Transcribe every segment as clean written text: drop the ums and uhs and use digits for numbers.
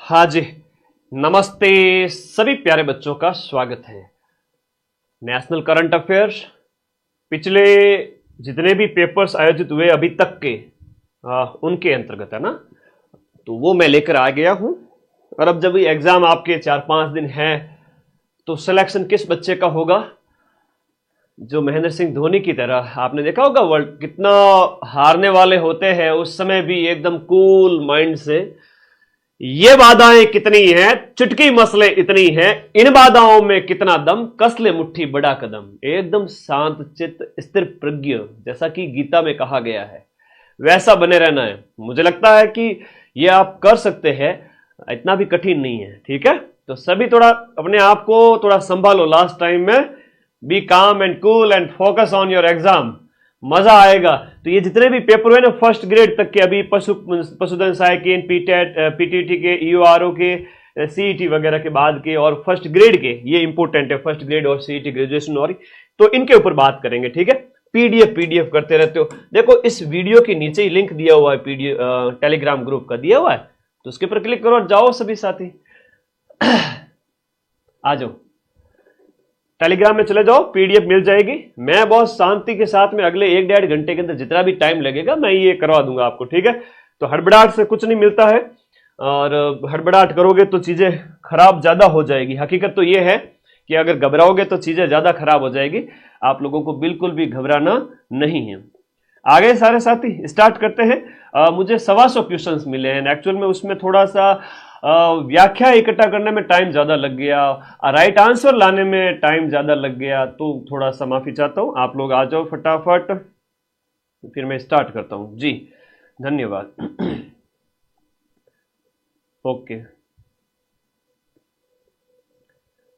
हाँ जी, नमस्ते सभी प्यारे बच्चों का स्वागत है। नेशनल करंट अफेयर्स पिछले जितने भी पेपर्स आयोजित हुए अभी तक के उनके अंतर्गत है ना, तो वो मैं लेकर आ गया हूं। और अब जब एग्जाम आपके 4-5 दिन है तो सिलेक्शन किस बच्चे का होगा? जो महेंद्र सिंह धोनी की तरह, आपने देखा होगा वर्ल्ड कितना हारने वाले होते हैं उस समय भी एकदम कूल माइंड से ये बाधाएं कितनी हैं, चुटकी मसले इतनी हैं, इन बाधाओं में कितना दम, कस ले मुट्ठी बड़ा कदम, एकदम शांत चित्त स्थिर प्रज्ञ, जैसा कि गीता में कहा गया है वैसा बने रहना है। मुझे लगता है कि ये आप कर सकते हैं, इतना भी कठिन नहीं है। ठीक है, तो सभी थोड़ा अपने आप को थोड़ा संभालो लास्ट टाइम में। बी काम and cool and focus on your exam, मजा आएगा। तो ये जितने भी पेपर हुए ना फर्स्ट ग्रेड तक के, अभी पशुधन सहायक, पीटीटी के, ईओआरओ के, सीईटी वगैरह के बाद के और फर्स्ट ग्रेड के, ये इंपॉर्टेंट है, फर्स्ट ग्रेड और सीईटी ग्रेजुएशन और, तो इनके ऊपर बात करेंगे। ठीक है, पीडीएफ करते रहते हो, देखो इस वीडियो के नीचे ही लिंक दिया हुआ है, पीडीएफ टेलीग्राम ग्रुप का दिया हुआ है, तो उसके ऊपर क्लिक करो और जाओ सभी साथी। आ जाओ, टेलीग्राम में चले जाओ, पीडीएफ मिल जाएगी। मैं बहुत शांति के साथ में अगले 1-1.5 घंटे के अंदर जितना भी टाइम लगेगा मैं ये करवा दूंगा आपको। ठीक है, तो हड़बड़ाहट से कुछ नहीं मिलता है, और हड़बड़ाहट करोगे तो चीजें खराब ज्यादा हो जाएगी। हकीकत तो ये है कि अगर घबराओगे तो चीजें ज्यादा खराब हो जाएगी। आप लोगों को बिल्कुल भी घबराना नहीं है। आगे सारे साथी स्टार्ट करते हैं। मुझे 125 क्वेश्चन मिले हैं एक्चुअल में, उसमें थोड़ा सा व्याख्या इकट्ठा करने में टाइम ज्यादा लग गया, राइट आंसर लाने में टाइम ज्यादा लग गया, तो थोड़ा सा माफी चाहता हूं। आप लोग आ जाओ फटाफट, फिर मैं स्टार्ट करता हूं जी। धन्यवाद। ओके,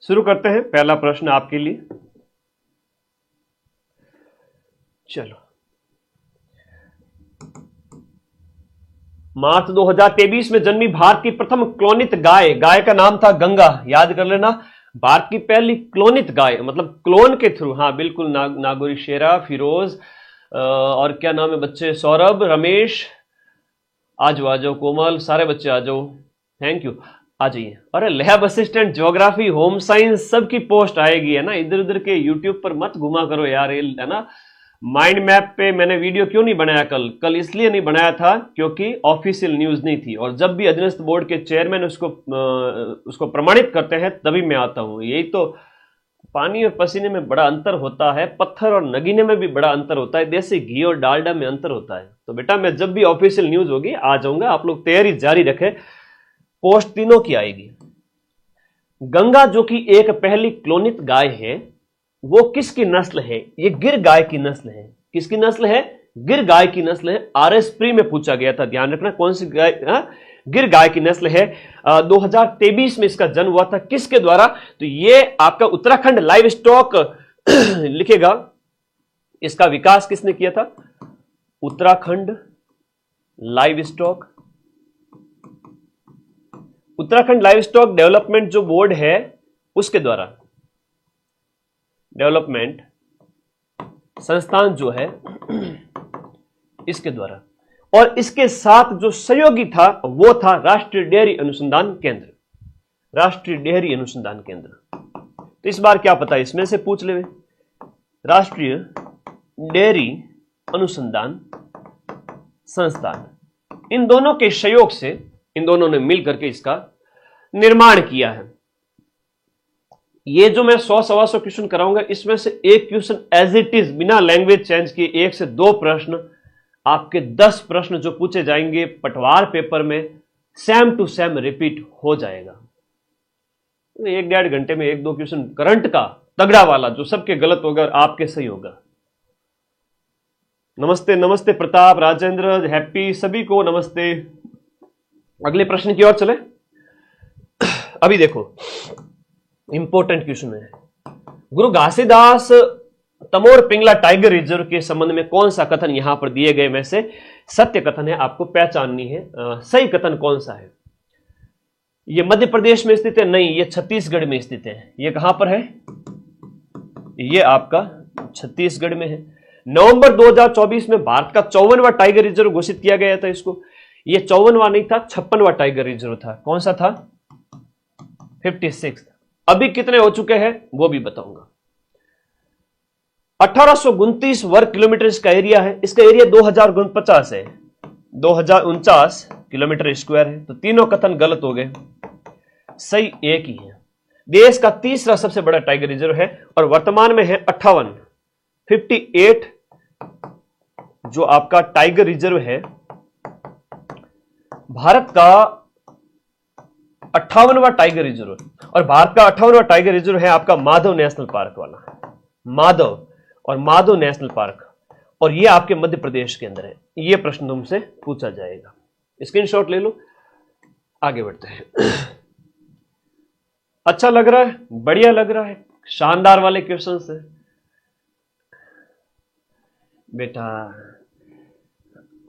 शुरू करते हैं। पहला प्रश्न आपके लिए, चलो। मार्च 2023 में जन्मी भारत की प्रथम क्लोनित गाय, गाय का नाम था गंगा, याद कर लेना। भारत की पहली क्लोनित गाय, मतलब क्लोन के थ्रू, हाँ बिल्कुल। नागौरी शेरा, फिरोज, और क्या नाम है बच्चे, सौरभ, रमेश, आ जाओ कोमल, सारे बच्चे आ जाओ, थैंक यू, आ जाइए। अरे lab assistant, geography, home science, सबकी पोस्ट आएगी है ना। इधर उधर के यूट्यूब पर मत घुमा करो यार, है ना। माइंड मैप पे मैंने वीडियो क्यों नहीं बनाया कल इसलिए नहीं बनाया था क्योंकि ऑफिशियल न्यूज नहीं थी, और जब भी अधीनस्थ बोर्ड के चेयरमैन उसको प्रमाणित करते हैं तभी मैं आता हूं। यही तो, पानी और पसीने में बड़ा अंतर होता है, पत्थर और नगीने में भी बड़ा अंतर होता है, देसी घी और डालडा में अंतर होता है। तो बेटा मैं जब भी ऑफिशियल न्यूज होगी आ जाऊंगा, आप लोग तैयारी जारी रखें, पोस्ट तीनों की आएगी। गंगा जो कि एक पहली क्लोनित गाय है, वो किसकी नस्ल है? ये गिर गाय की नस्ल है। किसकी नस्ल है? गिर गाय की नस्ल है। आरएस प्री में पूछा गया था, ध्यान रखना कौन सी गाय, गिर गाय की नस्ल है। 2023 में इसका जन्म हुआ था, किसके द्वारा? तो ये आपका उत्तराखंड लाइव स्टॉक लिखेगा, इसका विकास किसने किया था? Uttarakhand live stock, Uttarakhand live stock development जो बोर्ड है उसके द्वारा, डेवलपमेंट संस्थान जो है इसके द्वारा। और इसके साथ जो सहयोगी था वो था राष्ट्रीय डेयरी अनुसंधान केंद्र, राष्ट्रीय डेयरी अनुसंधान केंद्र। तो इस बार क्या पता, इसमें से पूछ ले, राष्ट्रीय डेयरी अनुसंधान संस्थान, इन दोनों के सहयोग से, इन दोनों ने मिलकर के इसका निर्माण किया है। ये जो मैं 100-125 क्वेश्चन कराऊंगा, इसमें से एक क्वेश्चन एज इट इज बिना लैंग्वेज चेंज किए 1 से 2 प्रश्न, आपके 10 प्रश्न जो पूछे जाएंगे पटवार पेपर में सेम टू सेम रिपीट हो जाएगा। 1-1.5 घंटे में 1-2 क्वेश्चन करंट का तगड़ा वाला, जो सबके गलत होगा और आपके सही होगा। नमस्ते नमस्ते प्रताप, राजेंद्र, हैप्पी, सभी को नमस्ते। अगले प्रश्न की ओर चले। अभी देखो इंपॉर्टेंट क्वेश्चन है, गुरु घासीदास तमोर पिंगला टाइगर रिजर्व के संबंध में कौन सा कथन यहां पर दिए गए में से सत्य कथन है? आपको पहचाननी है सही कथन कौन सा है। ये मध्य प्रदेश में स्थित है? नहीं, ये छत्तीसगढ़ में स्थित है। ये कहां पर है? ये आपका छत्तीसगढ़ में है। नवंबर 2024 में भारत का 54वां टाइगर रिजर्व घोषित किया गया था इसको। ये 54वां नहीं था, 56वां टाइगर रिजर्व था। कौन सा था? 56। अभी कितने हो चुके हैं वो भी बताऊंगा। 1829 वर्ग किलोमीटर इसका एरिया है। इसका एरिया 2049 है, 2049 किलोमीटर स्क्वायर है। तो तीनों कथन गलत हो गए, सही एक ही है। देश का तीसरा सबसे बड़ा टाइगर रिजर्व है और वर्तमान में है 58 जो आपका टाइगर रिजर्व है। भारत का 58वां टाइगर रिजर्व, और भारत का 58वां टाइगर रिजर्व है आपका माधव नेशनल पार्क वाला, माधव और माधव नेशनल पार्क, और ये आपके मध्य प्रदेश के अंदर है। ये प्रश्न तुमसे पूछा जाएगा, स्क्रीनशॉट ले लो। आगे बढ़ते हैं। अच्छा लग रहा है, बढ़िया लग रहा है, शानदार वाले क्वेश्चन है बेटा।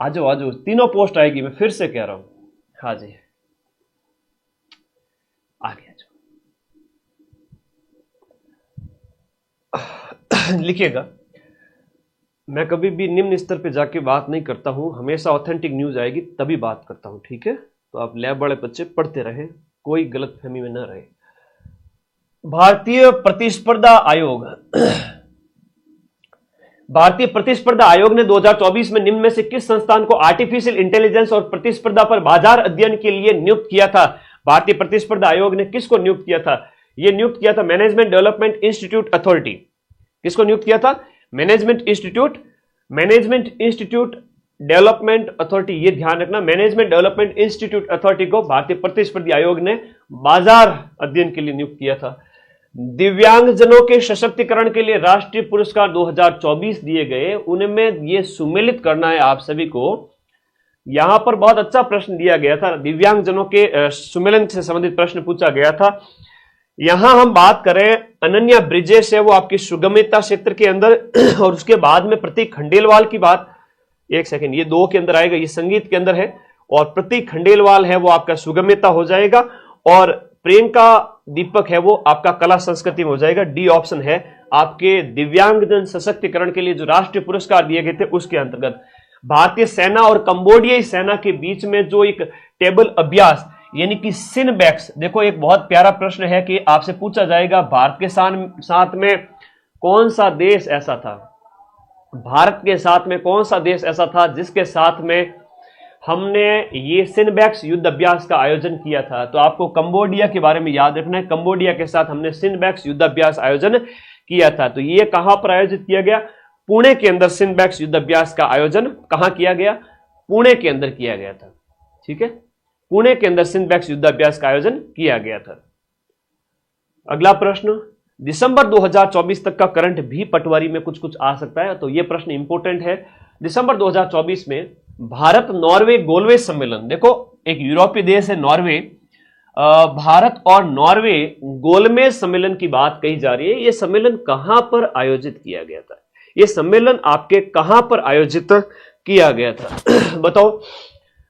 आजो आजो, तीनों पोस्ट आएगी, मैं फिर से कह रहा हूं। हाँ जी, आगे आजो। लिखिएगा, मैं कभी भी निम्न स्तर पे जाके बात नहीं करता हूं, हमेशा ऑथेंटिक न्यूज आएगी तभी बात करता हूं, ठीक है? तो आप लैब वाले बच्चे पढ़ते रहे, कोई गलतफहमी में न रहे। भारतीय प्रतिस्पर्धा आयोग भारतीय प्रतिस्पर्धा आयोग ने 2024 में निम्न में से किस संस्थान को आर्टिफिशियल इंटेलिजेंस और प्रतिस्पर्धा पर बाजार अध्ययन के लिए नियुक्त किया था? भारतीय प्रतिस्पर्धा आयोग ने किसको नियुक्त किया था? यह नियुक्त किया था मैनेजमेंट डेवलपमेंट इंस्टीट्यूट अथॉरिटी। किसको नियुक्त किया था? Management institute development authority. ये ध्यान रखना, मैनेजमेंट डेवलपमेंट इंस्टीट्यूट अथॉरिटी को भारतीय प्रतिस्पर्धी आयोग ने बाजार अध्ययन के लिए नियुक्त किया था। दिव्यांगजनों के सशक्तिकरण के लिए राष्ट्रीय पुरस्कार 2024 दिए गए, उनमें यह सुमेलित करना है आप सभी को। यहां पर बहुत अच्छा प्रश्न दिया गया था, दिव्यांगजनों के सुमेलन से संबंधित प्रश्न पूछा गया था। यहां हम बात करें अनन्या ब्रिजेश है, वो आपकी सुगम्यता क्षेत्र के अंदर, और उसके बाद में प्रतीक खंडेलवाल की बात, एक सेकेंड, ये 2 के अंदर आएगा, ये संगीत के अंदर है, और प्रतीक खंडेलवाल है वो आपका सुगम्यता हो जाएगा, और प्रियंका दीपक है वो आपका कला संस्कृति में हो जाएगा। डी ऑप्शन है आपके दिव्यांगजन सशक्तिकरण के लिए जो राष्ट्रीय पुरस्कार दिए गए थे उसके अंतर्गत। भारतीय सेना और कंबोडियाई सेना के बीच में जो एक टेबल अभ्यास यानी कि सिनबैक्स, देखो एक बहुत प्यारा प्रश्न है कि आपसे पूछा जाएगा भारत के साथ में कौन सा देश ऐसा था, भारत के साथ में कौन सा देश ऐसा था जिसके साथ में हमने ये सिनबैक्स युद्ध अभ्यास का आयोजन किया था। तो आपको कंबोडिया के बारे में याद रखना है, कंबोडिया के साथ हमने सिनबैक्स युद्ध अभ्यास आयोजन किया था। तो ये कहां पर आयोजित किया गया? पुणे के अंदर सिनबैक्स युद्ध अभ्यास का आयोजन कहां किया गया? पुणे के अंदर किया गया था, ठीक है? पुणे के अंदर सिनबैक्स युद्ध अभ्यास का आयोजन किया गया था। अगला प्रश्न, दिसंबर 2024 तक का करंट भी पटवारी में कुछ कुछ आ सकता है, तो यह प्रश्न इंपॉर्टेंट है। दिसंबर 2024 में भारत नॉर्वे गोलवेज सम्मेलन, देखो एक यूरोपीय देश है नॉर्वे, भारत और नॉर्वे गोलमेज सम्मेलन की बात कही जा रही है। यह सम्मेलन कहां पर आयोजित किया गया था? यह सम्मेलन आपके कहां पर आयोजित किया गया था? बताओ,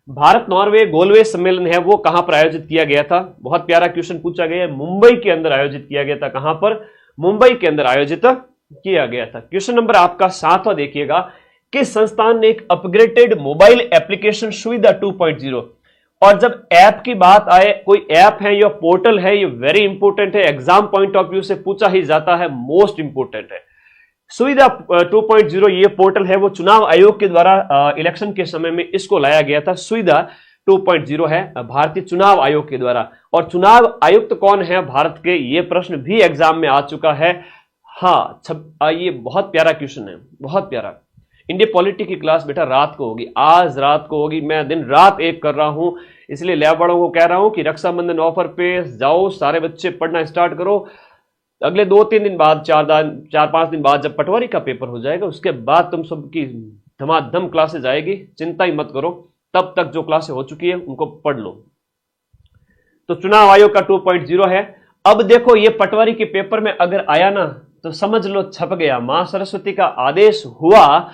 भारत नॉर्वे गोलवेज सम्मेलन है वो कहां पर आयोजित किया गया था? बहुत प्यारा क्वेश्चन पूछा गया है, मुंबई के अंदर आयोजित किया गया था। कहां पर? मुंबई के अंदर आयोजित किया गया था। क्वेश्चन नंबर आपका 7वां देखिएगा, किस संस्थान ने एक अपग्रेडेड मोबाइल एप्लीकेशन सुविधा 2.0, और जब ऐप की बात आए, कोई ऐप है या पोर्टल है, ये वेरी इंपॉर्टेंट है, एग्जाम पॉइंट ऑफ व्यू से पूछा ही जाता है, मोस्ट इंपॉर्टेंट है। सुविधा 2.0 ये पोर्टल है वो चुनाव आयोग के द्वारा इलेक्शन के समय में इसको लाया गया था। सुविधा 2.0 है भारतीय चुनाव आयोग के द्वारा, और चुनाव आयुक्त कौन है भारत के, ये प्रश्न भी एग्जाम में आ चुका है। हाँ, ये बहुत प्यारा क्वेश्चन है, बहुत प्यारा। इंडिया पॉलिटी की क्लास बेटा रात को होगी, आज रात को होगी, मैं दिन रात एक कर रहा हूं, इसलिए लैब वालों को कह रहा हूं कि रक्षाबंधन ऑफर पे जाओ, सारे बच्चे पढ़ना स्टार्ट करो। अगले 2-3 दिन बाद, 4-5 दिन बाद जब पटवारी का पेपर हो जाएगा, उसके बाद तुम सबकी धमाधम क्लासेज आएगी, चिंता ही मत करो। तब तक जो क्लासें हो चुकी है उनको पढ़ लो। तो चुनाव आयोग का 2.0 है। अब देखो ये पटवारी के पेपर में अगर आया ना तो समझ लो छप गया, मां सरस्वती का आदेश हुआ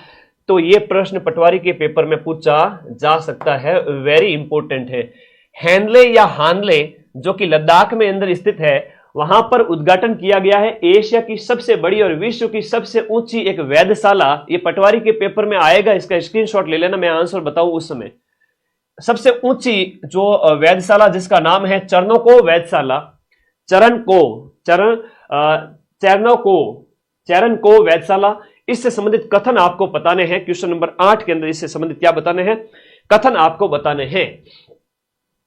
तो ये प्रश्न पटवारी के पेपर में पूछा जा सकता है, वेरी इंपॉर्टेंट है। हैनले या हानले जो कि लद्दाख में अंदर स्थित है, वहां पर उद्घाटन किया गया है एशिया की सबसे बड़ी और विश्व की सबसे ऊंची एक वेधशाला। ये पटवारी के पेपर में आएगा, इसका स्क्रीनशॉट ले लेना, मैं आंसर बताऊं उस समय। सबसे ऊंची जो वेधशाला जिसका नाम है चरणोको वेधशाला, चरणको वेधशाला, इससे संबंधित कथन आपको बताने हैं। क्वेश्चन नंबर 8 के अंदर इससे संबंधित क्या बताने हैं, कथन आपको बताने हैं।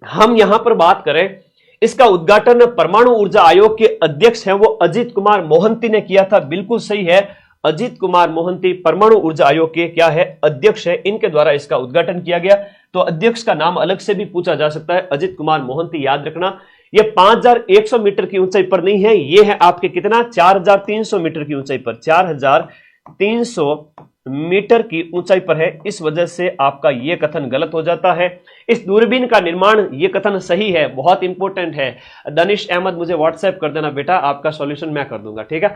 हम यहां पर बात करें, इसका उद्घाटन परमाणु ऊर्जा आयोग के अध्यक्ष हैं वो अजीत कुमार मोहंती ने किया था। बिल्कुल सही है, अजीत कुमार मोहंती परमाणु ऊर्जा आयोग के क्या है, अध्यक्ष है, इनके द्वारा इसका उद्घाटन किया गया। तो अध्यक्ष का नाम अलग से भी पूछा जा सकता है, अजीत कुमार मोहंती, याद रखना। ये 5100 मीटर की ऊंचाई पर नहीं है, ये है आपके कितना 4300 मीटर की ऊंचाई पर, 4300 मीटर की ऊंचाई पर है। इस वजह से आपका यह कथन गलत हो जाता है। इस दूरबीन का निर्माण, यह कथन सही है, बहुत इंपॉर्टेंट है। दानिश अहमद मुझे व्हाट्सएप कर देना बेटा, आपका सॉल्यूशन मैं कर दूंगा, ठीक है।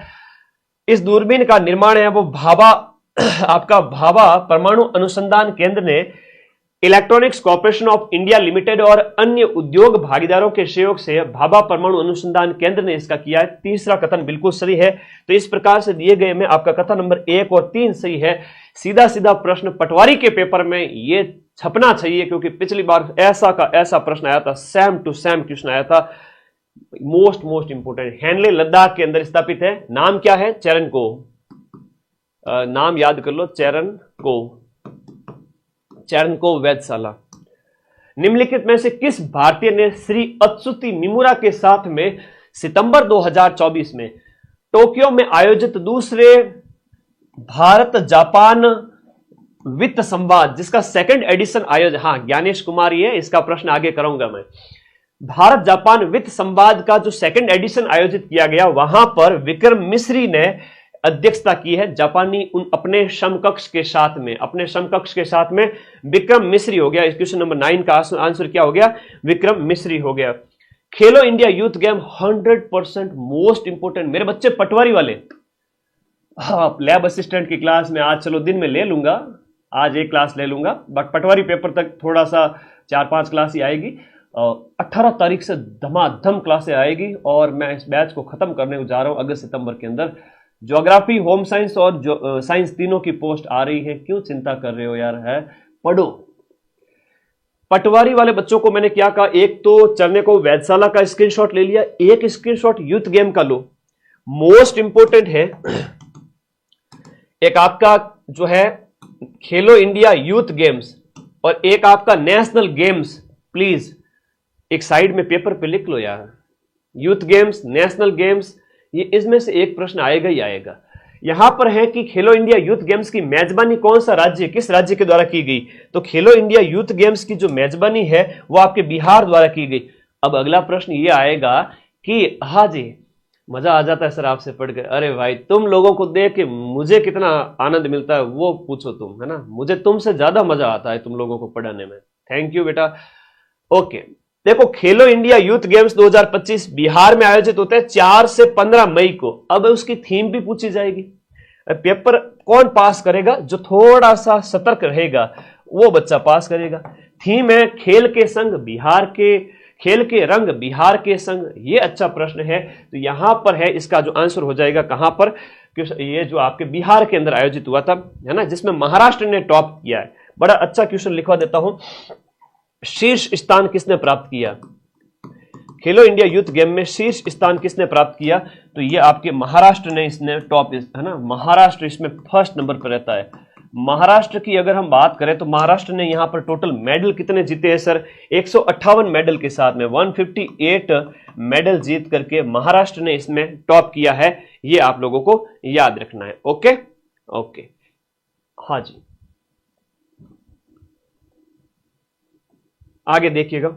इस दूरबीन का निर्माण है वो भाभा, आपका भाभा परमाणु अनुसंधान केंद्र ने electronics corporation of India limited और अन्य उद्योग भागीदारों के सहयोग से भाभा परमाणु अनुसंधान केंद्र ने इसका किया है। तीसरा कथन बिल्कुल सही है। तो इस प्रकार से दिए गए में आपका कथन नंबर 1 और 3 सही है। सीधा सीधा प्रश्न पटवारी के पेपर में ये छपना चाहिए, क्योंकि पिछली बार ऐसा का ऐसा प्रश्न आया था, सेम टू सेम क्वेश्चन आया था। मोस्ट इंपोर्टेंट, हैनले लद्दाख के अंदर स्थापित है। नाम क्या है, चरणको, नाम याद कर लो, चरणको वेधशाला। निम्नलिखित में से किस भारतीय ने श्री अत्सुति मिमुरा के साथ में सितंबर 2024 में टोक्यो में आयोजित दूसरे भारत जापान वित्त संवाद, जिसका सेकंड एडिशन आयोजन, हाँ ज्ञानेश कुमार ये, इसका प्रश्न आगे करूंगा मैं। भारत जापान वित्त संवाद का जो सेकंड एडिशन आयोजित किया गया, वहां पर विक्रम मिश्री ने अध्यक्षता की है। जापानी अपने समकक्ष के साथ में विक्रम मिश्री हो गया। क्वेश्चन नंबर 9 का आंसर क्या हो गया, विक्रम मिश्री हो गया। खेलो India youth game 100% most important, मेरे बच्चे पटवारी वाले, हाँ लैब असिस्टेंट की क्लास में आज चलो दिन में ले लूंगा, आज एक क्लास ले लूंगा, बट पटवारी पेपर तक थोड़ा सा 4-5 क्लास ही आएगी। 18 तारीख से धमाधम क्लासें आएगी और मैं इस बैच को खत्म करने को जा रहा हूं अगस्त सितंबर के अंदर। ज्योग्राफी, होम साइंस और साइंस तीनों की पोस्ट आ रही है, क्यों चिंता कर रहे हो यार, है पढ़ो। पटवारी वाले बच्चों को मैंने क्या कहा, एक तो चरणको वेधशाला का स्क्रीनशॉट ले लिया, एक स्क्रीनशॉट यूथ गेम का लो, मोस्ट इंपोर्टेंट है। एक आपका जो है खेलो इंडिया यूथ गेम्स और एक आपका नेशनल गेम्स, प्लीज एक साइड में पेपर पे लिख लो यार, यूथ गेम्स, नेशनल गेम्स, ये इसमें से एक प्रश्न आएगा ही आएगा। यहां पर है कि खेलो इंडिया यूथ गेम्स की मेजबानी कौन सा राज्य, किस राज्य के द्वारा की गई, तो खेलो इंडिया यूथ गेम्स की जो मेजबानी है वो आपके बिहार द्वारा की गई। अब अगला प्रश्न ये आएगा कि हाँ जी, मजा आ जाता है सर आपसे पढ़कर, अरे भाई तुम लोगों को देख के मुझे कितना आनंद मिलता है वो पूछो तुम, है ना, मुझे तुमसे ज्यादा मजा आता है तुम लोगों को पढ़ाने में। थैंक यू बेटा। ओके, देखो खेलो इंडिया यूथ गेम्स 2025 बिहार में आयोजित होते हैं 4 से 15 मई को। अब उसकी थीम भी पूछी जाएगी। पेपर कौन पास करेगा, जो थोड़ा सा सतर्क रहेगा वो बच्चा पास करेगा। थीम है खेल के संग बिहार के, खेल के रंग बिहार के संग, ये अच्छा प्रश्न है। तो यहां पर है इसका जो आंसर हो जाएगा कहां पर, ये जो आपके बिहार के अंदर आयोजित हुआ था, है ना, जिसमें महाराष्ट्र ने टॉप किया है। बड़ा अच्छा क्वेश्चन लिखवा देता हूं, शीर्ष स्थान किसने प्राप्त किया खेलो इंडिया यूथ गेम में, शीर्ष स्थान किसने प्राप्त किया, तो ये आपके महाराष्ट्र ने इसने टॉप, है ना, महाराष्ट्र इसमें फर्स्ट नंबर पर रहता है। महाराष्ट्र की अगर हम बात करें तो महाराष्ट्र ने यहां पर टोटल मेडल कितने जीते हैं सर, 158 मेडल के साथ में 158 मेडल जीत करके महाराष्ट्र ने इसमें टॉप किया है। ये आप लोगों को याद रखना है। ओके ओके, हाँ जी, आगे देखिएगा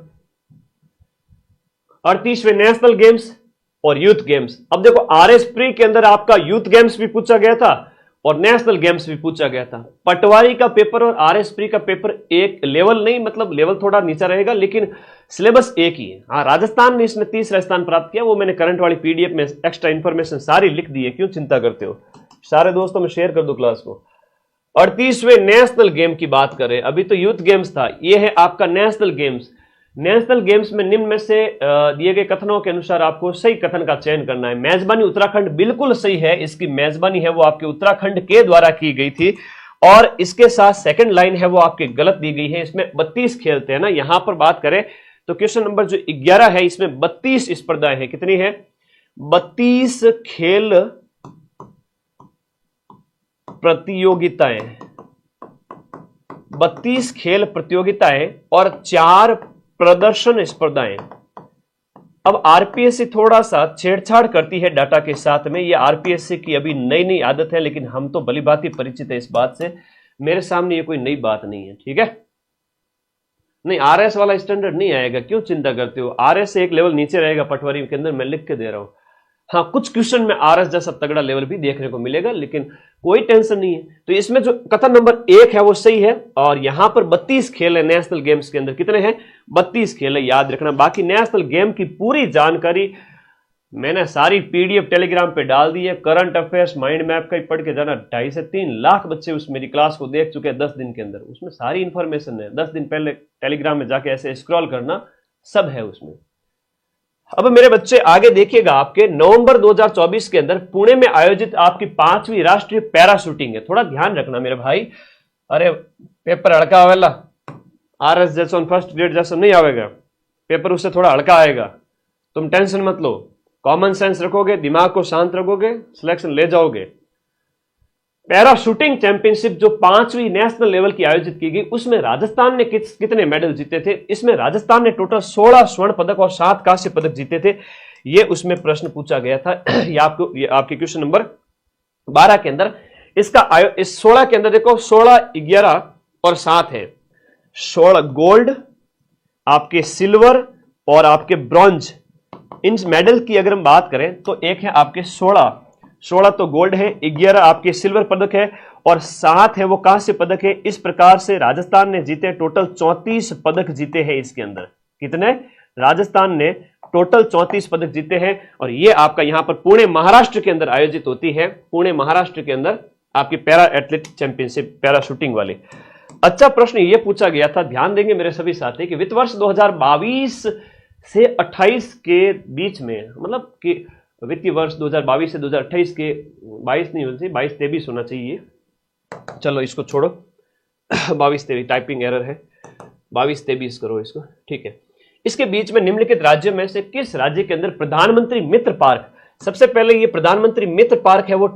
38वें नेशनल गेम्स और यूथ गेम्स। अब देखो आरएस प्री के अंदर आपका यूथ गेम्स भी पूछा गया था और नेशनल गेम्स भी पूछा गया था। पटवारी का पेपर और आरएस प्री का पेपर एक लेवल नहीं, मतलब लेवल थोड़ा नीचा रहेगा, लेकिन सिलेबस एक ही है। हाँ, राजस्थान ने इसमें तीसरा स्थान प्राप्त किया, वो मैंने करंट वाली पीडीएफ में एक्स्ट्रा इंफॉर्मेशन सारी लिख दी है, क्यों चिंता करते हो, सारे दोस्तों में शेयर कर दो क्लास को। 38वें नेशनल गेम की बात करें, अभी तो यूथ गेम्स था, ये है आपका नेशनल गेम्स। नेशनल गेम्स में निम्न में से दिए गए कथनों के अनुसार आपको सही कथन का चयन करना है। मेजबानी उत्तराखंड बिल्कुल सही है, इसकी मेजबानी है वो आपके उत्तराखंड के द्वारा की गई थी और इसके साथ सेकंड लाइन है वो आपके गलत दी गई है, इसमें 32 खेलते हैं ना। यहां पर बात करें तो क्वेश्चन नंबर जो 11 है इसमें 32 स्पर्धाएं हैं। कितनी है? 32 खेल प्रतियोगिताएं, 32 खेल प्रतियोगिताएं और 4 प्रदर्शन स्पर्धाएं। अब आरपीएससी थोड़ा सा छेड़छाड़ करती है डाटा के साथ में, ये आरपीएससी की अभी नई नई आदत है, लेकिन हम तो भली भांति परिचित है इस बात से, मेरे सामने ये कोई नई बात नहीं है, ठीक है। नहीं, आरएस वाला स्टैंडर्ड नहीं आएगा, क्यों चिंता करते हो? आरएस से एक लेवल नीचे रहेगा पटवारी के अंदर, मैं लिख के दे रहा हूं। हाँ, कुछ क्वेश्चन में आरएस जैसा तगड़ा लेवल भी देखने को मिलेगा, लेकिन कोई टेंशन नहीं है। तो इसमें जो कथन नंबर 1 है वो सही है, और यहां पर 32 खेल है नेशनल गेम्स के अंदर। कितने हैं? 32 खेल है, याद रखना। बाकी नेशनल गेम की पूरी जानकारी मैंने सारी पीडीएफ टेलीग्राम पे डाल दी है। करंट अफेयर्स माइंड मैप का ही पढ़ के जाना, 2.5 से 3 लाख बच्चे उस मेरी क्लास को देख चुके हैं 10 दिन के अंदर, उसमें सारी इंफॉर्मेशन है। 10 दिन पहले टेलीग्राम में जाके ऐसे स्क्रॉल करना, सब है उसमें। अब मेरे बच्चे आगे देखिएगा, आपके नवंबर 2024 के अंदर पुणे में आयोजित आपकी 5वीं राष्ट्रीय पैरा शूटिंग है। थोड़ा ध्यान रखना मेरे भाई, अरे पेपर हल्का आवेला, आरएस जैसा फर्स्ट ग्रेड जैसा नहीं आवेगा पेपर, उससे थोड़ा हल्का आएगा। तुम टेंशन मत लो, कॉमन सेंस रखोगे, दिमाग को शांत रखोगे, सिलेक्शन ले जाओगे। पैरा शूटिंग चैंपियनशिप जो 5वीं नेशनल लेवल की आयोजित की गई, उसमें राजस्थान ने कितने मेडल जीते थे? इसमें राजस्थान ने टोटल 16 स्वर्ण पदक और 7 कांस्य पदक जीते थे। ये उसमें प्रश्न पूछा गया था। ये आपके क्वेश्चन नंबर 12 के अंदर इसका इस 16 के अंदर देखो, 16, 11 और 7 है। 16 गोल्ड, आपके सिल्वर और आपके ब्रॉन्ज, इन मेडल की अगर हम बात करें तो एक है आपके 16 तो गोल्ड है, 11 आपके सिल्वर पदक है और 7 है वो कांस्य पदक है। इस प्रकार से राजस्थान ने जीते टोटल 34 पदक जीते हैं इसके अंदर। कितने? राजस्थान ने टोटल 34 पदक जीते हैं, और ये आपका यहां पर पुणे महाराष्ट्र के अंदर आयोजित होती है। पुणे महाराष्ट्र के अंदर आपकी para athlete championship, para shooting वाली। अच्छा प्रश्न ये पूछा गया था, ध्यान देंगे मेरे सभी साथी, कि वित्त वर्ष 2022 से 28 के बीच में, मतलब कि वित्तीय वर्ष 2022 से 2028 के 22 नहीं होना चाहिए, 22-23 होना चाहिए। चलो इसको छोड़ो, 22-23 टाइपिंग एरर है, 22-23 करो इसको, ठीक है। इसके बीच में निम्नलिखित राज्यों में से किस राज्य के अंदर प्रधानमंत्री मित्र पार्क, सबसे पहले ये प्रधानमंत्री मित्र पार्क है वो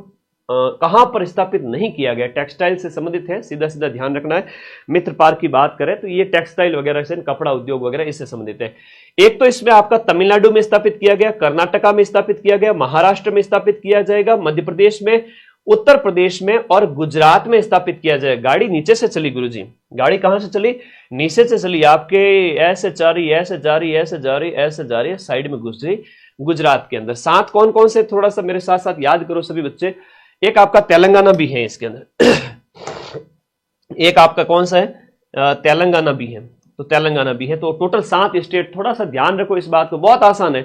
कहां पर स्थापित नहीं किया गया? टेक्सटाइल से संबंधित है, सीधा सीधा ध्यान रखना है। मित्र पार्क की बात करें तो ये टेक्सटाइल वगैरह से, कपड़ा उद्योग वगैरह इससे संबंधित है। एक तो इसमें आपका तमिलनाडु में स्थापित किया गया, कर्नाटका में स्थापित किया गया, महाराष्ट्र में स्थापित किया जाएगा, मध्य प्रदेश में, उत्तर प्रदेश में और गुजरात में स्थापित किया जाएगा। गाड़ी नीचे से चली गुरुजी, गाड़ी कहां से चली? नीचे से चली, आपके ऐसे जा रही, ऐसे जा रही, ऐसे जा रही, ऐसे जा रही है, साइड में घुस गई गुजरात के अंदर। 7 कौन कौन से, थोड़ा सा मेरे साथ साथ याद करो सभी बच्चे। एक आपका तेलंगाना भी है इसके अंदर, एक आपका कौन सा है? तेलंगाना भी है, तो तेलंगाना भी है। तो टोटल 7 स्टेट, थोड़ा सा ध्यान रखो इस बात को, बहुत आसान है।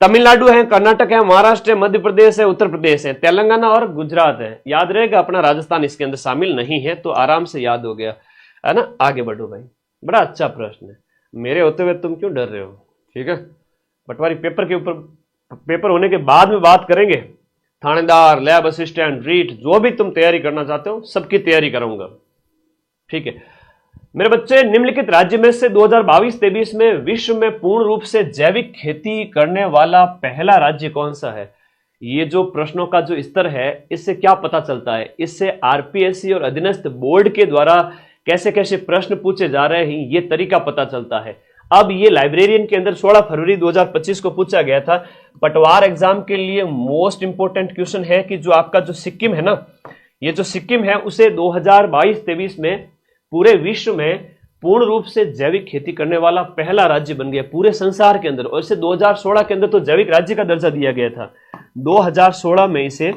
तमिलनाडु है, कर्नाटक है, महाराष्ट्र है, मध्य प्रदेश है, उत्तर प्रदेश है, तेलंगाना और गुजरात है। याद रहेगा, अपना राजस्थान इसके अंदर शामिल नहीं है, तो आराम से याद हो गया है ना। आगे बढ़ो भाई, बड़ा अच्छा प्रश्न है, मेरे होते हुए तुम क्यों डर रहे हो? ठीक है, पटवारी पेपर के ऊपर, पेपर होने के बाद में बात करेंगे। थानेदार, लैब असिस्टेंट, रीट, जो भी तुम तैयारी करना चाहते हो सबकी तैयारी कराऊंगा, ठीक है मेरे बच्चे। निम्नलिखित राज्य में से 2022-23 में विश्व में पूर्ण रूप से जैविक खेती करने वाला पहला राज्य कौन सा है? ये जो प्रश्नों का जो स्तर है, इससे क्या पता चलता है? इससे आरपीएससी और अधीनस्थ बोर्ड के द्वारा कैसे कैसे प्रश्न पूछे जा रहे हैं, ये तरीका पता चलता है। अब ये लाइब्रेरियन के अंदर 16 फरवरी 2025 को पूछा गया था। पटवार एग्जाम के लिए मोस्ट इंपोर्टेंट क्वेश्चन है कि जो आपका जो सिक्किम है ना, ये जो सिक्किम है उसे 2022-23 में पूरे विश्व में पूर्ण रूप से जैविक खेती करने वाला पहला राज्य बन गया पूरे संसार के अंदर। और इसे 2016 के अंदर तो जैविक राज्य का दर्जा दिया गया था, 2016 में इसे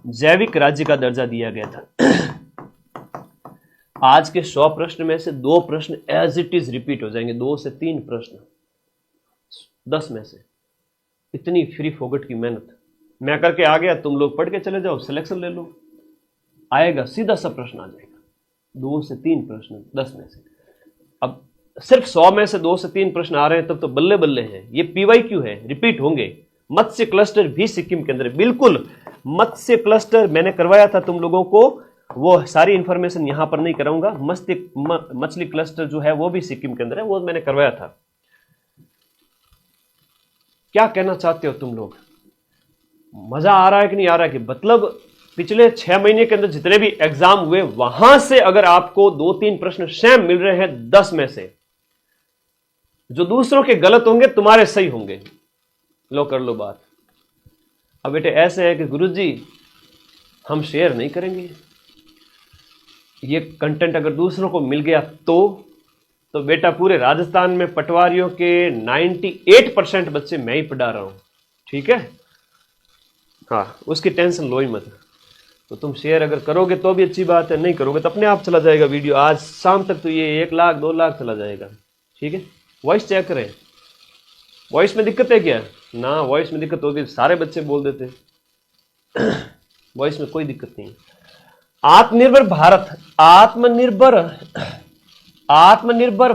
जैविक राज्य का दर्जा दिया गया था। आज के 100 प्रश्न में से 2 प्रश्न एज इट इज रिपीट हो जाएंगे, 2 से 3 प्रश्न 10 में से। इतनी फ्री फोगट की मेहनत मैं करके आ गया, तुम लोग पढ़ के चले जाओ, सिलेक्शन ले लो, आएगा सीधा सा प्रश्न आ जाएगा। 2 से 3 प्रश्न 10 में से। अब सिर्फ 100 में से 2 से 3 प्रश्न आ रहे हैं, तब तो बल्ले बल्ले हैं। ये पीवाईक्यू है, रिपीट होंगे। मत्स्य क्लस्टर भी सिक्किम के अंदर, बिल्कुल मत्स्य क्लस्टर मैंने करवाया था तुम लोगों को वो सारी इंफॉर्मेशन यहां पर नहीं कराऊंगा। मछली क्लस्टर जो है वो भी सिक्किम के अंदर है, वो मैंने करवाया था। क्या कहना चाहते हो तुम लोग? मजा आ रहा है कि नहीं आ रहा है? कि मतलब पिछले 6 महीने के अंदर जितने भी एग्जाम हुए वहां से अगर आपको 2-3 प्रश्न सेम मिल रहे हैं 10 में से, जो दूसरों के गलत होंगे तुम्हारे सही होंगे। लो कर लो बात। अब बेटे ऐसे है कि गुरुजी हम शेयर नहीं करेंगे ये कंटेंट, अगर दूसरों को मिल गया तो बेटा पूरे राजस्थान में पटवारियों के 98% बच्चे मैं ही पढ़ा रहा हूं, ठीक है? हाँ, उसकी टेंशन लो ही मत। तो तुम शेयर अगर करोगे तो भी अच्छी बात है, नहीं करोगे तो अपने आप चला जाएगा वीडियो। आज शाम तक तो ये 1 लाख 2 लाख चला जाएगा, ठीक है? वॉइस चेक करें। वॉइस में दिक्कत है क्या? ना, वॉइस में दिक्कत होगी सारे बच्चे बोल देते। वॉइस में कोई दिक्कत नहीं। आत्मनिर्भर भारत, आत्मनिर्भर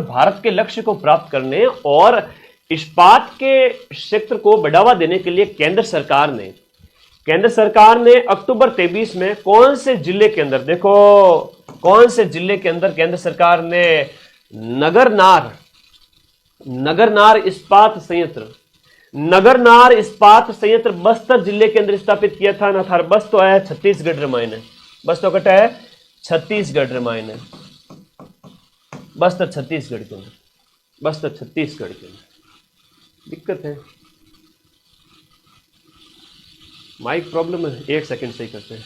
भारत के लक्ष्य को प्राप्त करने और इस्पात के क्षेत्र को बढ़ावा देने के लिए केंद्र सरकार ने अक्टूबर 23 में कौन से जिले के अंदर, देखो कौन से जिले के अंदर केंद्र सरकार ने नगरनार इस्पात संयंत्र बस्तर जिले के अंदर स्थापित किया था ना था। बस तो है छत्तीसगढ़ रामायण है, बस तो कटा है छत्तीसगढ़ रामायण है, बस्तर छत्तीसगढ़ के अंदर, बस्तर छत्तीसगढ़ के अंदर। दिक्कत है, माइक प्रॉब्लम है। 1 सेकंड सही करते हैं।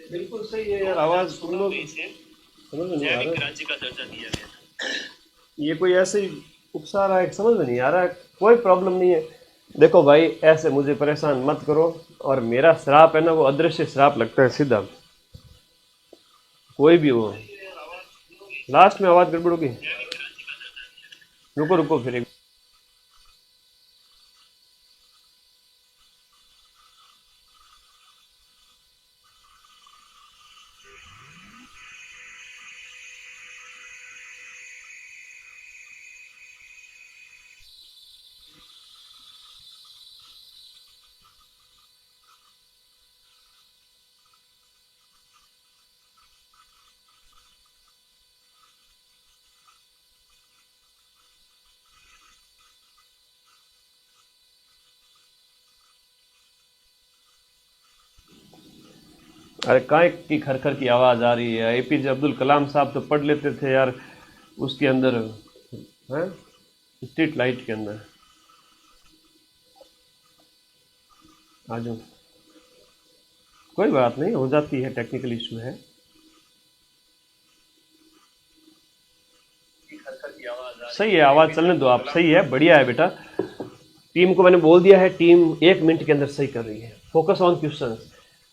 बिल्कुल सही है यार, आवाज तुम लोग समझ में नहीं आ रहा। राज्य का दर्जा दिया गया, ये कोई ऐसे ही उकसा रहा है, समझ में नहीं आ रहा है। कोई प्रॉब्लम नहीं है। देखो भाई, ऐसे मुझे परेशान मत करो। और मेरा श्राप है ना, वो अदृश्य श्राप लगता है सीधा, कोई भी हो। लास्ट में आवाज गड़बड़ होगी। रुको फिर अरे काय की खरखर की आवाज आ रही है? एपीजे अब्दुल कलाम साहब तो पढ़ लेते थे यार, उसके अंदर है स्ट्रीट लाइट के अंदर। आ जाओ, कोई बात नहीं, हो जाती है, टेक्निकल इशू है। सही है, आवाज चलने दो आप, सही है, बढ़िया है बेटा। टीम को मैंने बोल दिया है, टीम 1 मिनट के अंदर सही कर रही है। Focus on question.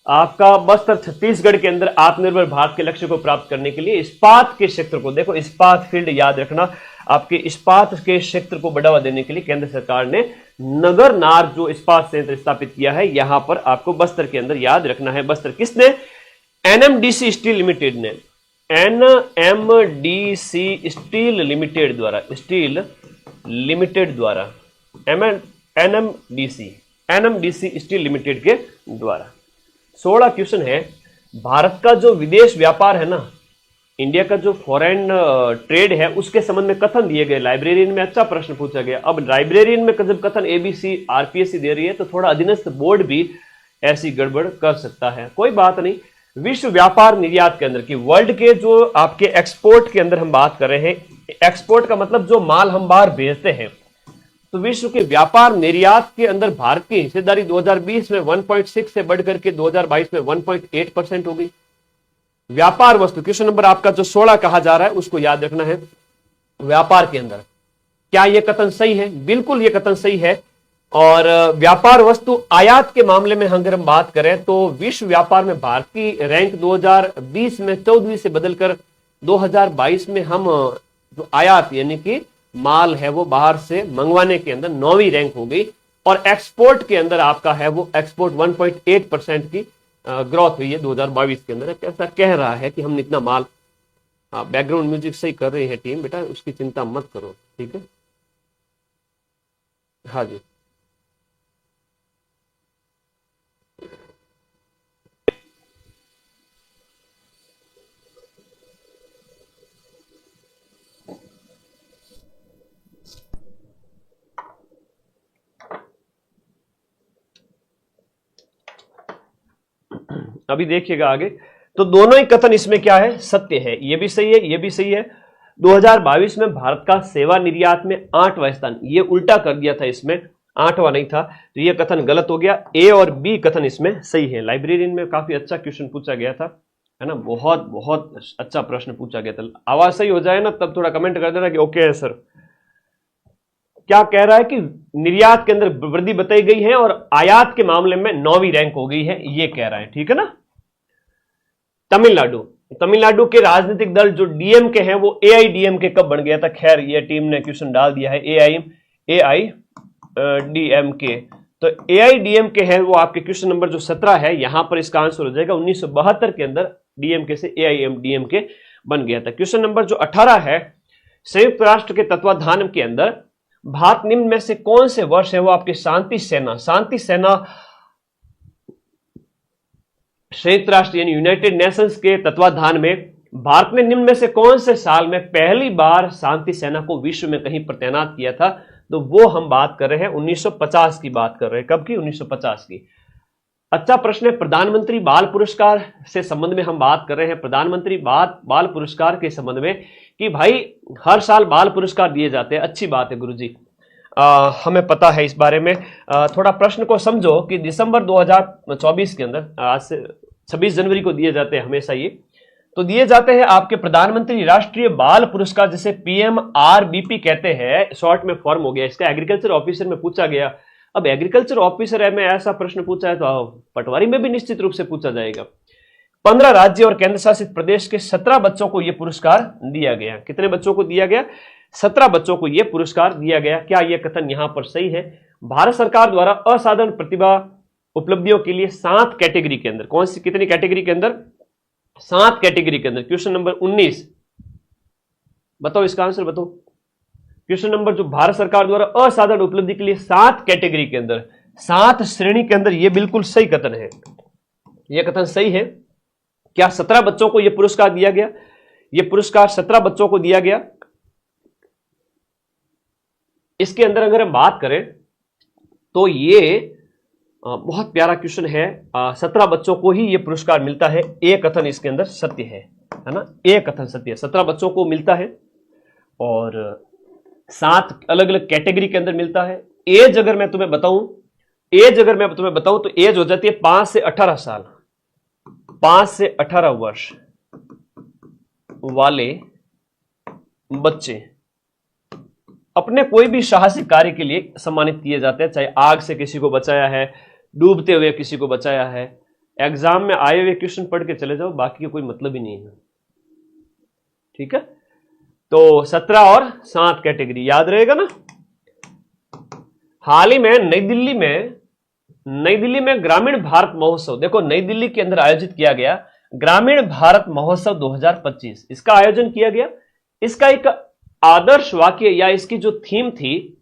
आपका बस्तर छत्तीसगढ़ के अंदर आत्मनिर्भर भारत के लक्ष्य को प्राप्त करने के लिए इस्पात के क्षेत्र को, देखो इस्पात फील्ड याद रखना, आपके इस्पात के क्षेत्र को बढ़ावा देने के लिए केंद्र सरकार ने नगरनार जो इस्पात संयंत्र स्थापित किया है, यहां पर आपको बस्तर के अंदर याद रखना है। बस्तर किसने? एनएमडीसी स्टील लिमिटेड ने, एनएमडीसी स्टील लिमिटेड द्वारा, एनएमडीसी स्टील लिमिटेड के द्वारा। 16 क्वेश्चन है। भारत का जो विदेश व्यापार है ना, इंडिया का जो फॉरेन ट्रेड है, उसके संबंध में कथन दिए गए। लाइब्रेरियन में अच्छा प्रश्न पूछा गया। अब लाइब्रेरियन में जब कथन एबीसी आरपीएससी दे रही है तो थोड़ा अधीनस्थ बोर्ड भी ऐसी गड़बड़ कर सकता है, कोई बात नहीं। विश्व व्यापार निर्यात के अंदर की वर्ल्ड के जो आपके एक्सपोर्ट के अंदर हम बात कर रहे हैं, एक्सपोर्ट का मतलब जो माल हम बाहर भेजते हैं, तो विश्व के व्यापार निर्यात के अंदर भारत की हिस्सेदारी 2020 में 1.6 से बढ़कर के 2022 में 1.8% हो गई। व्यापार वस्तु, क्वेश्चन नंबर आपका जो 16 कहा जा रहा है, उसको याद रखना है। व्यापार के अंदर क्या यह कथन सही है? बिल्कुल यह कथन सही है। और व्यापार वस्तु आयात के मामले में अगर हम बात करें तो विश्व व्यापार में भारत की रैंक 2020 में 14वीं से बदलकर 2022 में हम जो आयात यानी कि माल है वो बाहर से मंगवाने के अंदर 9वीं रैंक हो गई। और एक्सपोर्ट के अंदर आपका है वो एक्सपोर्ट 1.8% की ग्रोथ हुई है 2022 के अंदर। कैसा कह रहा है कि हम इतना माल, बैकग्राउंड म्यूजिक सही कर रही है टीम, बेटा उसकी चिंता मत करो, ठीक है। हाँ जी, अभी देखिएगा आगे। तो दोनों ही कथन इसमें क्या है, सत्य है। ये भी सही है, ये भी सही है। 2022 में भारत का सेवा निर्यात में 8वां स्थान, ये उल्टा कर दिया था, इसमें 8वां नहीं था, तो ये कथन गलत हो गया। ए और बी कथन इसमें सही है। लाइब्रेरियन में काफी अच्छा क्वेश्चन पूछा गया था, है ना, बहुत बहुत अच्छा प्रश्न पूछा गया था। आवाज सही हो जाए ना तब थोड़ा कमेंट कर देना कि ओके है सर। क्या कह रहा है कि निर्यात के अंदर वृद्धि बताई गई है और आयात के मामले में 9वीं रैंक हो गई है, ये कह रहा है, ठीक है ना। तमिलनाडु, तमिलनाडु के राजनीतिक दल जो डीएमके हैं वो एआईडीएमके कब बन गया था? खैर ये टीम ने क्वेश्चन डाल दिया है, एआईडीएमके। तो एआईडीएमके है वो आपके क्वेश्चन नंबर जो 17 है, यहां पर इसका आंसर हो जाएगा 1972 के अंदर डीएमके से एआईडीएमके बन गया था। क्वेश्चन नंबर जो 18 है, संयुक्त राष्ट्र के तत्वाधान के अंदर भारत निम्न में से कौन से वर्ष है वो आपके शांति सेना, शांति सेना संयुक्त राष्ट्र यानी यूनाइटेड नेशंस के तत्वाधान में भारत ने निम्न में से कौन से साल में पहली बार शांति सेना को विश्व में कहीं पर तैनात किया था? तो वो हम बात कर रहे हैं 1950 की बात कर रहे हैं। कब की? 1950 की। अच्छा प्रश्न है। प्रधानमंत्री बाल पुरस्कार से संबंध में हम बात कर रहे हैं, प्रधानमंत्री बाल पुरस्कार के संबंध में, कि भाई हर साल बाल पुरस्कार दिए जाते हैं, अच्छी बात है गुरुजी, हमें पता है इस बारे में। थोड़ा प्रश्न को समझो कि दिसंबर 2024 के अंदर, आज से 26 जनवरी को दिए जाते हैं हमेशा ये, तो दिए जाते हैं आपके प्रधानमंत्री राष्ट्रीय बाल पुरस्कार, जिसे पीएमआरबीपी कहते हैं, शॉर्ट में फॉर्म हो गया इसका। एग्रीकल्चर ऑफिसर में पूछा गया। अब एग्रीकल्चर ऑफिसर में ऐसा प्रश्न पूछा है तो पटवारी में भी निश्चित रूप से पूछा जाएगा। 15 राज्य और केंद्र शासित प्रदेश के 17 बच्चों को यह पुरस्कार दिया गया। कितने बच्चों को दिया गया? 17 बच्चों को यह पुरस्कार दिया गया। क्या यह कथन यहां पर सही है? भारत सरकार द्वारा असाधारण प्रतिभा उपलब्धियों के लिए 7 कैटेगरी के अंदर, कौन सी कितनी कैटेगरी के अंदर? 7 कैटेगरी के अंदर। क्वेश्चन नंबर 19 बताओ, इसका आंसर बताओ। क्वेश्चन नंबर जो भारत सरकार द्वारा असाधारण उपलब्धि के लिए 7 कैटेगरी के अंदर, 7 श्रेणी के अंदर, यह बिल्कुल सही कथन है। यह कथन सही है। क्या 17 बच्चों को यह पुरस्कार दिया गया? यह पुरस्कार 17 बच्चों को दिया गया। इसके अंदर अगर हम बात करें तो ये बहुत प्यारा क्वेश्चन है। 17 बच्चों को ही यह पुरस्कार मिलता है। एक कथन इसके अंदर सत्य है ना, एक कथन सत्य है। 17 बच्चों को मिलता है और 7 अलग अलग कैटेगरी के अंदर मिलता है। एज अगर मैं तुम्हें बताऊं, तो एज हो जाती है 5 से 18 साल, 5 से 18 वर्ष वाले बच्चे अपने कोई भी साहसिक कार्य के लिए सम्मानित किए जाते हैं। चाहे आग से किसी को बचाया है, डूबते हुए किसी को बचाया है। एग्जाम में आए हुए क्वेश्चन पढ़ के चले जाओ, बाकी का कोई मतलब ही नहीं है, ठीक है। तो 17 और 7 कैटेगरी याद रहेगा ना। हाल ही में नई दिल्ली में ग्रामीण भारत महोत्सव, देखो नई दिल्ली के अंदर आयोजित किया गया ग्रामीण भारत महोत्सव 2025। इसका आयोजन किया गया। इसका एक आदर्श वाक्य या इसकी जो थीम थी,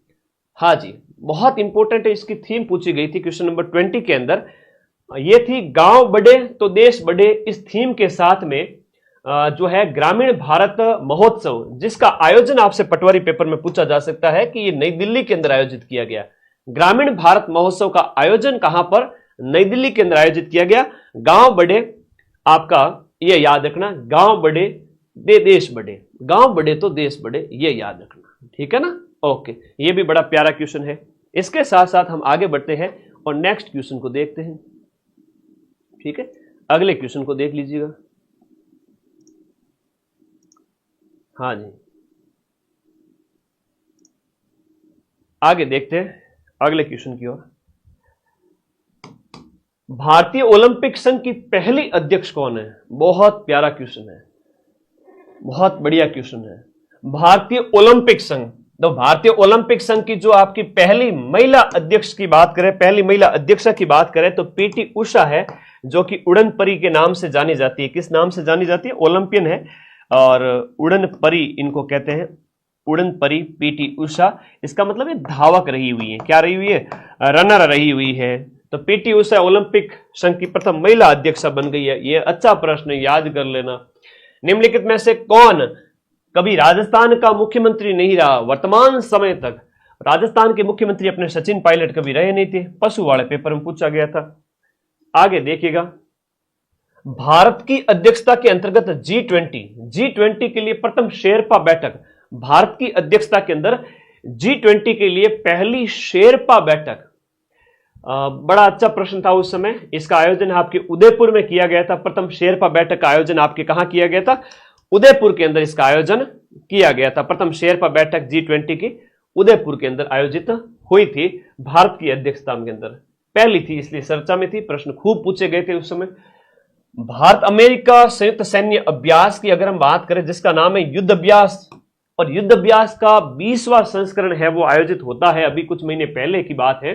हाँ जी बहुत इंपॉर्टेंट है, इसकी थीम पूछी गई थी क्वेश्चन नंबर 20 के अंदर। ये थी गांव बढ़े तो देश बढ़े। इस थीम के साथ में जो है ग्रामीण भारत महोत्सव, जिसका आयोजन आपसे पटवारी पेपर में पूछा जा सकता है कि ये नई दिल्ली के अंदर आयोजित किया गया। ग्रामीण भारत महोत्सव का आयोजन कहां पर? नई दिल्ली के अंदर आयोजित किया गया। गांव बढ़े, आपका ये याद रखना, गांव बढ़े देश बढ़े, गांव बढ़े तो देश बढ़े, ये याद रखना, ठीक है ना। ओके, ये भी बड़ा प्यारा क्वेश्चन है। इसके साथ साथ हम आगे बढ़ते हैं और नेक्स्ट क्वेश्चन को देखते हैं, ठीक है। अगले क्वेश्चन को देख लीजिएगा। हाँ जी, आगे देखते हैं अगले क्वेश्चन की ओर। भारतीय ओलंपिक संघ की पहली अध्यक्ष कौन है? बहुत प्यारा क्वेश्चन है, बहुत बढ़िया क्वेश्चन है। भारतीय ओलंपिक संघ, तो भारतीय ओलंपिक संघ की जो आपकी पहली महिला अध्यक्ष की बात करें, पहली महिला अध्यक्षा की बात करें तो पीटी उषा है, जो कि उड़न परी के नाम से जानी जाती है। किस नाम से जानी जाती है? ओलंपियन है और उड़न परी इनको कहते हैं, उड़न परी पीटी उषा। इसका मतलब ये धावक रही हुई है, क्या रही हुई है? रनर रही हुई है। तो पीटी उषा ओलंपिक संघ की प्रथम महिला अध्यक्षा बन गई है। ये अच्छा प्रश्न है, याद कर लेना। निम्नलिखित में से कौन कभी राजस्थान का मुख्यमंत्री नहीं रहा? वर्तमान समय तक राजस्थान के मुख्यमंत्री अपने सचिन पायलट कभी रहे नहीं थे। पशु वाले पेपर में पूछा गया था। आगे देखिएगा, भारत की अध्यक्षता के अंतर्गत G20 के लिए प्रथम शेरपा बैठक, भारत की अध्यक्षता के अंदर G20 के लिए पहली शेरपा बैठक, बड़ा अच्छा प्रश्न था उस समय। इसका आयोजन आपके उदयपुर में किया गया था। प्रथम शेरपा बैठक का आयोजन आपके कहां किया गया था? उदयपुर के अंदर इसका आयोजन किया गया था। प्रथम शेरपा बैठक G20 की उदयपुर के अंदर आयोजित हुई थी, भारत की अध्यक्षता के अंदर पहली थी, इसलिए चर्चा में थी। प्रश्न खूब पूछे गए थे उस समय। भारत अमेरिका संयुक्त सैन्य अभ्यास की अगर हम बात करें, जिसका नाम है युद्ध अभ्यास, और युद्ध अभ्यास का 20वां संस्करण है, वो आयोजित होता है। अभी कुछ महीने पहले की बात है।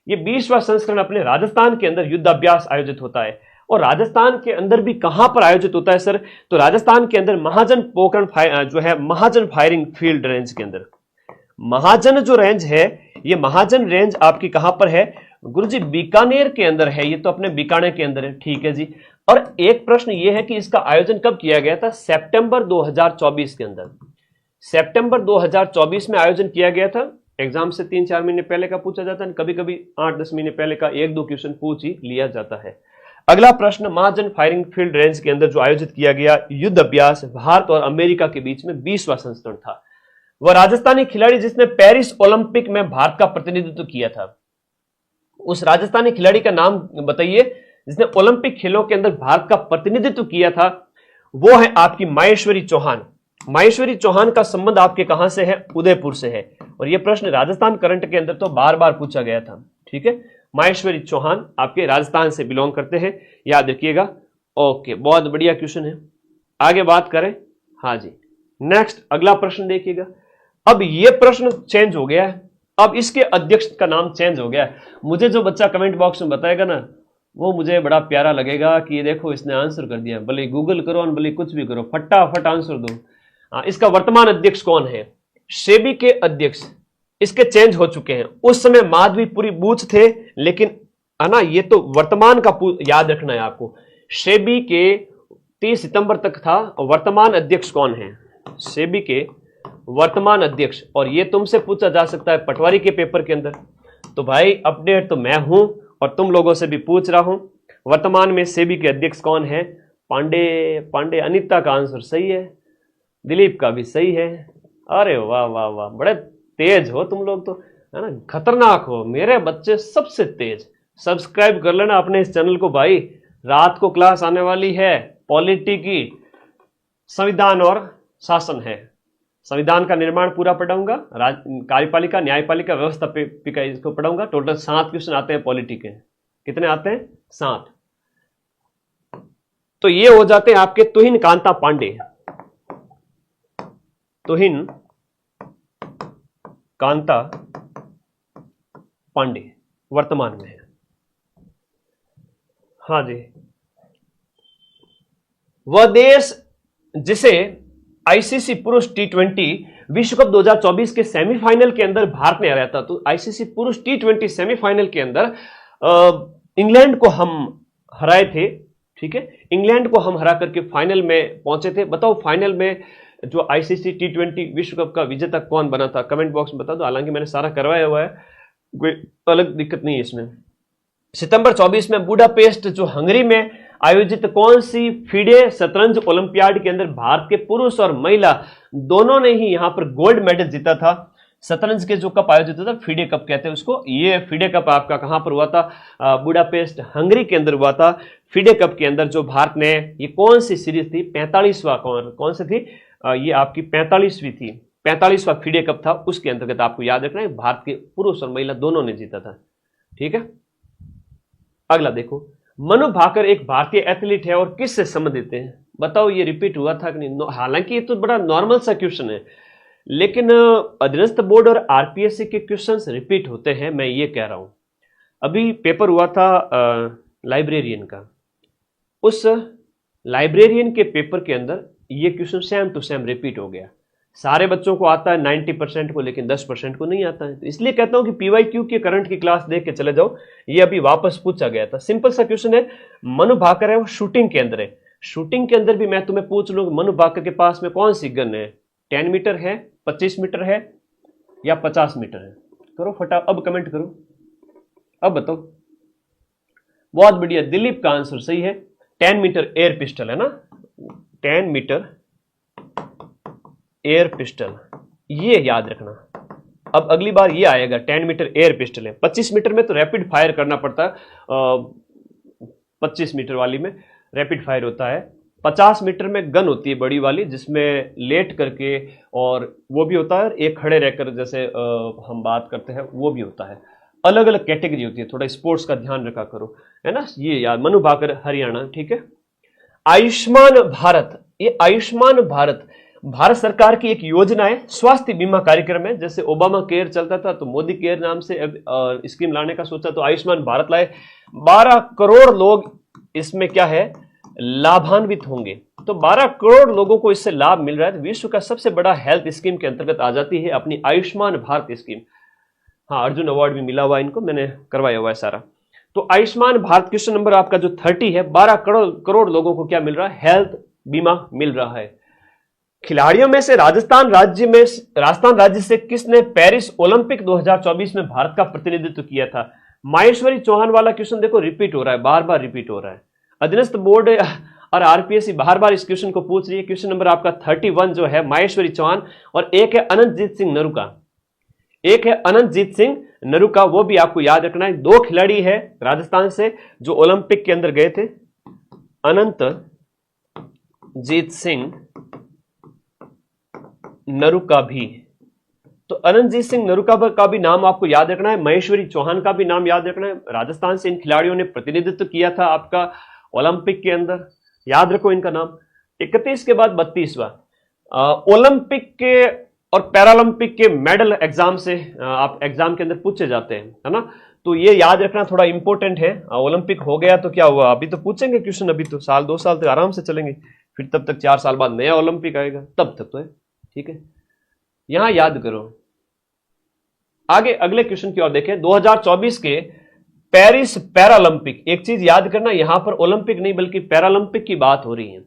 ये 20वां संस्करण अपने राजस्थान के अंदर युद्ध अभ्यास आयोजित होता है। और राजस्थान के अंदर भी कहां पर आयोजित होता है सर? तो राजस्थान के अंदर महाजन पोखरण जो है, महाजन फायरिंग फील्ड रेंज के अंदर। महाजन जो रेंज है, ये महाजन रेंज आपकी कहां पर है गुरुजी? बीकानेर के अंदर है। ये तो अपने बीकानेर के अंदर है, ठीक है जी। और एक प्रश्न ये है कि इसका आयोजन कब किया गया था? सितंबर 2024 के अंदर, सितंबर 2024 में आयोजन किया गया था। एग्जाम से 3-4 महीने पहले का पूछा जाता है, कभी कभी 8-10 महीने पहले का 1-2 क्वेश्चन पूछ ही लिया जाता है। अगला प्रश्न, महाजन फायरिंग फील्ड रेंज के अंदर जो आयोजित किया गया युद्ध अभ्यास भारत और अमेरिका के बीच में 20वां संस्करण था। वह राजस्थानी खिलाड़ी जिसने पेरिस ओलंपिक में भारत का प्रतिनिधित्व किया था, उस राजस्थानी खिलाड़ी का नाम बताइए जिसने ओलंपिक खेलों के अंदर भारत का प्रतिनिधित्व किया था। वो है आपकी माहेश्वरी चौहान। माहेश्वरी चौहान का संबंध आपके कहां से है? उदयपुर से है। और यह प्रश्न राजस्थान करंट के अंदर तो बार बार पूछा गया था, ठीक है। माहेश्वरी चौहान आपके राजस्थान से बिलोंग करते हैं, याद रखिएगा। ओके, बहुत बढ़िया क्वेश्चन है। आगे बात करें, हाँ जी, नेक्स्ट अगला प्रश्न देखिएगा। अब यह प्रश्न चेंज हो गया है, अब इसके अध्यक्ष का नाम चेंज हो गया है। मुझे जो बच्चा कमेंट बॉक्स में बताएगा ना, वो मुझे बड़ा प्यारा लगेगा कि ये देखो इसने आंसर कर दिया। भले गूगल करो और भले कुछ भी करो, फटाफट आंसर दो। इसका वर्तमान अध्यक्ष कौन है? सेबी के अध्यक्ष इसके चेंज हो चुके हैं। उस समय माधवीपुरी बूच थे, लेकिन है ना, ये तो वर्तमान का याद रखना है आपको। सेबी के 30 सितंबर तक था। वर्तमान अध्यक्ष कौन है? सेबी के वर्तमान अध्यक्ष, और ये तुमसे पूछा जा सकता है पटवारी के पेपर के अंदर। तो भाई अपडेट तो मैं हूं और तुम लोगों से भी पूछ रहा हूं। वर्तमान में सेबी के अध्यक्ष कौन है? पांडे। अनीता का आंसर सही है, दिलीप का भी सही है। अरे वाह वाह वाह, बड़े तेज हो तुम लोग तो, है ना, खतरनाक हो मेरे बच्चे, सबसे तेज। सब्सक्राइब कर लेना अपने इस चैनल को भाई। रात को क्लास आने वाली है पॉलिटी की, संविधान और शासन है। संविधान का निर्माण पूरा पढ़ाऊंगा, कार्यपालिका, न्यायपालिका, व्यवस्थापिका इसको पढ़ाऊंगा। टोटल 7 क्वेश्चन आते हैं पॉलिटी के। कितने आते हैं? 7। तो ये हो जाते हैं आपके तुहिन कांता पांडे। तुहिन कांता पांडे वर्तमान में है। हाँ जी, वह देश जिसे आईसीसी पुरुष T20 विश्व कप 2024 के सेमीफाइनल के अंदर भारत ने हराया था। तो आईसीसी पुरुष T20 सेमीफाइनल के अंदर इंग्लैंड को हम हराए थे, ठीक है। इंग्लैंड को हम हरा करके फाइनल में पहुंचे थे। बताओ फाइनल में जो आईसीसी T20 विश्व कप का विजेता कौन बना था? कमेंट बॉक्स में बता दो। हालांकि मैंने सारा करवाया हुआ है, कोई अलग दिक्कत नहीं है इसमें। सितंबर 24 में बुडापेस्ट जो हंगरी में आयोजित कौन सी फीडे शतरंज ओलंपियाड के अंदर भारत के पुरुष और महिला दोनों ने ही यहां पर गोल्ड मेडल जीता था। शतरंज के जो कप आयोजित होता है, फीडे कप कहते हैं उसको। ये फीडे कप आपका कहां पर हुआ था? बुडापेस्ट हंगरी के अंदर हुआ था। फीडे कप के अंदर जो भारत ने, ये कौन सी सीरीज थी? 45वां कौन सी थी? ये आपकी 45वीं थी। 45वां फीडे कप था, उसके अंतर्गत आपको याद रखना है भारत के पुरुष और महिला दोनों ने जीता था। ठीक है, अगला देखो, मनु भाकर एक भारतीय एथलीट है और किससे संबंधित है? बताओ ये रिपीट हुआ था कि नहीं? हालांकि ये तो बड़ा नॉर्मल सा क्वेश्चन है, लेकिन अधीनस्थ बोर्ड और आरपीएससी के क्वेश्चंस रिपीट होते हैं, मैं ये कह रहा हूं। अभी पेपर हुआ था लाइब्रेरियन का, उस लाइब्रेरियन के पेपर के अंदर ये question same to same repeat हो गया। सारे बच्चों को आता है 90% को, लेकिन 10% को नहीं आता है। तो इसलिए कहता हूं कि पीवाईक्यू के करंट की क्लास देख के चले जाओ, ये अभी वापस पूछा गया था। सिंपल सा क्वेश्चन है, मनु भाकर है वो शूटिंग के अंदर है, शूटिंग के अंदर भी मैं तुम्हें पूछ लूं मनु भाकर के पास में कौन सी गन है, 10 मीटर है, 25 मीटर है या 50 मीटर है? करो फटा, अब कमेंट करो, अब बताओ। बहुत बढ़िया, दिलीप का आंसर सही है, 10 मीटर एयर पिस्टल है ना, 10 मीटर एयर पिस्टल, ये याद रखना। अब अगली बार ये आएगा 10 मीटर एयर पिस्टल है, 25 मीटर में तो रैपिड फायर करना पड़ता है, 25 मीटर वाली में रैपिड फायर होता है, 50 मीटर में गन होती है बड़ी वाली, जिसमें लेट करके और वो भी होता है, एक खड़े रहकर जैसे हम बात करते हैं वो भी होता है। अलग अलग कैटेगरी होती है, थोड़ा स्पोर्ट्स का ध्यान रखा करो, है ना। ये यार, मनु भाकर हरियाणा। ठीक है, आयुष्मान भारत, ये आयुष्मान भारत भारत सरकार की एक योजना है, स्वास्थ्य बीमा कार्यक्रम है। जैसे ओबामा केयर चलता था तो मोदी केयर नाम से स्कीम लाने का सोचा, तो आयुष्मान भारत लाए, 12 करोड़ लोग इसमें क्या है लाभान्वित होंगे। तो 12 करोड़ लोगों को इससे लाभ मिल रहा है। विश्व का सबसे बड़ा हेल्थ स्कीम के अंतर्गत आ जाती है अपनी आयुष्मान भारत स्कीम। हाँ, अर्जुन अवार्ड भी मिला हुआ इनको, मैंने करवाया हुआ है सारा। तो आयुष्मान भारत क्वेश्चन नंबर आपका जो 30 है, 12 करोड़ लोगों को क्या मिल रहा है, हेल्थ बीमा मिल रहा है। खिलाड़ियों में से राजस्थान राज्य से किसने पेरिस ओलंपिक 2024 में भारत का प्रतिनिधित्व किया था? माहेश्वरी चौहान वाला क्वेश्चन देखो रिपीट हो रहा है, बार बार रिपीट हो रहा है। अधीनस्थ बोर्ड और आरपीएससी बार बार इस क्वेश्चन को पूछ रही है। क्वेश्चन नंबर आपका 31 जो है माहेश्वरी चौहान, और एक है अनंतजीत सिंह नरूका, एक है अनंतजीत सिंह नरूका, वो भी आपको याद रखना है। 2 खिलाड़ी है राजस्थान से जो ओलंपिक के अंदर गए थे, अनंतजीत सिंह नरूका भी। तो अनंतजीत सिंह नरूका का भी नाम आपको याद रखना है, महेश्वरी चौहान का भी नाम याद रखना है। राजस्थान से इन खिलाड़ियों ने प्रतिनिधित्व किया था आपका ओलंपिक के अंदर, याद रखो इनका नाम। 31 के बाद 32वां ओलंपिक के और पैरालंपिक के मेडल एग्जाम से आप एग्जाम के अंदर पूछे जाते हैं, है ना। तो ये याद रखना थोड़ा इंपॉर्टेंट है। ओलंपिक हो गया तो क्या हुआ, अभी तो पूछेंगे क्वेश्चन, अभी तो साल 2 साल तो आराम से चलेंगे, फिर तब तक 4 साल बाद नया ओलंपिक आएगा, तब तक तो है। ठीक है, यहां याद करो। आगे अगले क्वेश्चन की ओर देखें, 2024 के पेरिस पैरालंपिक, एक चीज याद करना, यहां पर ओलंपिक नहीं बल्कि पैरालंपिक की बात हो रही है।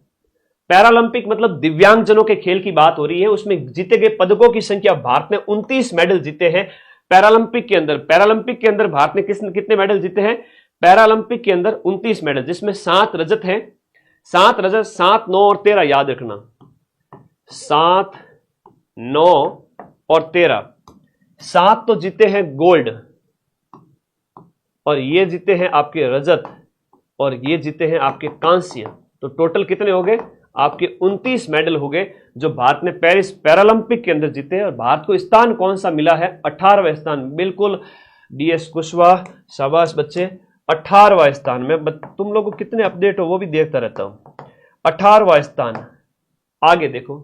पैरालंपिक मतलब दिव्यांगजनों के खेल की बात हो रही है। उसमें जीते गए पदकों की संख्या, भारत ने 29 मेडल जीते हैं पैरालंपिक के अंदर। पैरालंपिक के अंदर भारत ने कितने मेडल जीते हैं पैरालंपिक के अंदर? 29 मेडल, जिसमें 7 रजत हैं, 7 रजत, 7, 9 और 13 याद रखना, 7, 9 और 13। 7 तो जीते हैं गोल्ड, और ये जीते हैं आपके रजत, और ये जीते हैं आपके कांस्य। तो टोटल कितने हो गए आपके? 29 मेडल हो गए जो भारत ने पेरिस पैरालंपिक के अंदर जीते हैं। और भारत को स्थान कौन सा मिला है? 18वां स्थान। बिल्कुल डीएस कुशवाहा, शाबाश बच्चे, 18वां स्थान। में तुम लोग कितने अपडेट हो वो भी देखता रहता हूं। 18वां स्थान। आगे देखो,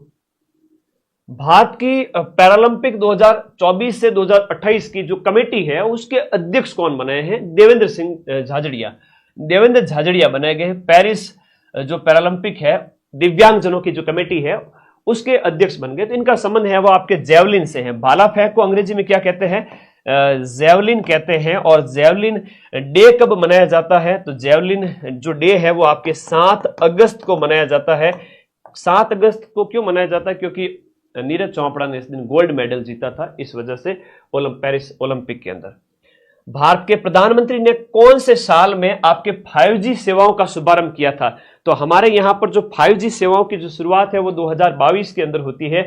भारत की पैरालंपिक 2024 से 2028 की जो कमेटी है उसके अध्यक्ष कौन बनाए हैं? देवेंद्र सिंह झाझड़िया। देवेंद्र झाझड़िया बनाए गए हैं। पेरिस जो पैरालंपिक है, दिव्यांगजनों की जो कमेटी है उसके अध्यक्ष बन गए। तो इनका संबंध है वो आपके जेवलिन से है। भाला फेंक को अंग्रेजी में क्या कहते हैं? जेवलिन कहते हैं। और जेवलिन डे कब मनाया जाता है? तो जेवलिन जो डे है वो आपके 7 अगस्त को मनाया जाता है। 7 अगस्त को क्यों मनाया जाता है? क्योंकि नीरज चोपड़ा ने इस दिन गोल्ड मेडल जीता था, इस वजह से पेरिस ओलंपिक के अंदर। भारत के प्रधानमंत्री ने कौन से साल में आपके 5G सेवाओं का शुभारंभ किया था? तो हमारे यहां पर जो 5G सेवाओं की जो शुरुआत है वो 2022 के अंदर होती है,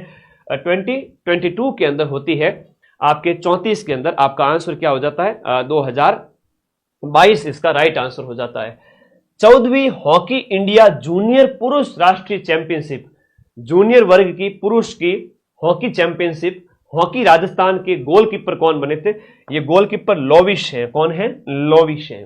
2022 के अंदर होती है, आपके 34 के अंदर। आपका आंसर क्या हो जाता है? 2022 इसका राइट आंसर हो जाता है। 14वीं हॉकी इंडिया जूनियर पुरुष राष्ट्रीय चैंपियनशिप, जूनियर वर्ग की पुरुष की हॉकी चैंपियनशिप, हॉकी राजस्थान के गोलकीपर कौन बने थे? ये गोलकीपर लोविश है। कौन है? लोविश है।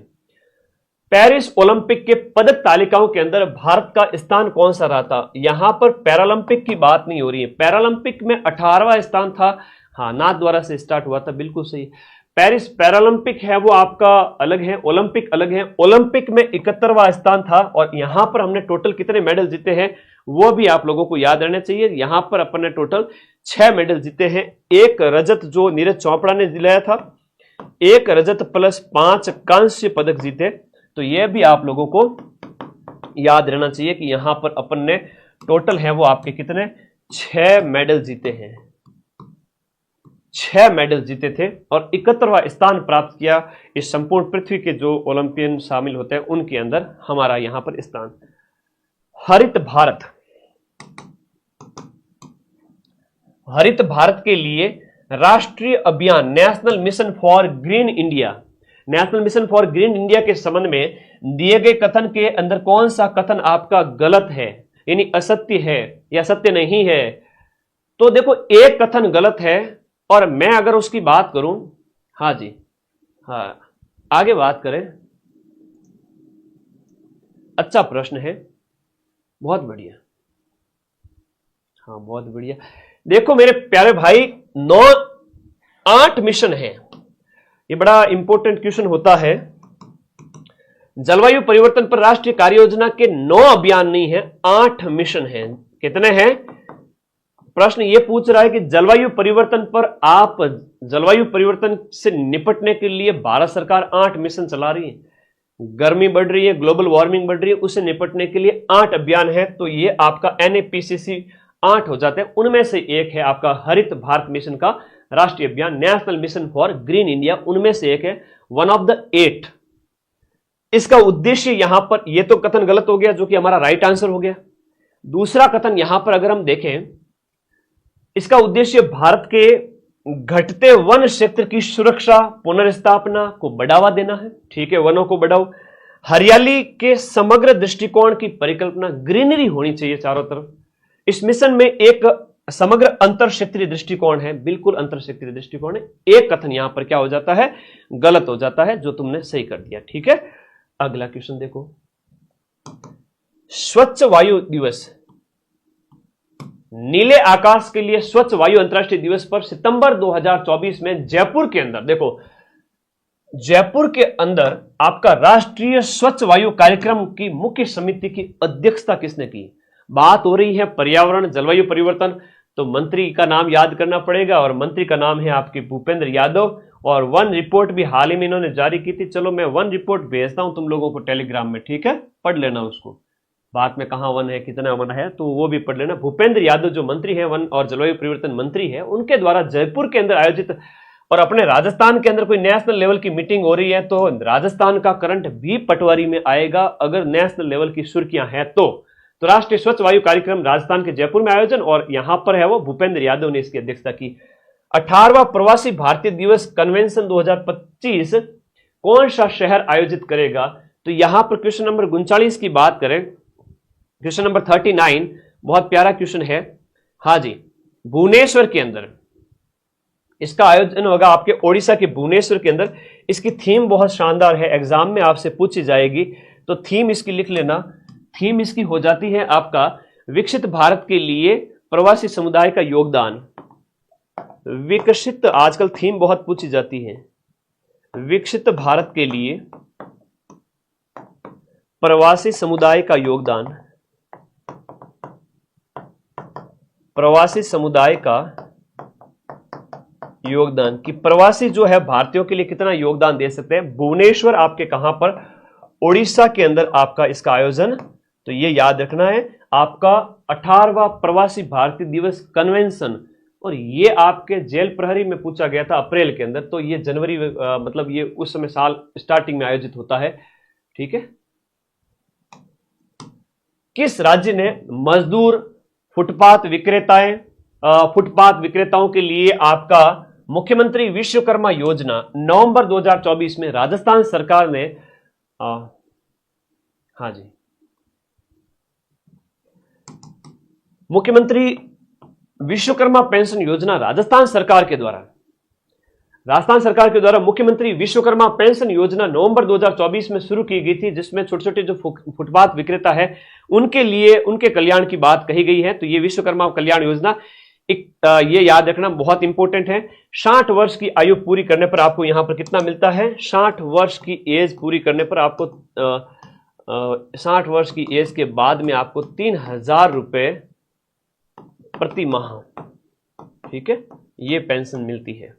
पेरिस ओलंपिक के पदक तालिकाओं के अंदर भारत का स्थान कौन सा रहा था? यहां पर पैरालंपिक की बात नहीं हो रही है। पैरालंपिक में 18वां स्थान था। हाँ, नाथ द्वारा से स्टार्ट हुआ था, बिल्कुल सही। पेरिस पैरालंपिक है वो आपका अलग है, ओलंपिक अलग है। ओलंपिक में 71वां स्थान था और यहां पर हमने टोटल कितने मेडल जीते हैं वो भी आप लोगों को याद रहना चाहिए। यहां पर अपन ने टोटल 6 मेडल जीते हैं। एक रजत जो नीरज चोपड़ा ने दिलाया था, एक रजत प्लस 5 कांस्य पदक जीते। तो यह भी आप लोगों को याद रहना चाहिए कि यहां पर अपन ने टोटल है वो आपके कितने 6 मेडल जीते हैं। 6 मेडल जीते थे और 71वां स्थान प्राप्त किया। इस संपूर्ण पृथ्वी के जो ओलंपियन शामिल होते हैं उनके अंदर हमारा यहां पर स्थान। हरित भारत, हरित भारत के लिए राष्ट्रीय अभियान national mission for green India, national mission for green India के संबंध में दिए गए कथन के अंदर कौन सा कथन आपका गलत है, यानी असत्य है या सत्य नहीं है? तो देखो, एक कथन गलत है और मैं अगर उसकी बात करूं, हाँ जी, हाँ, आगे बात करें। अच्छा प्रश्न है, बहुत बढ़िया। हाँ, बहुत बढ़िया। देखो मेरे प्यारे भाई, 8 मिशन है। ये बड़ा इंपॉर्टेंट क्वेश्चन होता है। जलवायु परिवर्तन पर राष्ट्रीय कार्य योजना के 9 अभियान नहीं है, 8 मिशन है। कितने हैं? प्रश्न ये पूछ रहा है कि जलवायु परिवर्तन पर आप जलवायु परिवर्तन से निपटने के लिए भारत सरकार 8 मिशन चला रही है। गर्मी बढ़ रही है, ग्लोबल वार्मिंग बढ़ रही है, उससे निपटने के लिए 8 अभियान है। तो ये आपका NAPCC 8 हो जाते हैं। उनमें से एक है आपका हरित भारत मिशन का राष्ट्रीय अभियान, national mission for green India, उनमें से एक है, वन ऑफ द 8। इसका उद्देश्य यहां पर, यह तो कथन गलत हो गया जो कि हमारा राइट आंसर हो गया। दूसरा कथन यहां पर अगर हम देखें, इसका उद्देश्य भारत के घटते वन क्षेत्र की सुरक्षा पुनर्स्थापना को बढ़ावा देना है। ठीक है, वनों को बढ़ाओ। हरियाली के समग्र दृष्टिकोण की परिकल्पना, ग्रीनरी होनी चाहिए चारों तरफ। इस मिशन में एक समग्र अंतर क्षेत्रीय दृष्टिकोण है, बिल्कुल अंतर क्षेत्रीय दृष्टिकोण है। एक कथन यहां पर क्या हो जाता है? गलत हो जाता है, जो तुमने सही कर दिया। ठीक है, अगला क्वेश्चन देखो। स्वच्छ वायु दिवस, नीले आकाश के लिए स्वच्छ वायु अंतर्राष्ट्रीय दिवस पर सितंबर 2024 में जयपुर के अंदर, देखो जयपुर के अंदर आपका राष्ट्रीय स्वच्छ वायु कार्यक्रम की मुख्य समिति की अध्यक्षता किसने की? बात हो रही है पर्यावरण जलवायु परिवर्तन, तो मंत्री का नाम याद करना पड़ेगा और मंत्री का नाम है आपके भूपेंद्र यादव। और वन रिपोर्ट भी हाल ही में इन्होंने जारी की थी। चलो मैं वन रिपोर्ट भेजता हूं तुम लोगों को टेलीग्राम में, ठीक है, पढ़ लेना उसको। बाद में कहां वन है, कितना वन है, तो वो भी पढ़ लेना। भूपेंद्र यादव जो मंत्री है, वन और जलवायु परिवर्तन मंत्री है, उनके द्वारा जयपुर के अंदर आयोजित, और अपने राजस्थान के अंदर कोई नेशनल लेवल की मीटिंग हो रही है तो राजस्थान का करंट भी पटवारी में आएगा अगर नेशनल लेवल की सुर्खियां हैं तो राष्ट्रीय स्वच्छ वायु कार्यक्रम राजस्थान के जयपुर में आयोजन, और यहां पर है वो भूपेंद्र यादव ने इसकी अध्यक्षता की। 18वां प्रवासी भारतीय दिवस कन्वेंशन 2025 कौन सा शहर आयोजित करेगा? तो यहां पर क्वेश्चन नंबर 39 की बात करें, क्वेश्चन नंबर 39 बहुत प्यारा क्वेश्चन है। हाँ जी, भुवनेश्वर के अंदर इसका आयोजन होगा, आपके ओडिशा के भुवनेश्वर के अंदर। इसकी थीम बहुत शानदार है, एग्जाम में आपसे पूछी जाएगी, तो थीम इसकी लिख लेना। थीम इसकी हो जाती है आपका विकसित भारत के लिए प्रवासी समुदाय का योगदान। विकसित, आजकल थीम बहुत पूछी जाती है, विकसित भारत के लिए प्रवासी समुदाय का योगदान, प्रवासी समुदाय का योगदान, कि प्रवासी जो है भारतीयों के लिए कितना योगदान दे सकते हैं। भुवनेश्वर आपके कहां पर? ओडिशा के अंदर आपका इसका आयोजन, तो ये याद रखना है आपका 18वां प्रवासी भारतीय दिवस कन्वेंशन। और ये आपके जेल प्रहरी में पूछा गया था अप्रैल के अंदर, तो ये जनवरी मतलब ये उस समय साल स्टार्टिंग में आयोजित होता है। ठीक है, किस राज्य ने मजदूर फुटपाथ विक्रेताओं के लिए आपका मुख्यमंत्री विश्वकर्मा योजना नवंबर 2024 में राजस्थान सरकार ने हाँ जी, मुख्यमंत्री विश्वकर्मा पेंशन योजना राजस्थान सरकार के द्वारा मुख्यमंत्री विश्वकर्मा पेंशन योजना नवंबर 2024 में शुरू की गई थी, जिसमें छोटे छोटे जो फुटपाथ विक्रेता है उनके लिए उनके कल्याण की बात कही गई है। तो ये विश्वकर्मा कल्याण योजना ये याद रखना बहुत इंपॉर्टेंट है। 60 वर्ष की आयु पूरी करने पर आपको यहां पर कितना मिलता है? 60 वर्ष की एज पूरी करने पर आपको 60 वर्ष की एज के बाद में आपको 3000 रुपए प्रति माह, ठीक है, ये पेंशन मिलती है।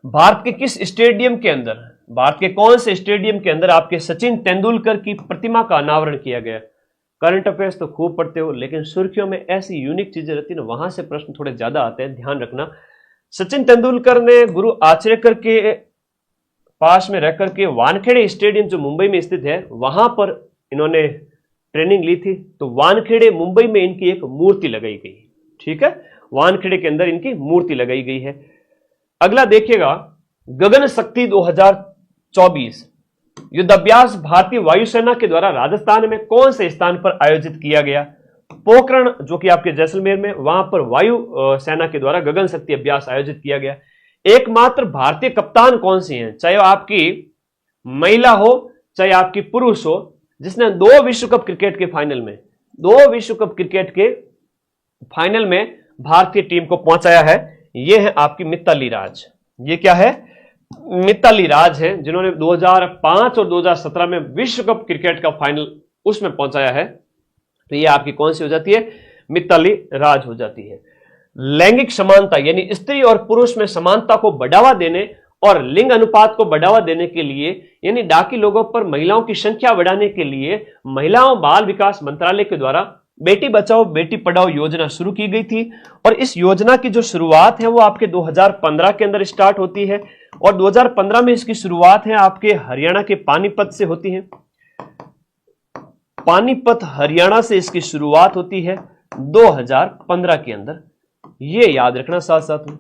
भारत के किस स्टेडियम के अंदर, भारत के कौन से स्टेडियम के अंदर आपके सचिन तेंदुलकर की प्रतिमा का अनावरण किया गया? करंट अफेयर्स तो खूब पढ़ते हो, लेकिन सुर्खियों में ऐसी यूनिक चीजें रहती है ना, वहां से प्रश्न थोड़े ज्यादा आते हैं, ध्यान रखना। सचिन तेंदुलकर ने गुरु आचरेकर के पास में रहकर के वानखेड़े स्टेडियम जो मुंबई में स्थित है वहां पर इन्होंने ट्रेनिंग ली थी। तो वानखेड़े मुंबई में इनकी एक मूर्ति लगाई गई, ठीक है, वानखेड़े के अंदर इनकी मूर्ति लगाई गई है। अगला देखिएगा, गगन शक्ति 2024 युद्धाभ्यास भारतीय वायुसेना के द्वारा राजस्थान में कौन से स्थान पर आयोजित किया गया? पोखरण, जो कि आपके जैसलमेर में, वहां पर वायु सेना के द्वारा गगन शक्ति अभ्यास आयोजित किया गया। एकमात्र भारतीय कप्तान कौन सी हैं, चाहे आपकी महिला हो चाहे आपकी पुरुष हो, जिसने 2 विश्व कप क्रिकेट के फाइनल में, 2 विश्व कप क्रिकेट के फाइनल में भारतीय टीम को पहुंचाया है? यह है आपकी मिताली राज। ये क्या है? मिताली राज है, जिन्होंने 2005 और 2017 में विश्व कप क्रिकेट का फाइनल उसमें पहुंचाया है। तो ये आपकी कौन सी हो जाती है? मिताली राज हो जाती है। लैंगिक समानता यानी स्त्री और पुरुष में समानता को बढ़ावा देने और लिंग अनुपात को बढ़ावा देने के लिए, यानी डाकी लोगों पर महिलाओं की संख्या बढ़ाने के लिए महिलाओं बाल विकास मंत्रालय के द्वारा बेटी बचाओ बेटी पढ़ाओ योजना शुरू की गई थी। और इस योजना की जो शुरुआत है वो आपके 2015 के अंदर स्टार्ट होती है, और 2015 में इसकी शुरुआत है आपके हरियाणा के पानीपत से होती है। पानीपत हरियाणा से इसकी शुरुआत होती है 2015 के अंदर, ये याद रखना साथ साथ में।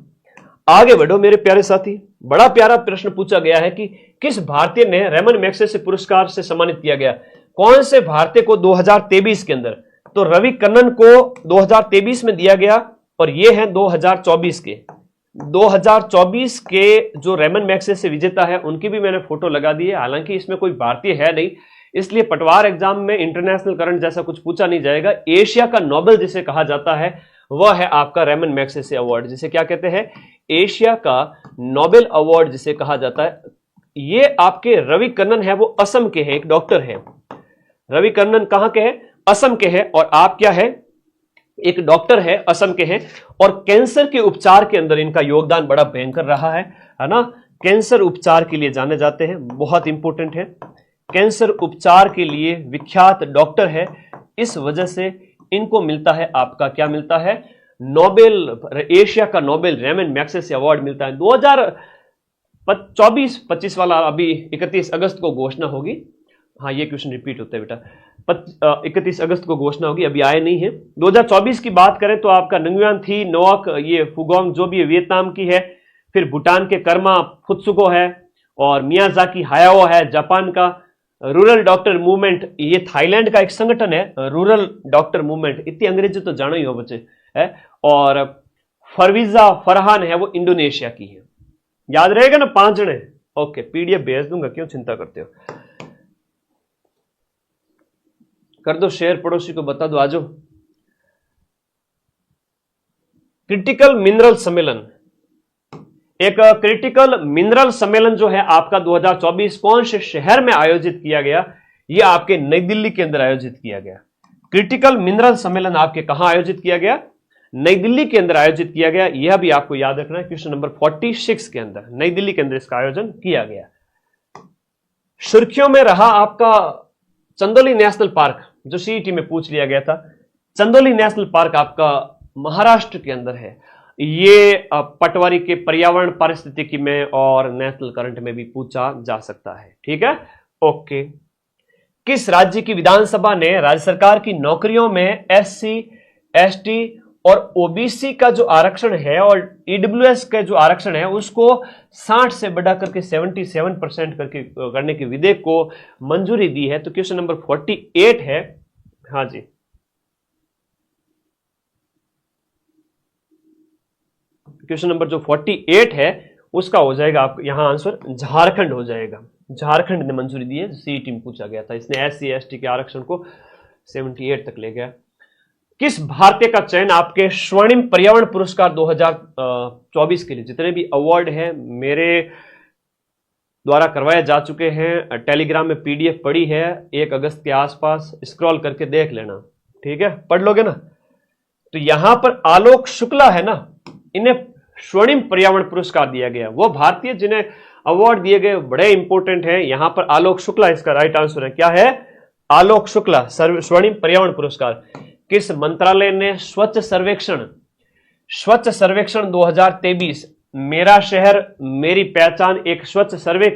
आगे बढ़ो मेरे प्यारे साथी, बड़ा प्यारा प्रश्न पूछा गया है कि किस भारतीय ने रेमन मैग्सेसे पुरस्कार से सम्मानित किया गया? कौन से भारतीय को 2023 के अंदर? तो रवि कन्नन को 2023 में दिया गया, और ये है 2024 के। 2024 के जो रेमन मैग्सेसे विजेता है उनकी भी मैंने फोटो लगा दी है, हालांकि इसमें कोई भारतीय है नहीं, इसलिए पटवार एग्जाम में इंटरनेशनल करंट जैसा कुछ पूछा नहीं जाएगा। एशिया का नोबेल जिसे कहा जाता है वह है आपका रेमन मैग्सेसे अवार्ड, जिसे क्या कहते हैं? एशिया का नोबेल अवार्ड जिसे कहा जाता है। ये आपके रवि कन्नन है, वो असम के हैं, एक डॉक्टर है। रवि कन्नन कहां के हैं? असम के हैं। और आप क्या है? एक डॉक्टर है, असम के हैं, और कैंसर के उपचार के अंदर इनका योगदान बड़ा भयंकर रहा है ना। कैंसर उपचार के लिए जाने जाते हैं, बहुत इंपॉर्टेंट है, कैंसर उपचार के लिए विख्यात डॉक्टर है। इस वजह से इनको मिलता है आपका क्या मिलता है? नोबेल, एशिया का नोबेल रेमन मैग्सेसे अवार्ड मिलता है। 2024-25 वाला अभी 31 अगस्त को घोषणा होगी। हाँ, ये क्वेश्चन रिपीट होता है बेटा, 31 अगस्त को घोषणा होगी, अभी आए नहीं है। 2024 की बात करें तो आपका नंगुयान थी नोवाक, ये फुगोंग जो भी वियतनाम की है, फिर भूटान के कर्मा फुत्सुको है, और मियाजाकी हायाओ है जापान का। रूरल डॉक्टर मूवमेंट, ये थाईलैंड का एक संगठन है, रूरल डॉक्टर मूवमेंट, इतनी अंग्रेजी तो जानो ही हो बच्चे है। और फरवीजा फरहान है, वो इंडोनेशिया की है। याद रहेगा ना 5 जने? ओके, पीडीएफ भेज दूंगा, क्यों चिंता करते हो? कर दो शेयर, पड़ोसी को बता दो, आजो। क्रिटिकल मिनरल सम्मेलन, एक क्रिटिकल मिनरल सम्मेलन जो है आपका 2024 कौन से शहर में आयोजित किया गया? ये आपके नई दिल्ली के अंदर आयोजित किया गया। क्रिटिकल मिनरल सम्मेलन आपके कहां आयोजित किया गया? नई दिल्ली के अंदर आयोजित किया गया। यह भी आपको याद रखना है, क्वेश्चन नंबर 46 के अंदर नई दिल्ली के अंदर इसका आयोजन किया गया। सुर्खियों में रहा आपका चंदोली नेशनल पार्क, जो सीईटी में पूछ लिया गया था। चंदोली नेशनल पार्क आपका महाराष्ट्र के अंदर है। ये पटवारी के पर्यावरण पारिस्थितिकी में और नेशनल करंट में भी पूछा जा सकता है, ठीक है। ओके, किस राज्य की विधानसभा ने राज्य सरकार की नौकरियों में एससी, एसटी और ओबीसी का जो आरक्षण है और ईडब्ल्यूएस का जो आरक्षण है उसको 60 से बढ़ा करके 77% करने के विधेयक को मंजूरी दी है? तो क्वेश्चन नंबर 48 है। हाँ जी, क्वेश्चन नंबर जो 48 है उसका हो जाएगा आपको यहां आंसर झारखंड हो जाएगा। झारखंड ने मंजूरी दी है, सीईटी में पूछा गया था, इसने एससी एसटी के आरक्षण को 78 तक ले गया। किस भारतीय का चयन आपके स्वर्णिम पर्यावरण पुरस्कार 2024 के लिए, जितने भी अवार्ड है मेरे द्वारा करवाए जा चुके हैं, टेलीग्राम में पीडीएफ पड़ी है, 1 अगस्त के आसपास स्क्रॉल करके देख लेना, ठीक है, पढ़ लोगे ना। तो यहां पर आलोक शुक्ला है ना, इन्हें स्वर्णिम पर्यावरण पुरस्कार दिया गया। वो भारतीय जिन्हें अवार्ड दिए गए बड़े इंपॉर्टेंट हैं, यहां पर आलोक शुक्ला इसका राइट आंसर है। क्या है? आलोक शुक्ला स्वर्णिम पर्यावरण पुरस्कार। किस मंत्रालय ने स्वच्छ सर्वेक्षण 2023 मेरा शहर मेरी पहचान एक स्वच्छ सर्वे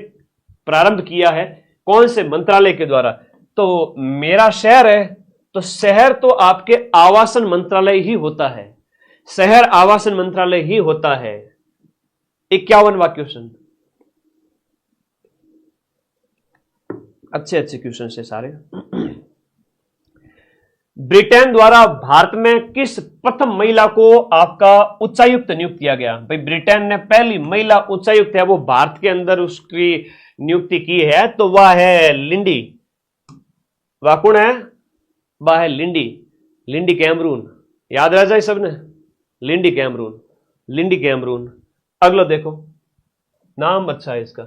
प्रारंभ किया है? कौन से मंत्रालय के द्वारा? तो मेरा शहर है, तो शहर तो आपके आवासन मंत्रालय ही होता है, शहर आवासन मंत्रालय ही होता है। 51वां क्वेश्चन, अच्छे क्वेश्चन से सारे। ब्रिटेन द्वारा भारत में किस प्रथम महिला को आपका उच्चायुक्त नियुक्त किया गया? भाई ब्रिटेन ने पहली महिला उच्चायुक्त है वो भारत के अंदर उसकी नियुक्ति की है, तो वह है लिंडी। वह कौन है? वह है लिंडी कैमरून। याद रह जाए सबने, लिंडी कैमरून। अगला देखो, नाम अच्छा है इसका।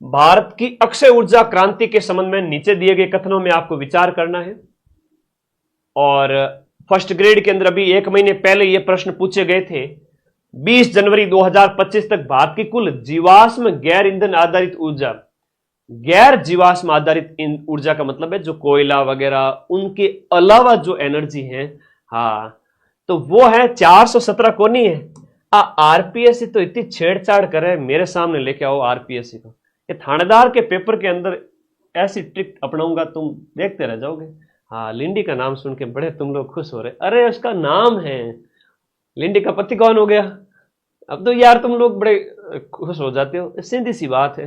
भारत की अक्षय ऊर्जा क्रांति के संबंध में नीचे दिए गए कथनों में आपको विचार करना है। और फर्स्ट ग्रेड के अंदर अभी 1 महीने पहले ये प्रश्न पूछे गए थे। 20 जनवरी 2025 तक भारत की कुल जीवाश्म गैर ईंधन आधारित ऊर्जा, गैर जीवाश्म आधारित ऊर्जा का मतलब है जो कोयला वगैरह उनके अलावा जो एनर्जी है, हाँ, तो वो है 417 को नहीं है। आरपीएससी तो इतनी छेड़छाड़ करे, मेरे सामने लेके आओ आरपीएससी को। ये थानेदार के पेपर के अंदर ऐसी ट्रिक अपनाऊंगा, तुम देखते रह जाओगे। हाँ, लिंडी का नाम सुन के बड़े तुम लोग खुश हो रहे, अरे उसका नाम है लिंडी का पति कौन हो गया? अब तो यार तुम लोग बड़े खुश हो जाते हो, सीधी सी बात है।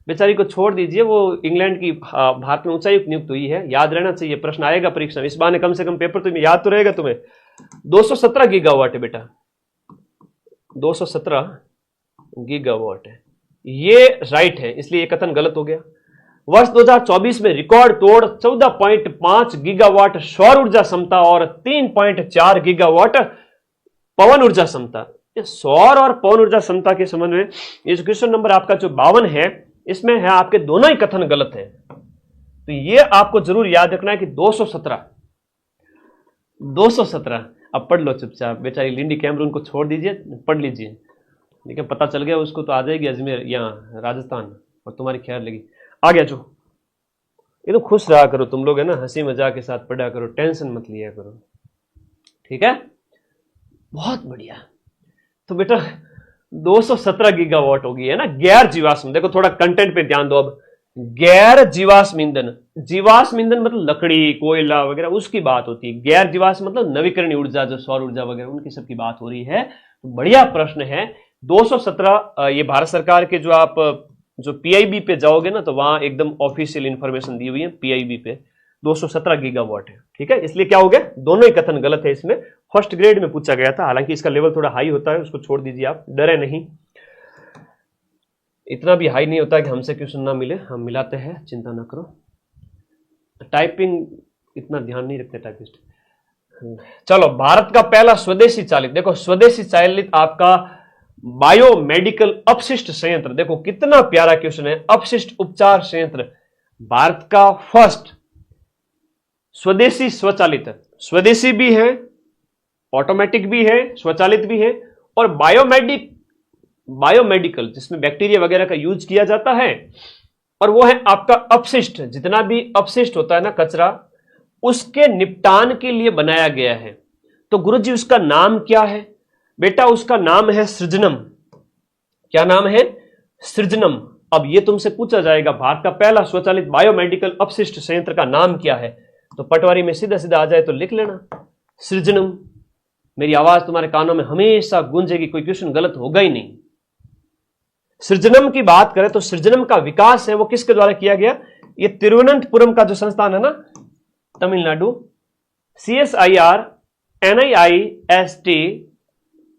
बेचारी को छोड़ दीजिए, वो इंग्लैंड की भारत में उच्चायुक्त नियुक्त हुई है, याद रहना चाहिए, प्रश्न आएगा परीक्षा में, इस बहाने कम से कम पेपर तुम्हें याद तो रहेगा। तुम्हें 217 गीगावाट है बेटा, 217 गीगावाट है, ये राइट है, इसलिए ये कथन गलत हो गया। वर्ष 2024 में रिकॉर्ड तोड़ 14.5 गीगावाट सौर ऊर्जा क्षमता और 3.4 गीगावाट पवन ऊर्जा क्षमता। सौर और पवन ऊर्जा क्षमता के संबंध में ये क्वेश्चन नंबर आपका जो 52 है, इसमें है आपके दोनों ही कथन गलत है। तो ये आपको जरूर याद रखना है कि 217। अब पढ़ लो चुपचाप, बेचारी लिंडी कैमरून को छोड़ दीजिए, पढ़ लीजिए, लेकिन पता चल गया उसको तो आ जाएगी अजमेर या राजस्थान और तुम्हारी खैर लगी। आ गया जो, ये तो खुश रहा करो तुम लोग, है ना, हंसी मजाक के साथ पढ़ा करो, टेंशन मत लिया करो, ठीक है, बहुत बढ़िया। तो बेटा 217 गीगावाट होगी, है ना, गैर जीवाश्म। देखो थोड़ा कंटेंट पे ध्यान दो। अब गैर जीवाश्म ईंधन, जीवाश्म ईंधन मतलब लकड़ी कोयला वगैरह उसकी बात होती है, गैर जीवाश्म मतलब नवीकरणीय ऊर्जा जो सौर ऊर्जा वगैरह उनकी सबकी बात हो रही है। तो बढ़िया प्रश्न है। 217 ये भारत सरकार के जो आप जो पीआईबी पे जाओगे ना, तो वहां एकदम ऑफिशियल इंफॉर्मेशन दी हुई है, पीआईबी पे 217 गीगावाट है, ठीक है। इसलिए क्या हो गया, दोनों ही कथन गलत है। इसमें फर्स्ट ग्रेड में पूछा गया था, हालांकि इसका लेवल थोड़ा हाई होता है, उसको छोड़ दीजिए आप, डरे नहीं, इतना भी हाई नहीं होता कि हमसे क्वेश्चन ना मिले, हम मिलाते हैं, चिंता ना करो। टाइपिंग इतना ध्यान नहीं रखते टाइपिस्ट। चलो, भारत का पहला स्वदेशी चालित, देखो स्वदेशी चालित आपका बायोमेडिकल अपशिष्ट संयंत्र, देखो कितना प्यारा क्वेश्चन है, अपशिष्ट उपचार संयंत्र, भारत का फर्स्ट स्वदेशी स्वचालित, स्वदेशी भी है, ऑटोमेटिक भी है, स्वचालित भी है, और बायोमेडिकल जिसमें बैक्टीरिया वगैरह का यूज किया जाता है, और वो है आपका अपशिष्ट, जितना भी अपशिष्ट होता है ना, कचरा, उसके निपटान के लिए बनाया गया है। तो गुरुजी उसका नाम क्या है? बेटा उसका नाम है सृजनम। क्या नाम है? सृजनम। अब ये तुमसे पूछा जाएगा भारत का पहला स्वचालित बायोमेडिकल अपशिष्ट संयंत्र का नाम क्या है, तो पटवारी में सीधा सीधा आ जाए तो लिख लेना सृजनम। मेरी आवाज तुम्हारे कानों में हमेशा गूंजेगी, कोई क्वेश्चन गलत होगा ही नहीं। सृजनम की बात करें तो सृजनम का विकास है वो किसके द्वारा किया गया? ये तिरुवनंतपुरम का जो संस्थान है ना, तमिलनाडु, CSIR NIIST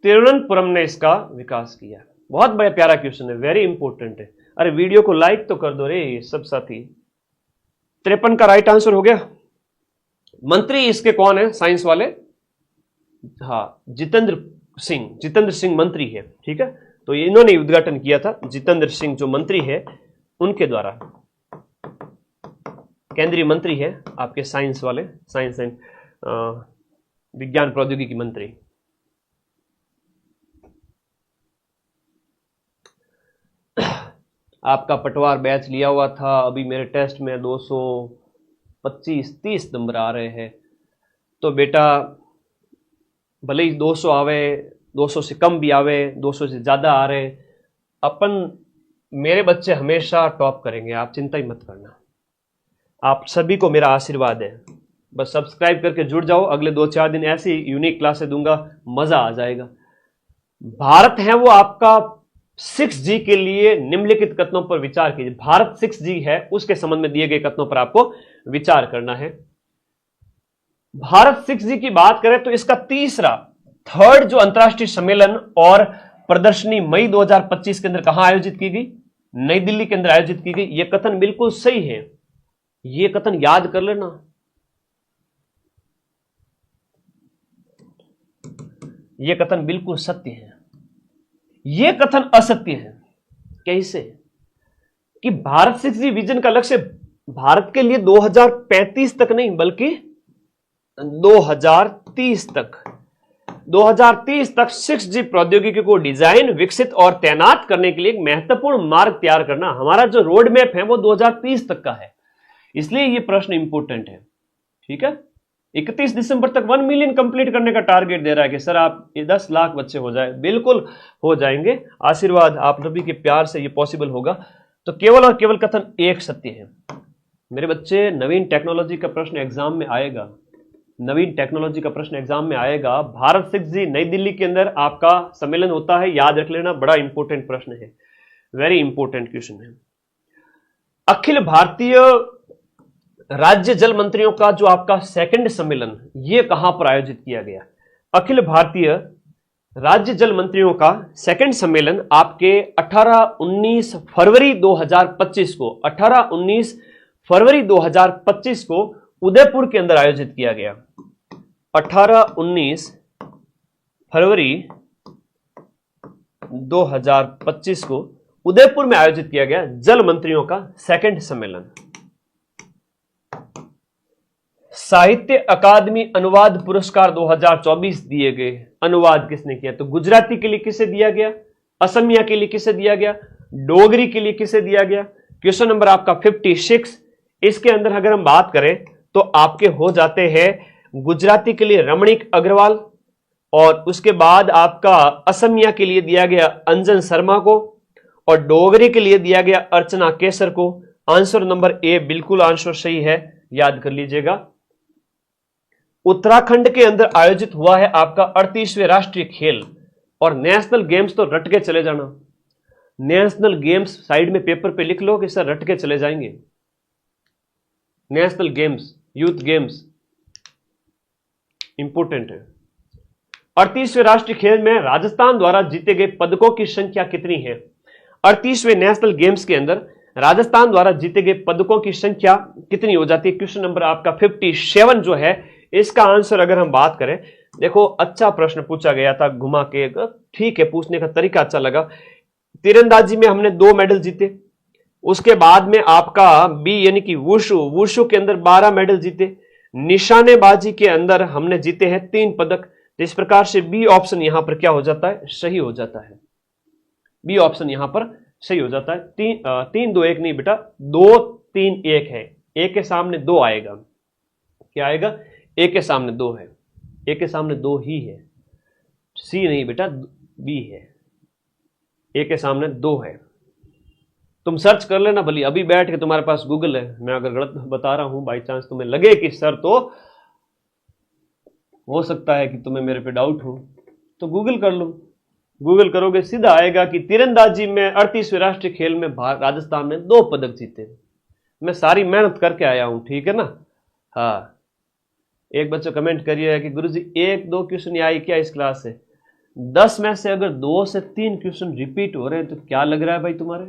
तिरुवनंतपुरम ने इसका विकास किया। बहुत बड़ा प्यारा क्वेश्चन है, वेरी इंपॉर्टेंट है। अरे वीडियो को लाइक तो कर दो रे सब साथी। 53 का राइट आंसर हो गया। मंत्री इसके कौन है साइंस वाले? हाँ, जितेंद्र सिंह मंत्री है, ठीक है। तो इन्होंने उद्घाटन किया था, जितेंद्र सिंह जो मंत्री है उनके द्वारा, केंद्रीय मंत्री है आपके साइंस वाले, साइंस एंड विज्ञान प्रौद्योगिकी मंत्री। आपका पटवार बैच लिया हुआ था, अभी मेरे टेस्ट में 225-30 नंबर आ रहे हैं। तो बेटा भले ही 200 आवे, 200 से कम भी आवे, 200 से ज़्यादा आ रहे, मेरे बच्चे हमेशा टॉप करेंगे, आप चिंता ही मत करना। आप सभी को मेरा आशीर्वाद है, बस सब्सक्राइब करके जुड़ जाओ। अगले 2-4 दिन ऐसी यूनिक क्लासें दूंगा, मजा आ जाएगा। भारत है वो आपका 6G के लिए निम्नलिखित कथनों पर विचार कीजिए। भारत 6G है, उसके संबंध में दिए गए कथनों पर आपको विचार करना है। भारत 6G की बात करें तो इसका थर्ड जो अंतरराष्ट्रीय सम्मेलन और प्रदर्शनी मई 2025 के अंदर कहां आयोजित की गई? नई दिल्ली के अंदर आयोजित की गई। यह कथन बिल्कुल सही है, यह कथन याद कर लेना। यह कथन बिल्कुल सत्य है, यह कथन असत्य है। कैसे? कि भारत 6G विजन का लक्ष्य भारत के लिए 2035 तक नहीं बल्कि 2030 तक 6G प्रौद्योगिकी को डिजाइन, विकसित और तैनात करने के लिए एक महत्वपूर्ण मार्ग तैयार करना। हमारा जो रोड मैप है वो 2030 तक का है, इसलिए यह प्रश्न इंपॉर्टेंट है, ठीक है। 31 दिसंबर तक 1 मिलियन कंप्लीट करने का टारगेट दे रहा है कि सर आप 10 लाख बच्चे हो जाए। बिल्कुल हो जाएंगे, आशीर्वाद आप सभी के प्यार से ये पॉसिबल होगा। तो केवल और केवल कथन एक सत्य है मेरे बच्चे। नवीन टेक्नोलॉजी का प्रश्न एग्जाम में आएगा, नवीन टेक्नोलॉजी का प्रश्न एग्जाम में आएगा। भारत 6G नई दिल्ली के अंदर आपका सम्मेलन होता है, याद रख लेना, बड़ा इंपॉर्टेंट प्रश्न है, वेरी इंपॉर्टेंट क्वेश्चन है। अखिल भारतीय राज्य जल मंत्रियों का जो आपका सेकंड सम्मेलन, यह कहां पर आयोजित किया गया? अखिल भारतीय राज्य जल मंत्रियों का सेकंड सम्मेलन आपके 18-19 फरवरी 2025 को 18-19 फरवरी 2025 को उदयपुर के अंदर आयोजित किया गया। 18-19 फरवरी 2025 को उदयपुर में आयोजित किया गया जल मंत्रियों का सेकंड सम्मेलन। साहित्य अकादमी अनुवाद पुरस्कार 2024 दिए गए। अनुवाद किसने किया? तो गुजराती के लिए किसे दिया गया, असमिया के लिए किसे दिया गया, डोगरी के लिए किसे दिया गया? क्वेश्चन नंबर आपका 56। इसके अंदर अगर हम बात करें तो आपके हो जाते हैं गुजराती के लिए रमणीक अग्रवाल, और उसके बाद आपका असमिया के लिए दिया गया अंजन शर्मा को, और डोगरी के लिए दिया गया अर्चना केसर को। आंसर नंबर ए बिल्कुल आंसर सही है, याद कर लीजिएगा। उत्तराखंड के अंदर आयोजित हुआ है आपका 38वें राष्ट्रीय खेल और नेशनल गेम्स। तो रट के चले जाना, नेशनल गेम्स साइड में पेपर पे लिख लो कि सर रट के चले जाएंगे। National games, youth games important है। 38वें राष्ट्रीय खेल में राजस्थान द्वारा जीते गए पदकों की संख्या कितनी है? 38वें नेशनल गेम्स के अंदर राजस्थान द्वारा जीते गए पदकों की संख्या कितनी हो जाती है? क्वेश्चन नंबर आपका 57 जो है, इसका आंसर अगर हम बात करें, देखो अच्छा प्रश्न पूछा गया था घुमा के, ठीक है, पूछने का तरीका अच्छा लगा। तीरंदाजी में हमने 2 मेडल जीते, उसके बाद में आपका बी यानी कि वुशु के अंदर 12 मेडल जीते, निशानेबाजी के अंदर हमने जीते हैं 3 पदक। इस प्रकार से बी ऑप्शन यहां पर क्या हो जाता है? सही हो जाता है। बी ऑप्शन यहां पर सही हो जाता है। 3-2-1 नहीं बेटा, 2-3-1 है, ए के सामने 2 आएगा। क्या आएगा? ए के सामने 2 है, ए के सामने 2 ही है, सी नहीं बेटा, बी है। ए के सामने 2 है। तुम सर्च कर लेना भली, अभी बैठ के, तुम्हारे पास गूगल है। मैं अगर गलत बता रहा हूं, बाई चांस तुम्हें लगे कि सर, तो हो सकता है कि तुम्हें मेरे पे डाउट हो, तो गूगल कर लो। गूगल करोगे सीधा आएगा कि तीरंदाजी में 38वें राष्ट्रीय खेल में राजस्थान ने 2 पदक जीते। मैं सारी मेहनत करके आया हूं, ठीक है ना। हाँ, एक बच्चों कमेंट करिए कि गुरुजी 1-2 क्वेश्चन आई क्या इस क्लास से? 10 में से अगर 2 से 3 क्वेश्चन रिपीट हो रहे हैं तो क्या लग रहा है भाई तुम्हारे,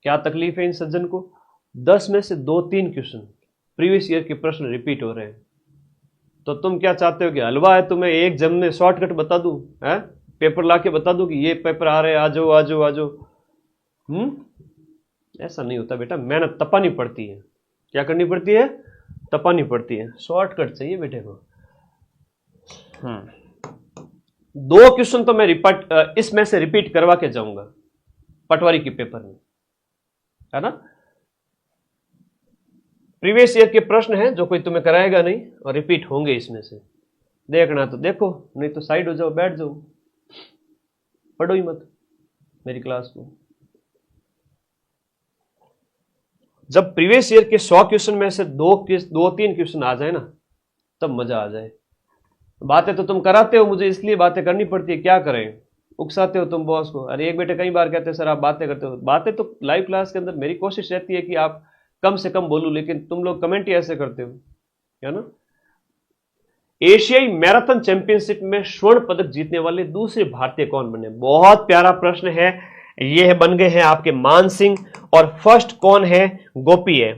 क्या तकलीफ है इन सज्जन को? 10 में से 2-3 क्वेश्चन प्रीवियस ईयर के प्रश्न रिपीट हो रहे हैं, तो तुम क्या चाहते हो कि हलवा है तुम्हें एक जम में शॉर्टकट बता दूं, है पेपर लाके बता दूं कि ये पेपर आ रहे हैं, आ जाओ आ जाओ आ जाओ? ऐसा नहीं होता बेटा, मेहनत तपानी पड़ती है। क्या करनी पड़ती है? तपानी पड़ती है। शॉर्टकट चाहिए बेटे को। 2 क्वेश्चन तो मैं इसमें से रिपीट करवा के जाऊंगा पटवारी के पेपर में, है ना। प्रीवियस ईयर के प्रश्न हैं जो कोई तुम्हें कराएगा नहीं और रिपीट होंगे इसमें से। देखना तो देखो, नहीं तो साइड हो जाओ, बैठ जाओ, पढ़ो ही मत मेरी क्लास को। जब प्रीवियस ईयर के 100 क्वेश्चन में से 2-3 क्वेश्चन आ जाए ना, तब मजा आ जाए। बातें तो तुम कराते हो मुझे, इसलिए बातें करनी पड़ती है, क्या करें, उकसाते हो तुम बॉस को। अरे एक बेटे कई बार कहते हैं सर आप बातें करते हो। बातें तो लाइव क्लास के अंदर मेरी कोशिश रहती है कि आप कम से कम बोलूं, लेकिन तुम लोग कमेंट ही ऐसे करते हो, है ना। एशियाई मैराथन चैंपियनशिप में स्वर्ण पदक जीतने वाले दूसरे भारतीय कौन बने? बहुत प्यारा प्रश्न है ये। बन गए हैं आपके मान सिंह। और फर्स्ट कौन है? गोपी है।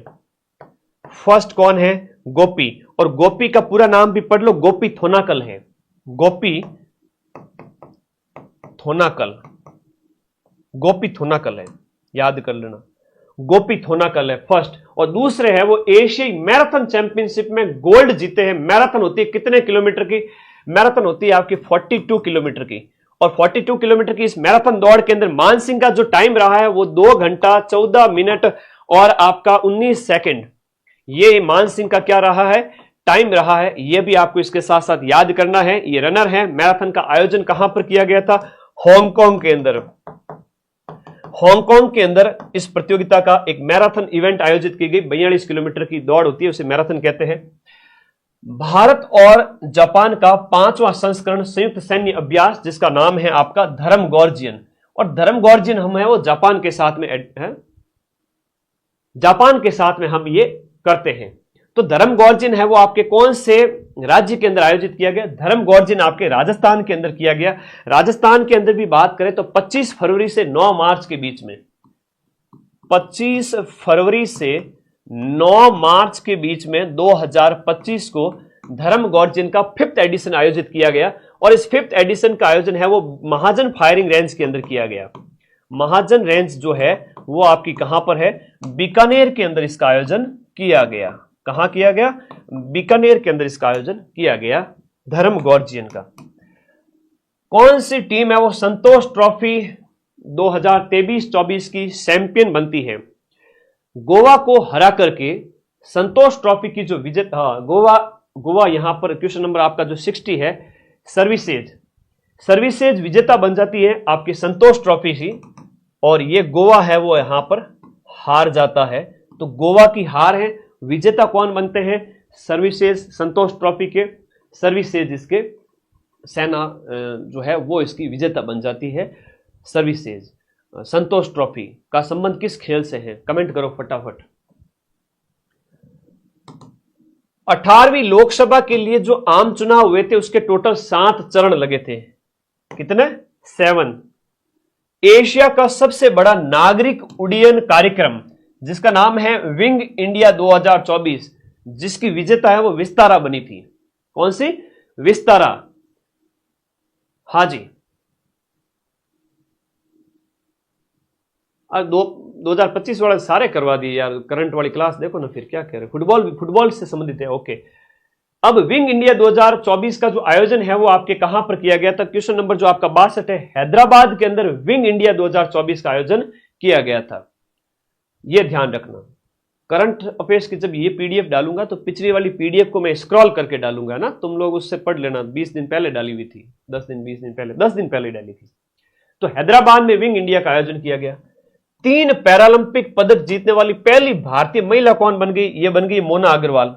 फर्स्ट कौन है? गोपी। और गोपी का पूरा नाम भी पढ़ लो, गोपी थोनाकल है। गोपी थोनाकल, गोपी थोनाकल है, याद कर लेना। गोपी थोनाकल है फर्स्ट। और दूसरे है वो एशियाई मैराथन चैंपियनशिप में गोल्ड जीते हैं। मैराथन होती है कितने किलोमीटर की? मैराथन होती है आपकी 42 किलोमीटर की। और 42 किलोमीटर की इस मैराथन दौड़ के अंदर मान सिंह का जो टाइम रहा है वो 2 घंटा 14 मिनट और आपका 19 सेकंड। ये मान सिंह का क्या रहा है? टाइम रहा है। ये भी आपको इसके साथ साथ याद करना है। ये रनर है। मैराथन का आयोजन कहां पर किया गया था? हांगकांग के अंदर। हांगकांग के अंदर इस प्रतियोगिता का एक मैराथन इवेंट आयोजित की गई। 42 किलोमीटर की दौड़ होती है, उसे मैराथन कहते हैं। भारत और जापान का 5वां संस्करण संयुक्त सैन्य अभ्यास, जिसका नाम है आपका धर्म गॉर्जियन। और धर्म गॉर्जियन हम है वो जापान के साथ में है, जापान के साथ में हम ये करते हैं। तो धर्म गॉर्जियन है वो आपके कौन से राज्य के अंदर आयोजित किया गया? धर्म गॉर्जियन आपके राजस्थान के अंदर किया गया। राजस्थान के अंदर भी बात करें तो 25 फरवरी से 9 मार्च के बीच में, 25 फरवरी से 9 मार्च के बीच में 2025 को धर्म गॉर्जियन का 5th एडिशन आयोजित किया गया। और इस 5th एडिशन का आयोजन है वो महाजन फायरिंग रेंज के अंदर किया गया। महाजन रेंज जो है वो आपकी कहां पर है? बीकानेर के अंदर इसका आयोजन किया गया। कहां किया गया? बीकानेर के अंदर इसका आयोजन किया गया धर्म गॉर्जियन का। कौन सी टीम है वो संतोष ट्रॉफी 2023-24 की चैंपियन बनती है? गोवा को हरा करके संतोष ट्रॉफी की जो विजेता, गोवा यहां पर क्वेश्चन नंबर आपका जो 60 है, सर्विसेज विजेता बन जाती है आपकी संतोष ट्रॉफी की। और ये गोवा है वो यहां पर हार जाता है। तो गोवा की हार है। विजेता कौन बनते हैं? सर्विसेज, संतोष ट्रॉफी के सर्विसेज, इसके सेना जो है वो इसकी विजेता बन जाती है। सर्विसेज संतोष ट्रॉफी का संबंध किस खेल से है? कमेंट करो फटाफट। 18वीं लोकसभा के लिए जो आम चुनाव हुए थे उसके टोटल 7 चरण लगे थे। कितने? 7। एशिया का सबसे बड़ा नागरिक उड्डयन कार्यक्रम, जिसका नाम है विंग इंडिया 2024, जिसकी विजेता है वो विस्तारा बनी थी। कौन सी? विस्तारा। हाँ जी। 2025 वाले सारे करवा दिए यार। करंट वाली क्लास देखो ना, फिर क्या कह रहे? फुटबॉल से संबंधित है। ओके, अब विंग इंडिया 2024 का जो आयोजन है वो आपके कहां पर किया गया था? क्वेश्चन नंबर जो आपका 62 है, हैदराबाद के अंदर विंग इंडिया 2024 का आयोजन किया गया था। यह ध्यान रखना। करंट अफेयर्स की जब ये पीडीएफ डालूंगा तो पिछली वाली पीडीएफ को मैं स्क्रॉल करके डालूंगा ना, तुम लोग उससे पढ़ लेना। 20 दिन पहले डाली हुई थी, 10 दिन पहले डाली थी। तो हैदराबाद में विंग इंडिया का आयोजन किया गया। 3 पैरालंपिक पदक जीतने वाली पहली भारतीय महिला कौन बन गई? ये बन गई मोना अग्रवाल।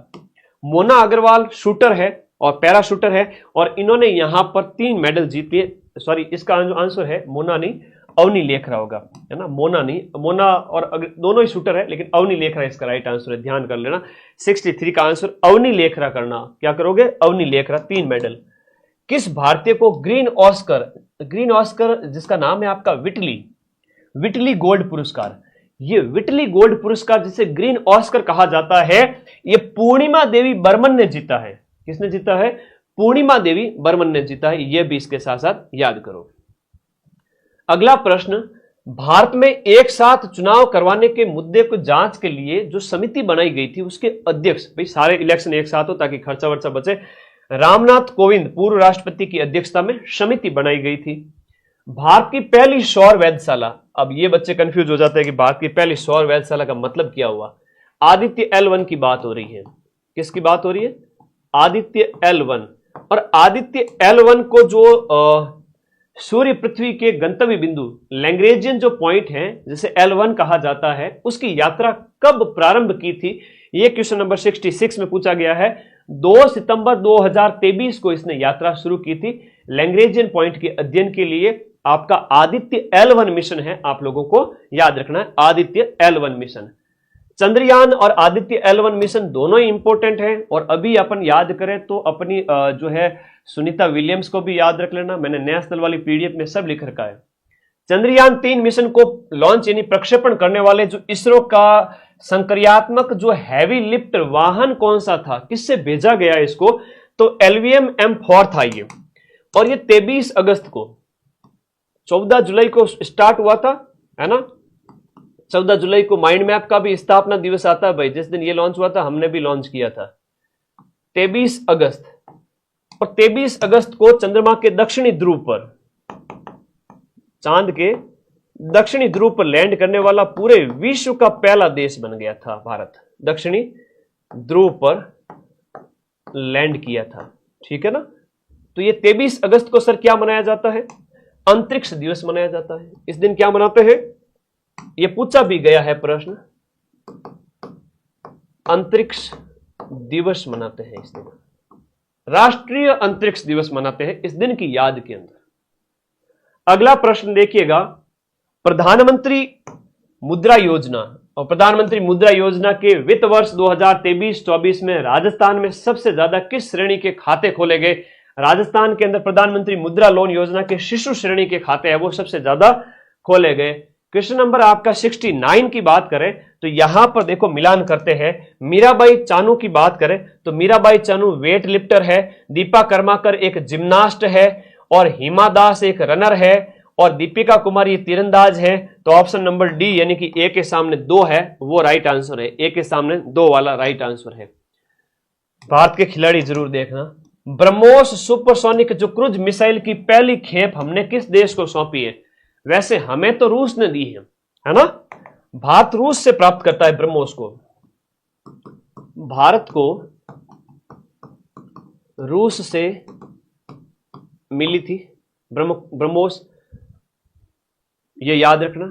मोना अग्रवाल शूटर है और पैरा शूटर है, और इन्होंने यहां पर 3 मेडल जीते। सॉरी, इसका आंसर है मोना नहीं, अवनी लेखरा होगा, है ना। मोना नहीं, मोना और दोनों ही शूटर है, लेकिन अवनी लेखरा इसका राइट आंसर है। ध्यान कर लेना, 63 का आंसर अवनी लेखरा करना। क्या करोगे? अवनी लेखरा, 3 मेडल। किस भारतीय को ग्रीन ऑस्कर जिसका नाम है आपका विटली गोल्ड पुरस्कार, ये विटली गोल्ड पुरस्कार जिसे ग्रीन ऑस्कर कहा जाता है, ये पूर्णिमा देवी बर्मन ने जीता है। किसने जीता है? पूर्णिमा देवी बर्मन ने जीता है। यह भी इसके साथ साथ याद करो। अगला प्रश्न, भारत में एक साथ चुनाव करवाने के मुद्दे को जांच के लिए जो समिति बनाई गई थी उसके अध्यक्ष, भाई सारे इलेक्शन एक साथ हो ताकि खर्चा वर्चा बचे, रामनाथ कोविंद पूर्व राष्ट्रपति की अध्यक्षता में समिति बनाई गई थी। भारत की पहली सौर वेधशाला, अब ये बच्चे कंफ्यूज हो जाते हैं कि भारत की पहली सौर वेधशाला का मतलब क्या हुआ। आदित्य L1 की बात हो रही है। किसकी बात हो रही है? आदित्य L1। और आदित्य L1 को जो सूर्य पृथ्वी के गंतव्य बिंदु लैग्रेंजियन जो पॉइंट है जिसे L1 कहा जाता है, उसकी यात्रा कब प्रारंभ की थी? यह क्वेश्चन नंबर 66 में पूछा गया है। 2 सितंबर 2023 को इसने यात्रा शुरू की थी लैग्रेंजियन पॉइंट के अध्ययन के लिए। आपका आदित्य L1 मिशन है, आप लोगों को याद रखना है आदित्य L1 मिशन। चंद्रयान और आदित्य L1 मिशन दोनों ही इंपॉर्टेंट हैं। और अभी अपन याद करें तो अपनी जो है सुनीता विलियम्स को भी याद रख लेना, मैंने नेशनल वाली पीडीएफ में सब लिख रखा है। चंद्रयान 3 मिशन को लॉन्च यानी प्रक्षेपण करने वाले जो इसरो का संक्रियात्मक जो हैवी लिफ्ट वाहन कौन सा था, किससे भेजा गया इसको? तो LVM M4 था ये। और ये 23 अगस्त को, 14 जुलाई को स्टार्ट हुआ था, है ना। 14 जुलाई को माइंड मैप का भी स्थापना दिवस आता है भाई, जिस दिन ये लॉन्च हुआ था हमने भी लॉन्च किया था 23 अगस्त। और 23 अगस्त को चंद्रमा के दक्षिणी ध्रुव पर, चांद के दक्षिणी ध्रुव पर लैंड करने वाला पूरे विश्व का पहला देश बन गया था भारत। दक्षिणी ध्रुव पर लैंड किया था, ठीक है ना। तो ये 23 अगस्त को सर क्या मनाया जाता है? अंतरिक्ष दिवस मनाया जाता है। इस दिन क्या मनाते हैं? ये पूछा भी गया है प्रश्न, अंतरिक्ष दिवस मनाते हैं इस दिन, राष्ट्रीय अंतरिक्ष दिवस मनाते हैं इस दिन की याद के अंदर। अगला प्रश्न देखिएगा, प्रधानमंत्री मुद्रा योजना और प्रधानमंत्री मुद्रा योजना के वित्त वर्ष 2023-24 में राजस्थान में सबसे ज्यादा किस श्रेणी के खाते खोले गए? राजस्थान के अंदर प्रधानमंत्री मुद्रा लोन योजना के शिशु श्रेणी के खाते हैं वो सबसे ज्यादा खोले गए। क्वेश्चन नंबर आपका 69 की बात करें तो यहां पर देखो मिलान करते हैं। मीराबाई चानू की बात करें तो मीराबाई चानू वेट लिफ्टर है, दीपा कर्माकर एक जिम्नास्ट है, और हिमा दास एक रनर है, और दीपिका कुमार ये तीरंदाज है। तो ऑप्शन नंबर डी यानी कि ए के सामने 2 है वो राइट आंसर है। ए के सामने 2 वाला राइट आंसर है। भारत के खिलाड़ी जरूर देखना। ब्रह्मोस सुपरसोनिक जो क्रूज मिसाइल की पहली खेप हमने किस देश को सौंपी है? वैसे हमें तो रूस ने दी है ना। भारत रूस से प्राप्त करता है ब्रह्मोस को। भारत को रूस से मिली थी ब्रह्मोस, ये याद रखना।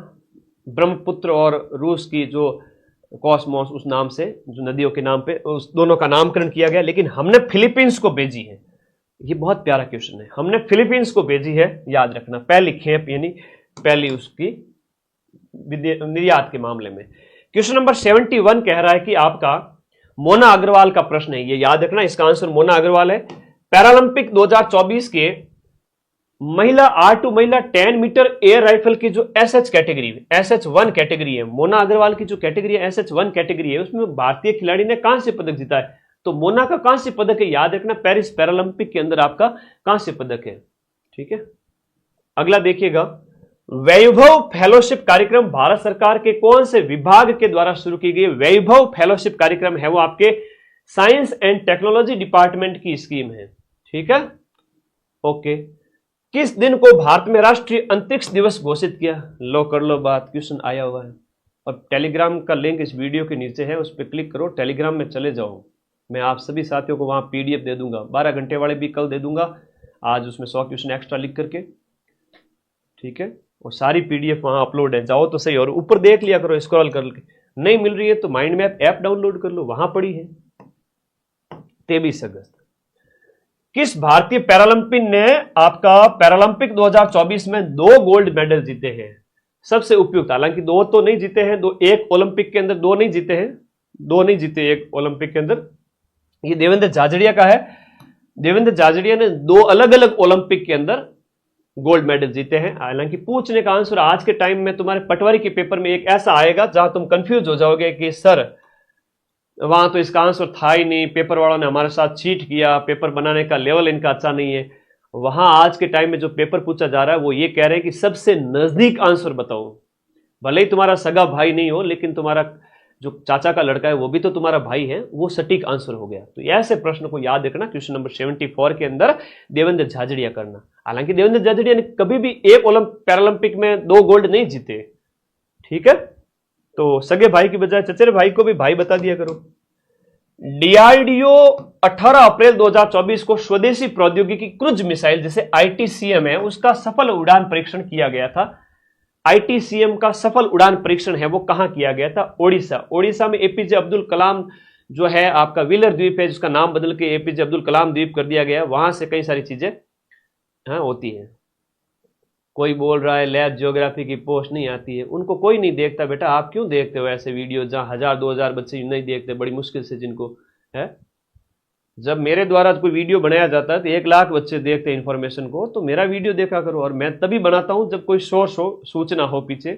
ब्रह्मपुत्र और रूस की जो कॉस्मोस उस नाम से, जो नदियों के नाम पे, उस दोनों का नामकरण किया गया। लेकिन हमने फिलीपींस को भेजी है। ये बहुत प्यारा क्वेश्चन है। हमने फिलीपींस को भेजी है, याद रखना। पहली खेप यानी पहली उसकी निर्यात के मामले में। क्वेश्चन नंबर 71 कह रहा है कि आपका मोना अग्रवाल का प्रश्न है, ये याद रखना। इसका आंसर मोना अग्रवाल है। पैरालंपिक 2024 के महिला R2 महिला 10 मीटर एयर राइफल की जो SH कैटेगरी, SH1 कैटेगरी है, मोना अग्रवाल की जो कैटेगरी है SH1 कैटेगरी है, उसमें भारतीय खिलाड़ी ने कांस्य पदक जीता है। तो मोना का कांस्य पदक है, याद रखना। पेरिस पैरालंपिक के अंदर आपका कांस्य पदक है, ठीक है। अगला देखिएगा, वैभव फेलोशिप कार्यक्रम भारत सरकार के कौन से विभाग के द्वारा शुरू की गई? वैभव फेलोशिप कार्यक्रम है वो आपके साइंस एंड टेक्नोलॉजी डिपार्टमेंट की स्कीम है, ठीक है। ओके, किस दिन को भारत में राष्ट्रीय अंतरिक्ष दिवस घोषित किया? लो कर लो बात, क्वेश्चन आया हुआ है। और टेलीग्राम का लिंक इस वीडियो के नीचे है, उस पर क्लिक करो, टेलीग्राम में चले जाओ। मैं आप सभी साथियों को वहां PDF दे दूंगा, 12 घंटे वाले भी कल दे दूंगा, आज उसमें 100 क्वेश्चन एक्स्ट्रा लिख करके, ठीक है। और सारी PDF वहां अपलोड है, जाओ तो सही। और ऊपर देख लिया करो, स्क्रॉल कर के, नहीं मिल रही है तो माइंड मैप ऐप डाउनलोड कर लो, वहां पड़ी है। 23 अगस्त किस भारतीय पैरालंपियन ने आपका पैरालंपिक 2024 में 2 गोल्ड मेडल जीते हैं? सबसे उपयुक्त, हालांकि 2 तो नहीं जीते हैं, एक ओलंपिक के अंदर 2 नहीं जीते हैं, 2 नहीं जीते एक ओलंपिक के अंदर। ये देवेंद्र झाझड़िया का है। देवेंद्र झाझड़िया ने 2 अलग अलग ओलंपिक के अंदर गोल्ड मेडल जीते हैं। हालांकि पूछने का आंसर आज के टाइम में तुम्हारे पटवारी के पेपर में एक ऐसा आएगा जहां तुम कंफ्यूज हो जाओगे कि सर वहां तो इसका आंसर था ही नहीं, पेपर वालों ने हमारे साथ चीट किया, पेपर बनाने का लेवल इनका अच्छा नहीं है। वहां आज के टाइम में जो पेपर पूछा जा रहा है वो ये कह रहे हैं कि सबसे नजदीक आंसर बताओ। भले ही तुम्हारा सगा भाई नहीं हो, लेकिन तुम्हारा जो चाचा का लड़का है वो भी तो तुम्हारा भाई है, वो सटीक आंसर हो गया। तो ऐसे प्रश्न को याद रखना क्वेश्चन नंबर 74 के अंदर देवेंद्र झाझड़िया करना। हालांकि देवेंद्र झाझड़िया ने कभी भी एक पैरालंपिक में 2 गोल्ड नहीं जीते, ठीक है। तो सगे भाई की बजाय चचेरे भाई को भी भाई बता दिया करो। डीआरडीओ 18 अप्रैल 2024 को स्वदेशी प्रौद्योगिकी क्रूज मिसाइल जिसे आईटीसीएम है उसका सफल उड़ान परीक्षण किया गया था। आईटीसीएम का सफल उड़ान परीक्षण है वो कहां किया गया था? ओडिशा में एपीजे अब्दुल कलाम जो है आपका व्हीलर द्वीप है जिसका नाम बदल के एपीजे अब्दुल कलाम द्वीप कर दिया गया, वहां से कई सारी चीजें होती हैं। कोई बोल रहा है लैब ज्योग्राफी की पोस्ट नहीं आती है, उनको कोई नहीं देखता बेटा। आप क्यों देखते हो ऐसे वीडियो जहां 1000-2000 बच्चे नहीं देखते, बड़ी मुश्किल से जिनको है। जब मेरे द्वारा कोई वीडियो बनाया जाता है तो 1 लाख बच्चे देखते हैं इन्फॉर्मेशन को, तो मेरा वीडियो देखा करो। और मैं तभी बनाता हूं जब कोई सोर्स हो, सूचना हो पीछे,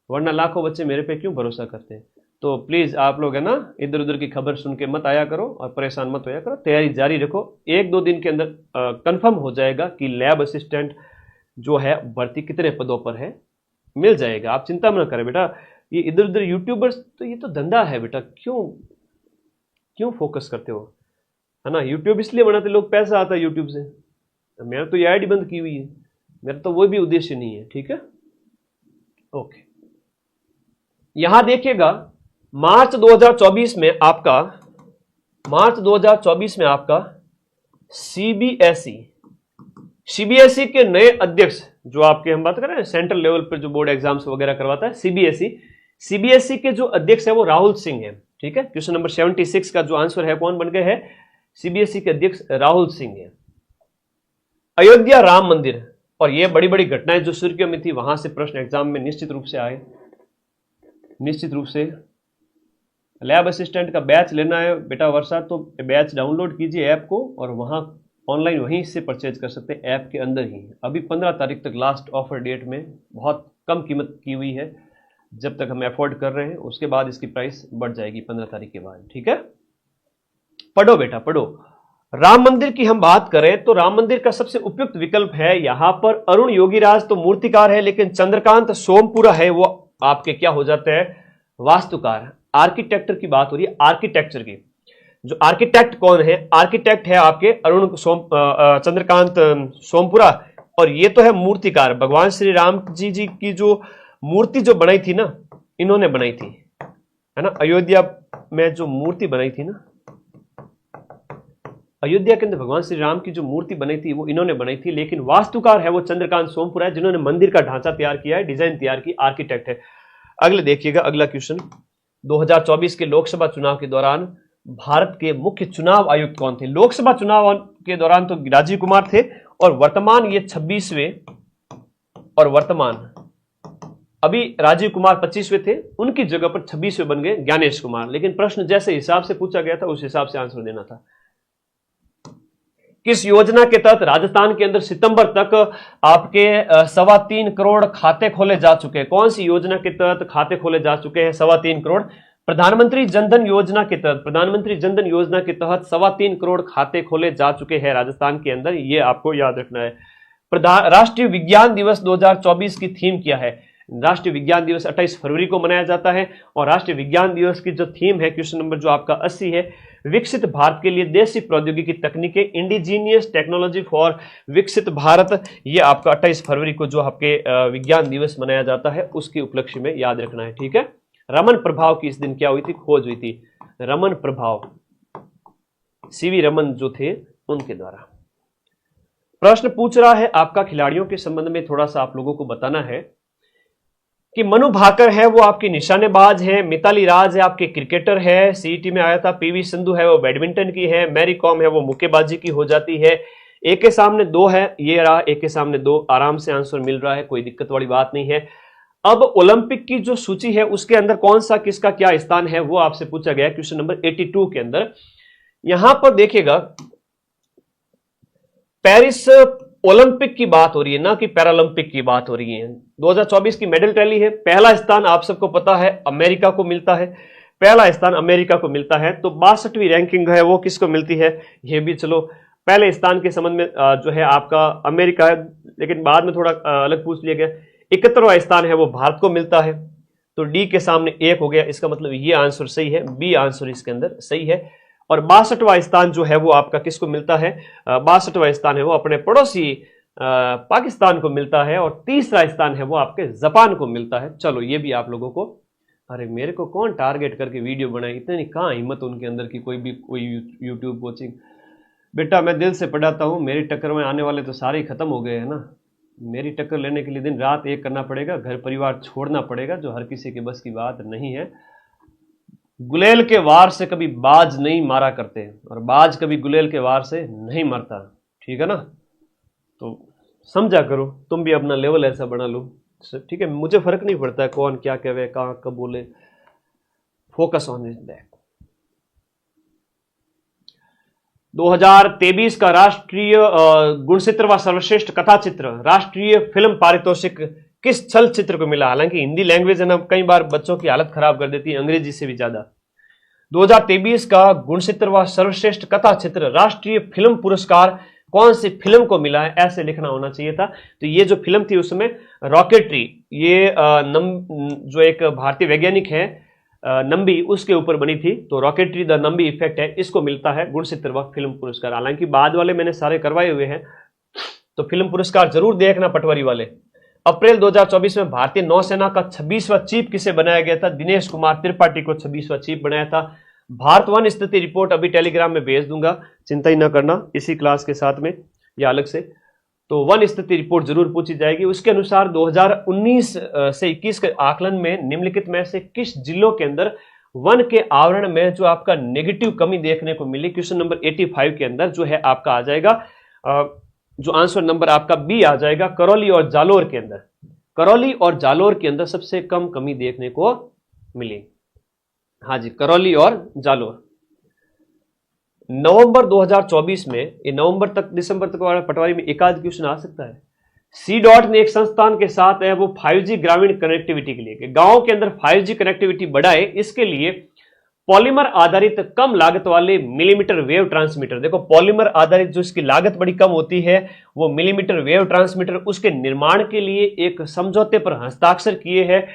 वरना लाखों बच्चे मेरे पे क्यों भरोसा करते हैं। तो प्लीज आप लोग है ना इधर उधर की खबर सुन के मत आया करो और परेशान मत होया करो, तैयारी जारी रखो। 1-2 दिन के अंदर कंफर्म हो जाएगा कि लैब असिस्टेंट जो है भर्ती कितने पदों पर है, मिल जाएगा। आप चिंता मत करें बेटा। ये इधर उधर यूट्यूबर्स तो ये तो धंधा है बेटा, क्यों फोकस करते हो, है ना। यूट्यूब इसलिए बनाते लोग, पैसा आता है यूट्यूब से। मेरा तो ये आईडी बंद की हुई है, मेरा तो वो भी उद्देश्य नहीं है, ठीक है। ओके, यहां देखिएगा मार्च 2024 में आपका सीबीएसई के नए अध्यक्ष जो आपके हम बात कर रहे हैं सेंट्रल लेवल पर जो बोर्ड एग्जाम्स वगैरह करवाता है सीबीएसई के जो अध्यक्ष है वो राहुल सिंह है, ठीक है। क्वेश्चन नंबर 76 का जो आंसर है कौन बन गए हैं? सीबीएसई के अध्यक्ष राहुल सिंह है। अयोध्या राम मंदिर और ये बड़ी बड़ी घटनाएं जो सुर्खियों में थी, वहां से प्रश्न एग्जाम में निश्चित रूप से आए। निश्चित रूप से लैब असिस्टेंट का बैच लेना है बेटा वर्षा, तो बैच डाउनलोड कीजिए ऐप को और वहां ऑनलाइन वहीं से परचेज कर सकते हैं, ऐप के अंदर ही। अभी 15 तारीख तक लास्ट ऑफर डेट में, बहुत कम कीमत की हुई है, जब तक हम अफोर्ड कर रहे हैं। उसके बाद इसकी प्राइस बढ़ जाएगी 15 तारीख के बाद, ठीक है। पढ़ो बेटा पढ़ो। राम मंदिर की हम बात करें तो राम मंदिर का सबसे उपयुक्त विकल्प है यहां पर अरुण योगीराज तो मूर्तिकार है, लेकिन चंद्रकांत सोमपुरा है वो आपके क्या हो जाते हैं? वास्तुकार। आर्किटेक्टर की बात हो रही है, आर्किटेक्चर की। जो आर्किटेक्ट कौन है? आर्किटेक्ट है आपके चंद्रकांत सोमपुरा, और ये तो है मूर्तिकार। भगवान श्री राम जी की जो मूर्ति जो बनाई थी ना, इन्होंने बनाई थी, है ना। अयोध्या में जो मूर्ति बनाई थी ना, अयोध्या के अंदर भगवान श्री राम की जो मूर्ति बनी थी वो इन्होंने बनाई थी, लेकिन वास्तुकार है वो चंद्रकांत सोमपुरा है, जिन्होंने मंदिर का ढांचा तैयार किया है, डिजाइन तैयार की, आर्किटेक्ट है। अगले देखिएगा, अगला क्वेश्चन, 2024 के लोकसभा चुनाव के दौरान भारत के मुख्य चुनाव आयुक्त कौन थे? लोकसभा चुनाव के दौरान तो राजीव कुमार थे, और वर्तमान ये 26वें, और वर्तमान अभी राजीव कुमार 25वें थे, उनकी जगह पर 26वें बन गए ज्ञानेश कुमार। लेकिन प्रश्न जैसे हिसाब से पूछा गया था उस हिसाब से आंसर देना था। किस योजना के तहत राजस्थान के अंदर सितंबर तक आपके 3.25 करोड़ खाते खोले जा चुके हैं? कौन सी योजना के तहत खाते खोले जा चुके हैं 3.25 करोड़? प्रधानमंत्री जनधन योजना के तहत, प्रधानमंत्री जनधन योजना के तहत 3.25 करोड़ खाते खोले जा चुके हैं राजस्थान के अंदर, ये आपको याद रखना है। राष्ट्रीय विज्ञान दिवस 2024 की थीम क्या है? राष्ट्रीय विज्ञान दिवस 28 फरवरी को मनाया जाता है, और राष्ट्रीय विज्ञान दिवस की जो थीम है, क्वेश्चन नंबर जो आपका 80 है, विकसित भारत के लिए देसी प्रौद्योगिकी तकनीकें, इंडिजीनियस टेक्नोलॉजी फॉर विकसित भारत। ये आपका 28 फरवरी को जो आपके विज्ञान दिवस मनाया जाता है उसके उपलक्ष्य में याद रखना है, ठीक है। रमन प्रभाव की इस दिन क्या हुई थी? खोज हुई थी। रमन प्रभाव सीवी रमन जो थे उनके द्वारा। प्रश्न पूछ रहा है आपका खिलाड़ियों के संबंध में, थोड़ा सा आप लोगों को बताना है कि मनु भाकर है वो आपकी निशानेबाज है, मिताली राज है आपके क्रिकेटर है, सीईटी में आया था, पीवी सिंधु है वो बैडमिंटन की है, मैरी कॉम है वो मुक्केबाजी की हो जाती है। एक के सामने 2 है, ये रहा एक के सामने 2, आराम से आंसर मिल रहा है, कोई दिक्कत वाली बात नहीं है। अब ओलंपिक की जो सूची है उसके अंदर कौन सा किसका क्या स्थान है वो आपसे पूछा गया क्वेश्चन नंबर 82 के अंदर। यहां पर देखिएगा पेरिस ओलंपिक की बात हो रही है, ना कि पैरालंपिक की बात हो रही है। 2024 की मेडल टैली है। पहला स्थान आप सबको पता है अमेरिका को मिलता है, पहला स्थान अमेरिका को मिलता है। तो 62वीं रैंकिंग है वो किसको मिलती है, ये भी चलो पहले स्थान के संबंध में जो है आपका अमेरिका है, लेकिन बाद में थोड़ा अलग पूछ लिया गया। 71वां स्थान है वो भारत को मिलता है, तो डी के सामने 1 हो गया, इसका मतलब ये आंसर सही है, बी आंसर इसके अंदर सही है। और 62वां स्थान जो है वो आपका किसको मिलता है, 62वां स्थान है वो अपने पड़ोसी पाकिस्तान को मिलता है, और तीसरा स्थान है वो आपके जापान को मिलता है। चलो ये भी आप लोगों को, अरे मेरे को कौन टारगेट करके वीडियो बनाए, इतनी कहाँ हिम्मत उनके अंदर की कोई यूट्यूब कोचिंग। बेटा मैं दिल से पढ़ाता हूँ, मेरी टक्कर में आने वाले तो सारे ही खत्म हो गए हैं ना। मेरी टक्कर लेने के लिए दिन रात एक करना पड़ेगा, घर परिवार छोड़ना पड़ेगा, जो हर किसी के बस की बात नहीं है। गुलेल के वार से कभी बाज नहीं मारा करते, और बाज कभी गुलेल के वार से नहीं मरता, ठीक है ना। तो समझा करो, तुम भी अपना लेवल ऐसा बना लो, ठीक है। मुझे फर्क नहीं पड़ता है कौन क्या कहे, कहाँ कब बोले, फोकस ऑन दिस बैक। 2023 का राष्ट्रीय गुणचित्रवा सर्वश्रेष्ठ कथा चित्र राष्ट्रीय फिल्म पारितोषिक किस चलचित्र को मिला। हालांकि हिंदी लैंग्वेज है ना, कई बार बच्चों की हालत खराब कर देती है, अंग्रेजी से भी ज्यादा। 2023 का गुणचित्रवा सर्वश्रेष्ठ कथा चित्र राष्ट्रीय फिल्म पुरस्कार कौन सी फिल्म को मिला है, ऐसे लिखना होना चाहिए था। तो ये जो फिल्म थी उसमें रॉकेटरी, ये जो एक भारतीय वैज्ञानिक है नंबी, उसके ऊपर बनी थी, तो रॉकेटरी द नंबी इफेक्ट है, इसको मिलता है गुणचित्रवा फिल्म पुरस्कार। हालांकि बाद वाले मैंने सारे करवाए हुए हैं, तो फिल्म पुरस्कार जरूर देखना पटवारी वाले। अप्रैल 2024 में भारतीय नौसेना का 26वां चीफ किसे बनाया गया था, दिनेश कुमार त्रिपाठी को 26वां चीफ बनाया था। भारत वन स्थिति रिपोर्ट अभी टेलीग्राम में भेज दूंगा, चिंता ही ना करना, इसी क्लास के साथ में या अलग से। तो वन स्थिति रिपोर्ट जरूर पूछी जाएगी। उसके अनुसार 2019 से 21 के आकलन में निम्नलिखित में से किस जिलों के अंदर वन के आवरण में जो आपका नेगेटिव कमी देखने को मिली। क्वेश्चन नंबर 85 के अंदर जो है आपका आ जाएगा, जो आंसर नंबर आपका बी आ जाएगा, करौली और जालोर के अंदर। करौली और जालोर के अंदर सबसे कम कमी देखने को मिली। हाँ जी, करौली और जालोर। नवंबर 2024 में, ये नवंबर तक दिसंबर तक वाला पटवारी में एक आध क्वेश्चन आ सकता है। सी डॉट ने एक संस्थान के साथ है वो 5G ग्रामीण कनेक्टिविटी के लिए, कि गांव के अंदर 5G कनेक्टिविटी बढ़ाए, इसके लिए पॉलीमर आधारित कम लागत वाले मिलीमीटर वेव ट्रांसमीटर। देखो पॉलीमर आधारित जो इसकी लागत बड़ी कम होती है वो मिलीमीटर वेव ट्रांसमीटर, उसके निर्माण के लिए एक समझौते पर हस्ताक्षर किए हैं।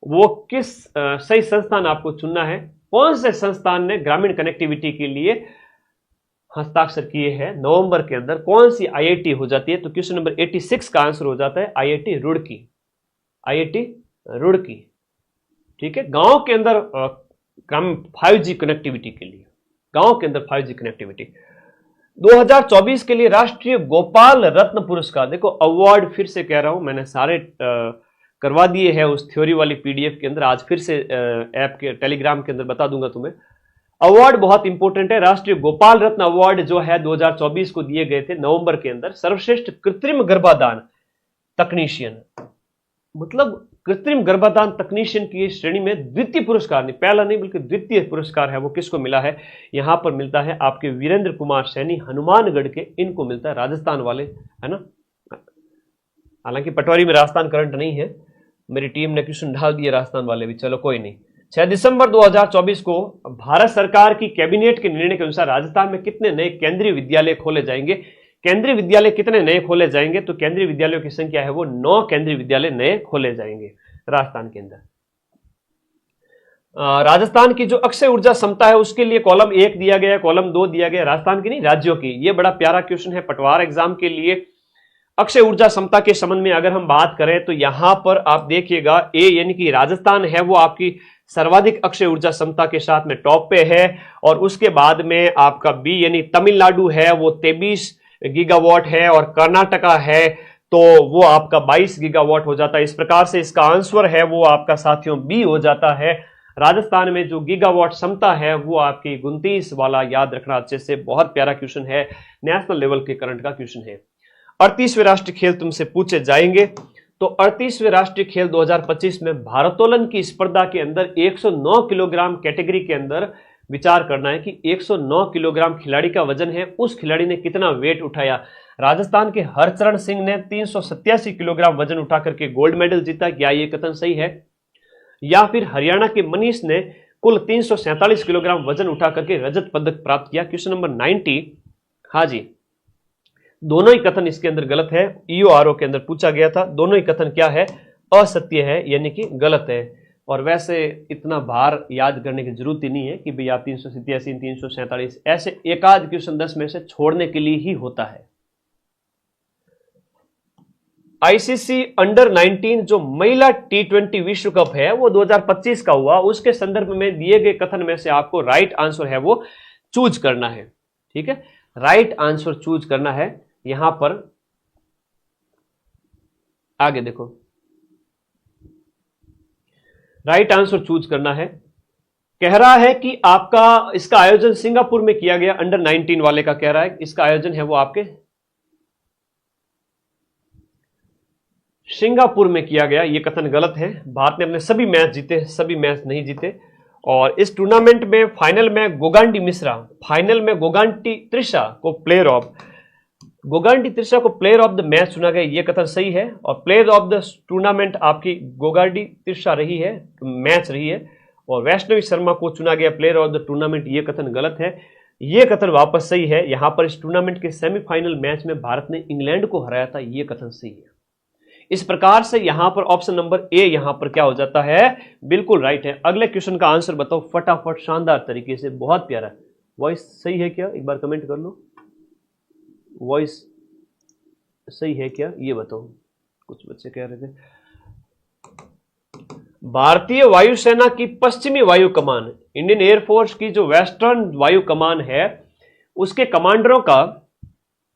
वो किस सही संस्थान आपको चुनना है, कौन से संस्थान ने ग्रामीण कनेक्टिविटी के लिए हस्ताक्षर किए हैं नवंबर के अंदर, कौन सी आईआईटी हो जाती है। तो क्वेश्चन नंबर 86 का आंसर हो जाता है आईआईटी रुड़की, आईआईटी रुड़की, ठीक है। गांव के अंदर 5G कनेक्टिविटी के लिए, गांव के अंदर 5G कनेक्टिविटी। 2024 के लिए राष्ट्रीय गोपाल रत्न पुरस्कार, देखो अवार्ड फिर से कह रहा हूं, मैंने सारे करवा दिए हैं उस थ्योरी वाली पीडीएफ के अंदर, आज फिर से ऐप के टेलीग्राम के अंदर बता दूंगा तुम्हें। अवार्ड बहुत इंपॉर्टेंट है। राष्ट्रीय गोपाल रत्न अवार्ड जो है 2024 को दिए गए थे नवंबर के अंदर सर्वश्रेष्ठ कृत्रिम गर्भाधान तकनीशियन, मतलब कृत्रिम गर्भाधान तकनीशियन की श्रेणी में द्वितीय पुरस्कार, नहीं पहला नहीं बल्कि द्वितीय पुरस्कार है वो किसको मिला है, यहां पर मिलता है आपके वीरेंद्र कुमार सैनी हनुमानगढ़ के, इनको मिलता है, राजस्थान वाले है ना। हालांकि पटवारी में राजस्थान करंट नहीं है, मेरी टीम ने क्वेश्चन डाल दिए राजस्थान वाले भी, चलो कोई नहीं। 6 दिसंबर 2024 को भारत सरकार की कैबिनेट के निर्णय के अनुसार राजस्थान में कितने नए केंद्रीय विद्यालय खोले जाएंगे। केंद्रीय विद्यालय कितने नए खोले जाएंगे, तो केंद्रीय विद्यालयों की संख्या है वो 9 केंद्रीय विद्यालय नए खोले जाएंगे राजस्थान के अंदर। राजस्थान की जो अक्षय ऊर्जा क्षमता है उसके लिए कॉलम 1 दिया गया है, कॉलम 2 दिया गया, राजस्थान की नहीं राज्यों की। ये बड़ा प्यारा क्वेश्चन है पटवार एग्जाम के लिए। अक्षय ऊर्जा क्षमता के संबंध में अगर हम बात करें तो यहां पर आप देखिएगा ए यानी कि राजस्थान है वो आपकी सर्वाधिक अक्षय ऊर्जा क्षमता के साथ में टॉप पे है, और उसके बाद में आपका बी यानी तमिलनाडु है वो 23 गीगावाट है, और कर्नाटका है तो वो आपका 22 गीगावाट हो जाता है। इस प्रकार से इसका आंसर है वो आपका साथियों बी हो जाता है। राजस्थान में जो गीगावाट क्षमता है वो आपकी 29 वाला, याद रखना अच्छे से, बहुत प्यारा क्वेश्चन है, नेशनल लेवल के करंट का क्वेश्चन है। 38वें राष्ट्रीय खेल तुमसे पूछे जाएंगे, तो 38वें राष्ट्रीय खेल 2025 में भारोत्तोलन की स्पर्धा के अंदर 109 किलोग्राम कैटेगरी के अंदर विचार करना है कि 109 किलोग्राम खिलाड़ी का वजन है, उस खिलाड़ी ने कितना वेट उठाया। राजस्थान के हरचरण सिंह ने 387 किलोग्राम वजन उठा करके गोल्ड मेडल जीता, क्या यह कथन सही है? या फिर हरियाणा के मनीष ने कुल 347 किलोग्राम वजन उठा करके रजत पदक प्राप्त किया। क्वेश्चन नंबर 90, हाँ जी, दोनों ही कथन इसके अंदर गलत है। ईओआरओ के अंदर पूछा गया था, दोनों ही कथन क्या है? असत्य है, यानी कि गलत है। और वैसे इतना भार याद करने की जरूरत ही नहीं है कि भैया 387, 347, ऐसे एक आध क्वेश्चन 10 में से छोड़ने के लिए ही होता है। आईसीसी अंडर 19 जो महिला T20 विश्व कप है वो 2025 का हुआ, उसके संदर्भ में दिए गए कथन में से आपको राइट आंसर है वो चूज करना है। ठीक है, राइट आंसर चूज करना है। यहां पर आगे देखो, राइट आंसर चूज करना है। कह रहा है कि आपका इसका आयोजन सिंगापुर में किया गया, अंडर 19 वाले का कह रहा है इसका आयोजन है वो आपके सिंगापुर में किया गया। यह कथन गलत है। भारत ने अपने सभी मैच जीते, सभी मैच नहीं जीते। और इस टूर्नामेंट में फाइनल में गोगांडी मिश्रा, फाइनल में गोगांटी त्रिशा को प्लेयर ऑफ द मैच चुना गया, यह कथन सही है। और प्लेयर ऑफ द टूर्नामेंट आपकी गोगांडी त्रिशा रही है, मैच रही है। और वैष्णवी शर्मा को चुना गया प्लेयर ऑफ द टूर्नामेंट, यह कथन गलत है। यह कथन वापस सही है। यहां पर इस टूर्नामेंट के सेमीफाइनल मैच में भारत ने इंग्लैंड को हराया था, यह कथन सही है। इस प्रकार से यहां पर ऑप्शन नंबर ए यहां पर क्या हो जाता है? बिल्कुल राइट है। अगले क्वेश्चन का आंसर बताओ फटाफट, शानदार तरीके से, बहुत प्यारा। वॉइस सही है क्या? एक बार कमेंट कर लो, वॉइस सही है क्या, ये बताओ। कुछ बच्चे कह रहे थे भारतीय वायुसेना की पश्चिमी वायु कमान, इंडियन एयरफोर्स की जो वेस्टर्न वायु कमान है, उसके कमांडरों का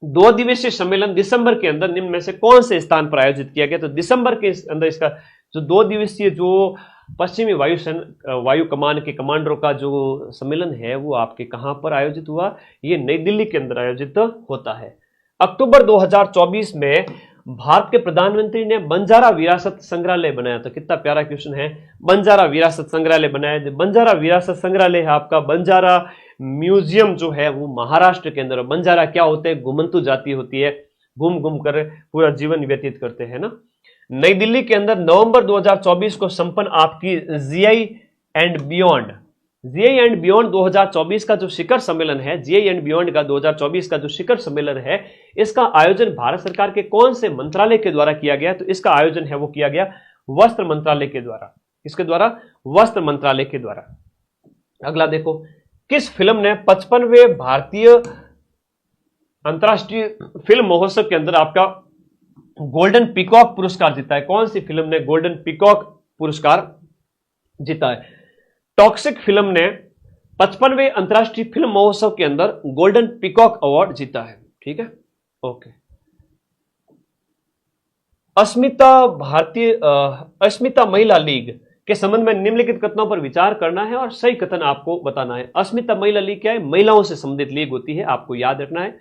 2 दिवसीय सम्मेलन दिसंबर के अंदर निम्न में से कौन से स्थान पर आयोजित किया गया? तो दिसंबर के अंदर इसका जो 2 दिवसीय जो पश्चिमी वायु कमान के कमांडरों का जो सम्मेलन है वो आपके कहां पर आयोजित हुआ? ये नई दिल्ली के अंदर आयोजित होता है। अक्टूबर 2024 में भारत के प्रधानमंत्री ने बंजारा विरासत संग्रहालय बनाया था। कितना प्यारा क्वेश्चन है, बंजारा विरासत संग्रहालय बनाया। बंजारा विरासत संग्रहालय है आपका बंजारा म्यूजियम जो है वो महाराष्ट्र के अंदर। बंजारा क्या होते हैं? घुमंतु जाति होती है, घूम घूम कर पूरा जीवन व्यतीत करते हैं ना। नई दिल्ली के अंदर नवंबर 2024 को संपन्न आपकी जीआई एंड बियॉन्ड 2024 का जो शिखर सम्मेलन है, जीआई एंड बियॉन्ड का 2024 का जो शिखर सम्मेलन है, इसका आयोजन भारत सरकार के कौन से मंत्रालय के द्वारा किया गया? तो इसका आयोजन है वो किया गया वस्त्र मंत्रालय के द्वारा। किसके द्वारा? वस्त्र मंत्रालय के द्वारा। अगला देखो, किस फिल्म ने 55वें भारतीय अंतर्राष्ट्रीय फिल्म महोत्सव के अंदर आपका गोल्डन पीकॉक पुरस्कार जीता है? कौन सी फिल्म ने गोल्डन पीकॉक पुरस्कार जीता है? टॉक्सिक फिल्म ने 55वें अंतर्राष्ट्रीय फिल्म महोत्सव के अंदर गोल्डन पीकॉक अवार्ड जीता है। ठीक है, ओके। अस्मिता महिला लीग के संबंध में निम्नलिखित कथनों पर विचार करना है और सही कथन आपको बताना है। अस्मिता महिला लीग क्या है? महिलाओं से संबंधित लीग होती है, आपको याद रखना है।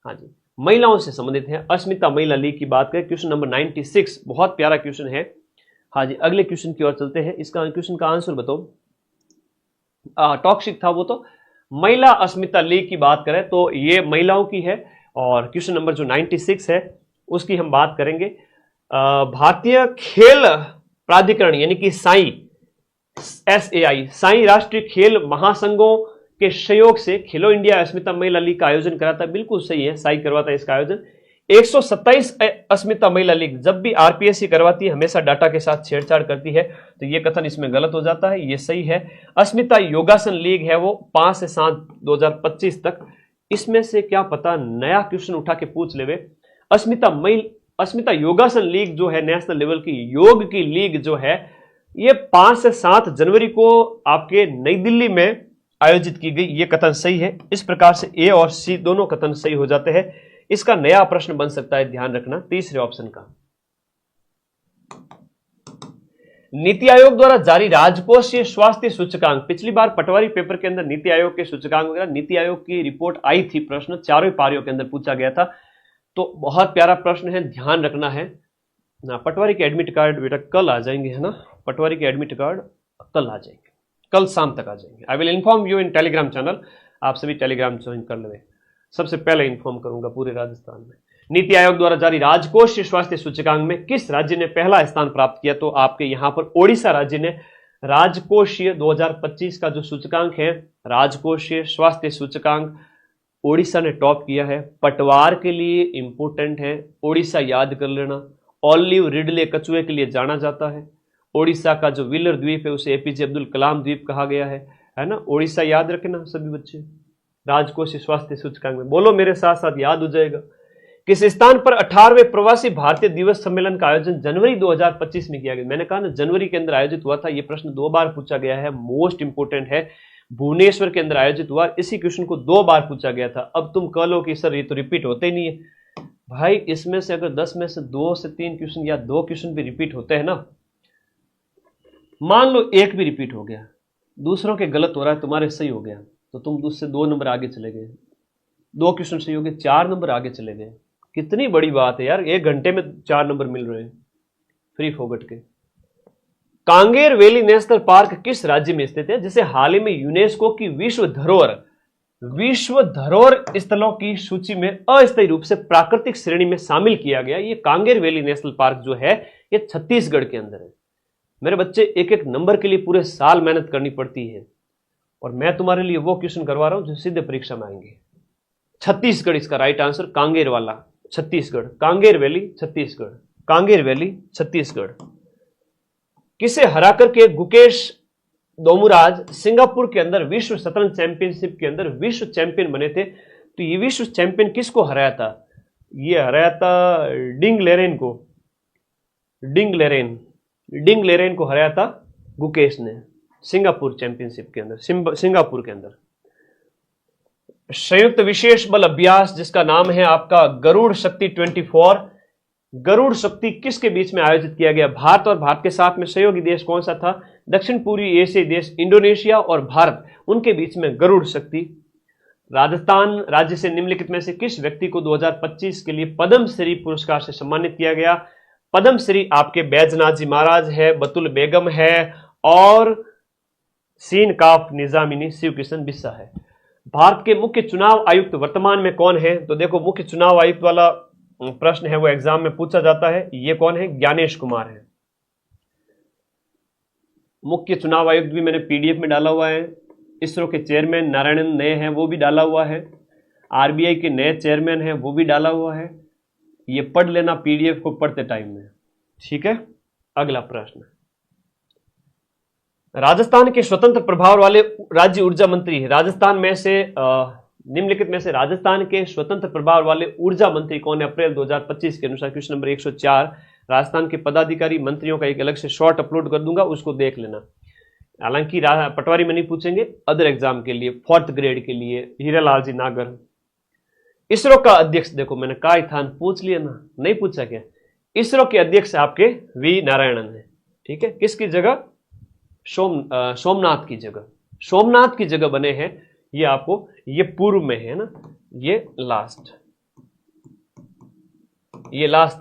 हाँ जी, महिलाओं से संबंधित है अस्मिता महिला लीग की बात करें। क्वेश्चन नंबर 96, बहुत प्यारा क्वेश्चन है। हाँ जी, अगले क्वेश्चन की ओर चलते हैं। इसका क्वेश्चन का आंसर बताओ। टॉक्सिक था वो, तो महिला अस्मिता लीग की बात करें तो ये महिलाओं की है। और क्वेश्चन नंबर जो 96 है उसकी हम बात करेंगे। भारतीय खेल प्राधिकरण यानी कि साई, SAI, साई राष्ट्रीय खेल महासंघों के सहयोग से खेलो इंडिया अस्मिता महिला लीग का आयोजन कराता है। बिल्कुल सही है, साई करवाता है इसका आयोजन। 127 अस्मिता महिला लीग जब भी RPSC करवाती है हमेशा डाटा के साथ छेड़छाड़ करती है, तो यह कथन इसमें गलत हो जाता है, ये सही है। अस्मिता योगासन लीग है वो 5 से 7 2025 तक। इसमें से क्या पता नया क्वेश्चन उठा के पूछ लेवे। अस्मिता योगासन लीग जो है नेशनल लेवल की योग की लीग जो है, ये 5 से 7 जनवरी को आपके नई दिल्ली में आयोजित की गई, ये कथन सही है। इस प्रकार से A और C दोनों कथन सही हो जाते हैं। इसका नया प्रश्न बन सकता है, ध्यान रखना, तीसरे ऑप्शन का। नीति आयोग द्वारा जारी राजकोषीय स्वास्थ्य सूचकांक, पिछली बार पटवारी पेपर के अंदर नीति आयोग के सूचकांक वगैरह नीति आयोग की रिपोर्ट आई थी, प्रश्न चारों पारियों के अंदर पूछा गया था, तो बहुत प्यारा प्रश्न है, ध्यान रखना है ना। पटवारी के एडमिट कार्ड बेटा कल आ जाएंगे, है ना, पटवारी के एडमिट कार्ड कल आ जाएंगे, कल शाम तक आ जाएंगे। I will inform you in Telegram channel, आप सभी टेलीग्राम ज्वाइन कर लेंगे, सबसे पहले इन्फॉर्म करूंगा पूरे राजस्थान में। नीति आयोग द्वारा जारी राजकोषीय स्वास्थ्य सूचकांक में किस राज्य ने पहला स्थान प्राप्त किया? तो आपके यहां पर ओडिशा राज्य ने राजकोषीय 2025 का जो सूचकांक है, राजकोषीय स्वास्थ्य सूचकांक, ओडिशा ने टॉप किया है। पटवार के लिए इंपोर्टेंट है, ओडिशा याद कर लेना। ऑलिव रिडले कछुए के लिए जाना जाता है। ओडिशा का जो व्हीलर द्वीप है उसे एपीजे अब्दुल कलाम द्वीप कहा गया है ना। ओडिशा याद रखना सभी बच्चे, राजकोषीय स्वास्थ्य सूचकांक में। बोलो मेरे साथ साथ, याद हो जाएगा। किस स्थान पर 18वें प्रवासी भारतीय दिवस सम्मेलन का आयोजन जनवरी 2025 में किया गया? मैंने कहा ना, जनवरी के अंदर आयोजित हुआ था। यह प्रश्न 2 बार पूछा गया है, मोस्ट इंपोर्टेंट है। भुवनेश्वर के अंदर आयोजित हुआ, इसी क्वेश्चन को 2 बार पूछा गया था। अब तुम कह लो कि सर ये तो रिपीट होते ही नहीं है। भाई इसमें से अगर 10 में से 2 से 3 क्वेश्चन या 2 क्वेश्चन भी रिपीट होते हैं ना, मान लो एक भी रिपीट हो गया, दूसरों के गलत हो रहा है, तुम्हारे सही हो गया, तो तुम उससे 2 नंबर आगे चले गए। 2 क्वेश्चन सही हो गए, 4 नंबर आगे चले गए। कितनी बड़ी बात है यार, 1 घंटे में 4 नंबर मिल रहे हैं फ्री फोगट के। कांगेर वैली नेशनल पार्क किस राज्य में स्थित है, जिसे हाल ही में यूनेस्को की विश्व धरोहर स्थलों की सूची में अस्थायी रूप से प्राकृतिक श्रेणी में शामिल किया गया? ये कांगेर वैली नेशनल पार्क जो है ये छत्तीसगढ़ के अंदर है। मेरे बच्चे, एक एक नंबर के लिए पूरे साल मेहनत करनी पड़ती है, और मैं तुम्हारे लिए वो क्वेश्चन करवा रहा हूं जो सीधे परीक्षा में आएंगे। छत्तीसगढ़ इसका राइट आंसर, कांगेर वाला छत्तीसगढ़, कांगेर वैली छत्तीसगढ़, कांगेर वैली छत्तीसगढ़। किसे हराकर के गुकेश दोमुराज सिंगापुर के अंदर विश्व शतरंज चैंपियनशिप के अंदर विश्व चैंपियन बने थे? तो ये विश्व चैंपियन किसको हराया था? ये हराया था डिंग लेरेन को। डिंग लेरेन को हराया था गुकेश ने सिंगापुर चैंपियनशिप के अंदर, सिंगापुर के अंदर। संयुक्त विशेष बल अभ्यास जिसका नाम है आपका गरुड़ शक्ति 24, गरुड़ शक्ति किसके बीच में आयोजित किया गया? भारत और भारत के साथ में सहयोगी देश कौन सा था? दक्षिण पूर्वी एशियाई देश इंडोनेशिया और भारत, उनके बीच में गरुड़ शक्ति। राजस्थान राज्य से निम्नलिखित में से किस व्यक्ति को 2025 के लिए पद्मश्री पुरस्कार से सम्मानित किया गया? पद्मश्री आपके बैजनाथ जी महाराज है, बतुल बेगम है, और सीन काफ निजामिनी शिव किशन बिस्सा है। भारत के मुख्य चुनाव आयुक्त वर्तमान में कौन है? तो देखो, मुख्य चुनाव आयुक्त वाला प्रश्न है वो एग्जाम में पूछा जाता है। ये कौन है? ज्ञानेश कुमार है। मुख्य चुनाव आयुक्त भी मैंने पीडीएफ में डाला हुआ है। इसरो के चेयरमैन नारायणन नए हैं, वो भी डाला हुआ है। आरबीआई के नए चेयरमैन हैं, वो भी डाला हुआ है। ये पढ़ लेना पीडीएफ को पढ़ते टाइम में, ठीक है। अगला प्रश्न, राजस्थान के स्वतंत्र प्रभार वाले राज्य ऊर्जा मंत्री है। राजस्थान में से निम्नलिखित में से राजस्थान के स्वतंत्र प्रभार वाले ऊर्जा मंत्री कौन है? अप्रैल 2025 के अनुसार क्वेश्चन नंबर 104। राजस्थान के पदाधिकारी मंत्रियों का एक अलग से शॉर्ट अपलोड कर दूंगा, उसको देख लेना। हालांकि पटवारी में नहीं पूछेंगे, अदर एग्जाम के लिए 4th ग्रेड के लिए हीरालाल जी नागर। इसरो का अध्यक्ष, देखो मैंने कहा था पूछ लिया ना, नहीं पूछा क्या? इसरो के अध्यक्ष आपके वी नारायणन है, ठीक है। किसकी जगह? सोमनाथ की जगह, सोमनाथ की जगह बने हैं। ये आपको, ये पूर्व में है ना, ये लास्ट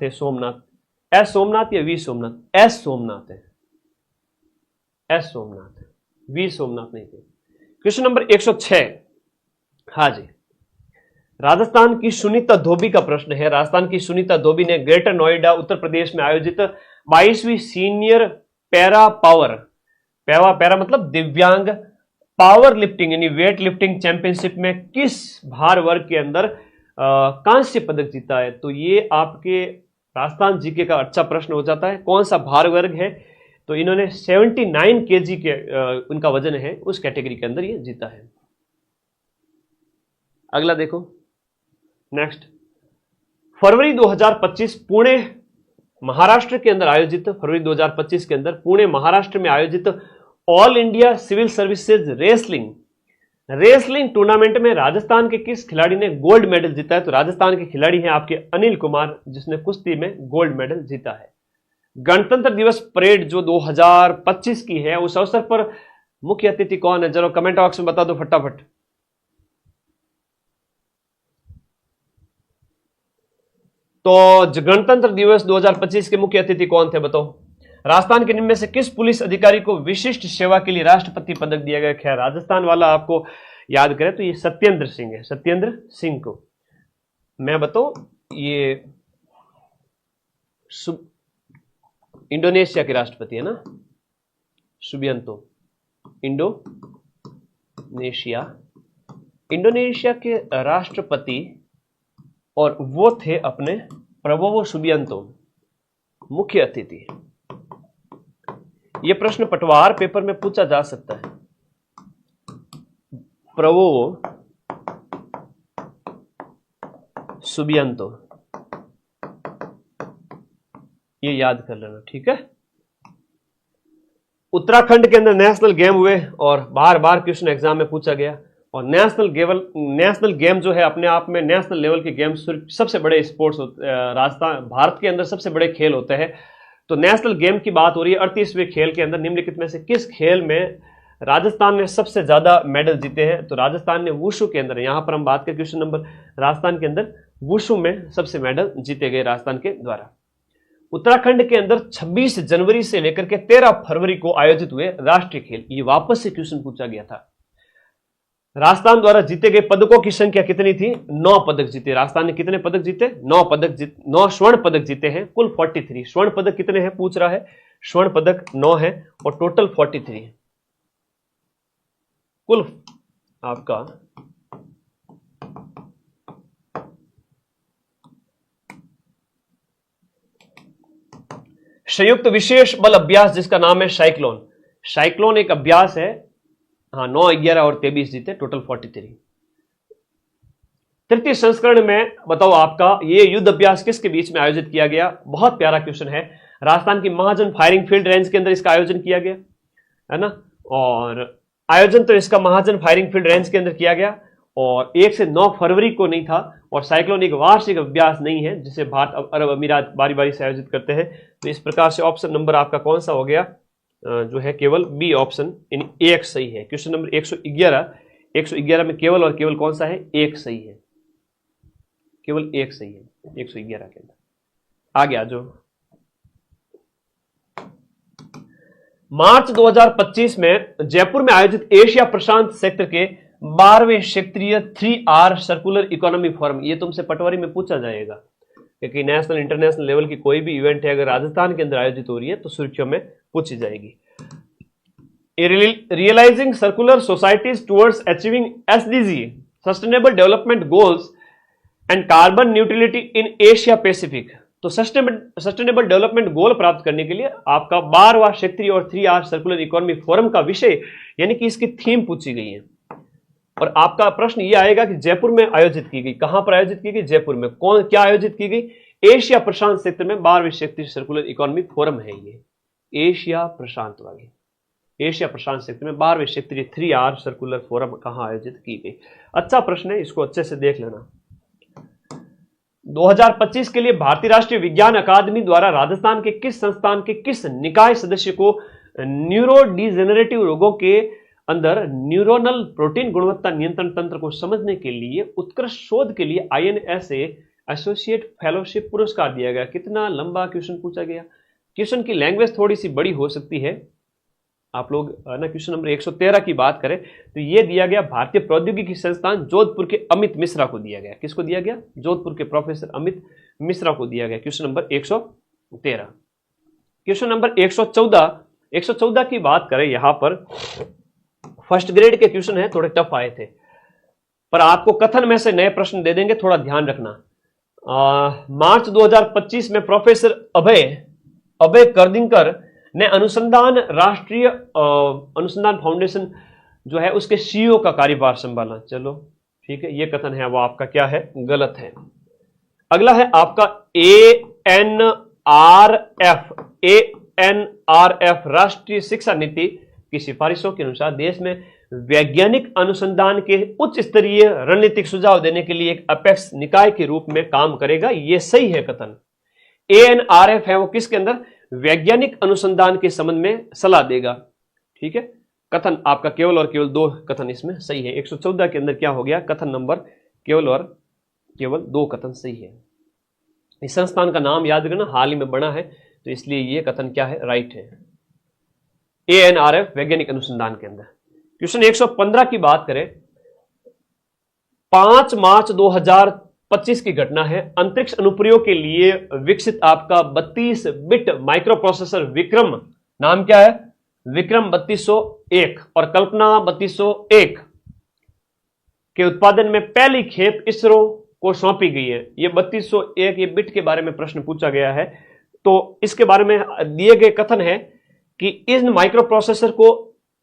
है सोमनाथ। एस सोमनाथ या वी सोमनाथ? एस सोमनाथ है, एस सोमनाथ है, वी सोमनाथ नहीं थे। क्वेश्चन नंबर 106, हाँ जी, राजस्थान की सुनीता धोबी का प्रश्न है। राजस्थान की सुनीता धोबी ने ग्रेटर नोएडा उत्तर प्रदेश में आयोजित 22वीं सीनियर पैरा मतलब दिव्यांग पावर लिफ्टिंग यानी वेट लिफ्टिंग चैंपियनशिप में किस भार वर्ग के अंदर कांस्य पदक जीता है? तो ये आपके राजस्थान जीके का अच्छा प्रश्न हो जाता है। कौन सा भार वर्ग है? तो इन्होंने 79 केजी के उनका वजन है, उस कैटेगरी के अंदर ये जीता है। अगला देखो, नेक्स्ट, फरवरी 2025 पुणे महाराष्ट्र के अंदर आयोजित, फरवरी 2025 के अंदर पुणे महाराष्ट्र में आयोजित all India civil services wrestling tournament में राजस्थान के किस खिलाड़ी ने गोल्ड मेडल जीता है? तो राजस्थान के खिलाड़ी हैं आपके अनिल कुमार, जिसने कुश्ती में गोल्ड मेडल जीता है। गणतंत्र दिवस परेड जो 2025 की है, उस अवसर पर मुख्य अतिथि कौन है? जरा कमेंट बॉक्स में बता दो फटाफट। तो गणतंत्र दिवस 2025 के मुख्य अतिथि कौन थे बताओ? राजस्थान के निम्न में से किस पुलिस अधिकारी को विशिष्ट सेवा के लिए राष्ट्रपति पदक दिया गया? खैर, राजस्थान वाला आपको याद करें तो ये सत्येंद्र सिंह है। सत्येंद्र सिंह को मैं बताऊं, ये इंडोनेशिया के राष्ट्रपति है ना, सुबियांतो। इंडोनेशिया के राष्ट्रपति, और वो थे अपने प्रबोवो सुबियांतो, मुख्य अतिथि। यह प्रश्न पटवार पेपर में पूछा जा सकता है। प्रबोवो सुबियांतो, ये याद कर लेना, ठीक है। उत्तराखंड के अंदर नेशनल गेम हुए और बार बार क्वेश्चन एग्जाम में पूछा गया। और नेशनल गेम जो है अपने आप में नेशनल लेवल के गेम सबसे बड़े स्पोर्ट्स राजस्थान भारत के अंदर सबसे बड़े खेल होते हैं। तो नेशनल गेम की बात हो रही है। 38वें खेल के अंदर निम्नलिखित में से किस खेल में राजस्थान ने सबसे ज्यादा मेडल जीते हैं? तो राजस्थान ने वुशु के अंदर, यहां पर हम बात करें क्वेश्चन नंबर, राजस्थान के अंदर वुशु में सबसे मेडल जीते गए राजस्थान के द्वारा। उत्तराखंड के अंदर 26 जनवरी से लेकर के 13 फरवरी को आयोजित हुए राष्ट्रीय खेल, ये वापस से क्वेश्चन पूछा गया था। राजस्थान द्वारा जीते गए पदकों की संख्या कितनी थी? 9 पदक जीते। राजस्थान ने कितने पदक जीते? 9 स्वर्ण पदक जीते हैं, कुल 43। स्वर्ण पदक कितने हैं पूछ रहा है? स्वर्ण पदक 9 है और टोटल 43 है। कुल आपका संयुक्त विशेष बल अभ्यास जिसका नाम है साइक्लोन। साइक्लोन एक अभ्यास है। हाँ, 9, 11 और 23 जीते, टोटल 43। तृतीय संस्करण में बताओ आपका ये युद्ध अभ्यास किसके बीच में आयोजित किया गया? बहुत प्यारा क्वेश्चन है। राजस्थान की महाजन फायरिंग फील्ड रेंज के अंदर इसका आयोजन किया गया है ना। और आयोजन तो इसका महाजन फायरिंग फील्ड रेंज के अंदर किया गया और 1 से 9 फरवरी को नहीं था। और साइक्लोन एक वार्षिक अभ्यास नहीं है जिसे भारत अरब अमीरात बारी बारी से आयोजित करते हैं। तो इस प्रकार से ऑप्शन नंबर आपका कौन सा हो गया? जो है केवल बी ऑप्शन, इन एक सही है। क्वेश्चन नंबर 111 में केवल और केवल कौन सा है? एक सही है, केवल एक सही है 111 के अंदर। आगे आ जाओ। मार्च 2025 में जयपुर में आयोजित एशिया प्रशांत क्षेत्र के 12वें क्षेत्रीय 3R सर्कुलर इकोनॉमी फोरम, ये तुमसे पटवारी में पूछा जाएगा क्योंकि नेशनल इंटरनेशनल लेवल की कोई भी इवेंट है अगर राजस्थान के अंदर आयोजित हो रही है तो सुर्खियों में पूछी जाएगी। Realising circular societies towards achieving SDG sustainable development goals and carbon neutrality in Asia Pacific. तो सस्टेनेबल डेवलपमेंट गोल प्राप्त करने के लिए आपका 12वां क्षेत्रीय और 3R सर्कुलर इकोनॉमी फोरम का विषय यानी कि इसकी थीम पूछी गई है। और आपका प्रश्न यह आएगा कि जयपुर में आयोजित की गई, कहां पर आयोजित की गई? जयपुर में। कौन क्या आयोजित की गई? एशिया प्रशांत क्षेत्र में 12वें क्षेत्रीय सर्कुलर इकोनॉमी फोरम है ये, एशिया प्रशांत वाली। एशिया प्रशांत क्षेत्र में 12वें क्षेत्रीय 3R सर्कुलर फोरम कहां आयोजित की गई? अच्छा प्रश्न है, इसको अच्छे से देख लेना। 2025 के लिए भारतीय राष्ट्रीय विज्ञान अकादमी द्वारा राजस्थान के किस संस्थान के किस निकाय सदस्य को न्यूरो डिजेनरेटिव रोगों के अंदर न्यूरोनल प्रोटीन गुणवत्ता नियंत्रण तंत्र को समझने के लिए उत्कृष्ट शोध के लिए INSA एसोसिएट फेलोशिप पुरस्कार दिया गया? कितना लंबा क्वेश्चन पूछा गया। क्वेश्चन की लैंग्वेज थोड़ी सी बड़ी हो सकती है। आप लोग ना क्वेश्चन नंबर 113 की बात करें तो यह दिया गया भारतीय प्रौद्योगिकी संस्थान जोधपुर के अमित मिश्रा को दिया गया। किसको दिया गया? जोधपुर के प्रोफेसर अमित मिश्रा को दिया गया। Question number 113। क्वेश्चन नंबर 114 की बात करें, यहां पर फर्स्ट ग्रेड के क्वेश्चन है, थोड़े टफ आए थे पर आपको कथन में से नए प्रश्न दे देंगे, थोड़ा ध्यान रखना। मार्च 2025 में प्रोफेसर अभय करदिंकर ने राष्ट्रीय अनुसंधान फाउंडेशन जो है उसके CEO का कार्यभार संभाला। चलो ठीक है, ये कथन है वो आपका क्या है? गलत है। अगला है आपका ANRF राष्ट्रीय शिक्षा नीति की सिफारिशों के अनुसार देश में वैज्ञानिक अनुसंधान के उच्च स्तरीय रणनीतिक सुझाव देने के लिए एक अपेक्स निकाय के रूप में काम करेगा। यह सही है कथन। ANRF है वो किसके अंदर? वैज्ञानिक अनुसंधान के संबंध में सलाह देगा। ठीक है, कथन आपका केवल और केवल 2 कथन इसमें सही है। 114 के अंदर क्या हो गया? कथन नंबर केवल और केवल 2 कथन सही है। इस संस्थान का नाम याद रखना, हाल ही में बना है तो इसलिए ये कथन क्या है, राइट है। ANRF वैज्ञानिक अनुसंधान केंद्र। क्वेश्चन 115 की बात करें, 5 मार्च 2025 की घटना है। अंतरिक्ष अनुप्रयोग के लिए विकसित आपका 32 बिट माइक्रो प्रोसेसर विक्रम, नाम क्या है, विक्रम 3201 और कल्पना 3201 के उत्पादन में पहली खेप इसरो को सौंपी गई है। ये 3201 ये बिट के बारे में प्रश्न पूछा गया है, तो इसके बारे में दिए गए कथन है कि इन माइक्रो प्रोसेसर को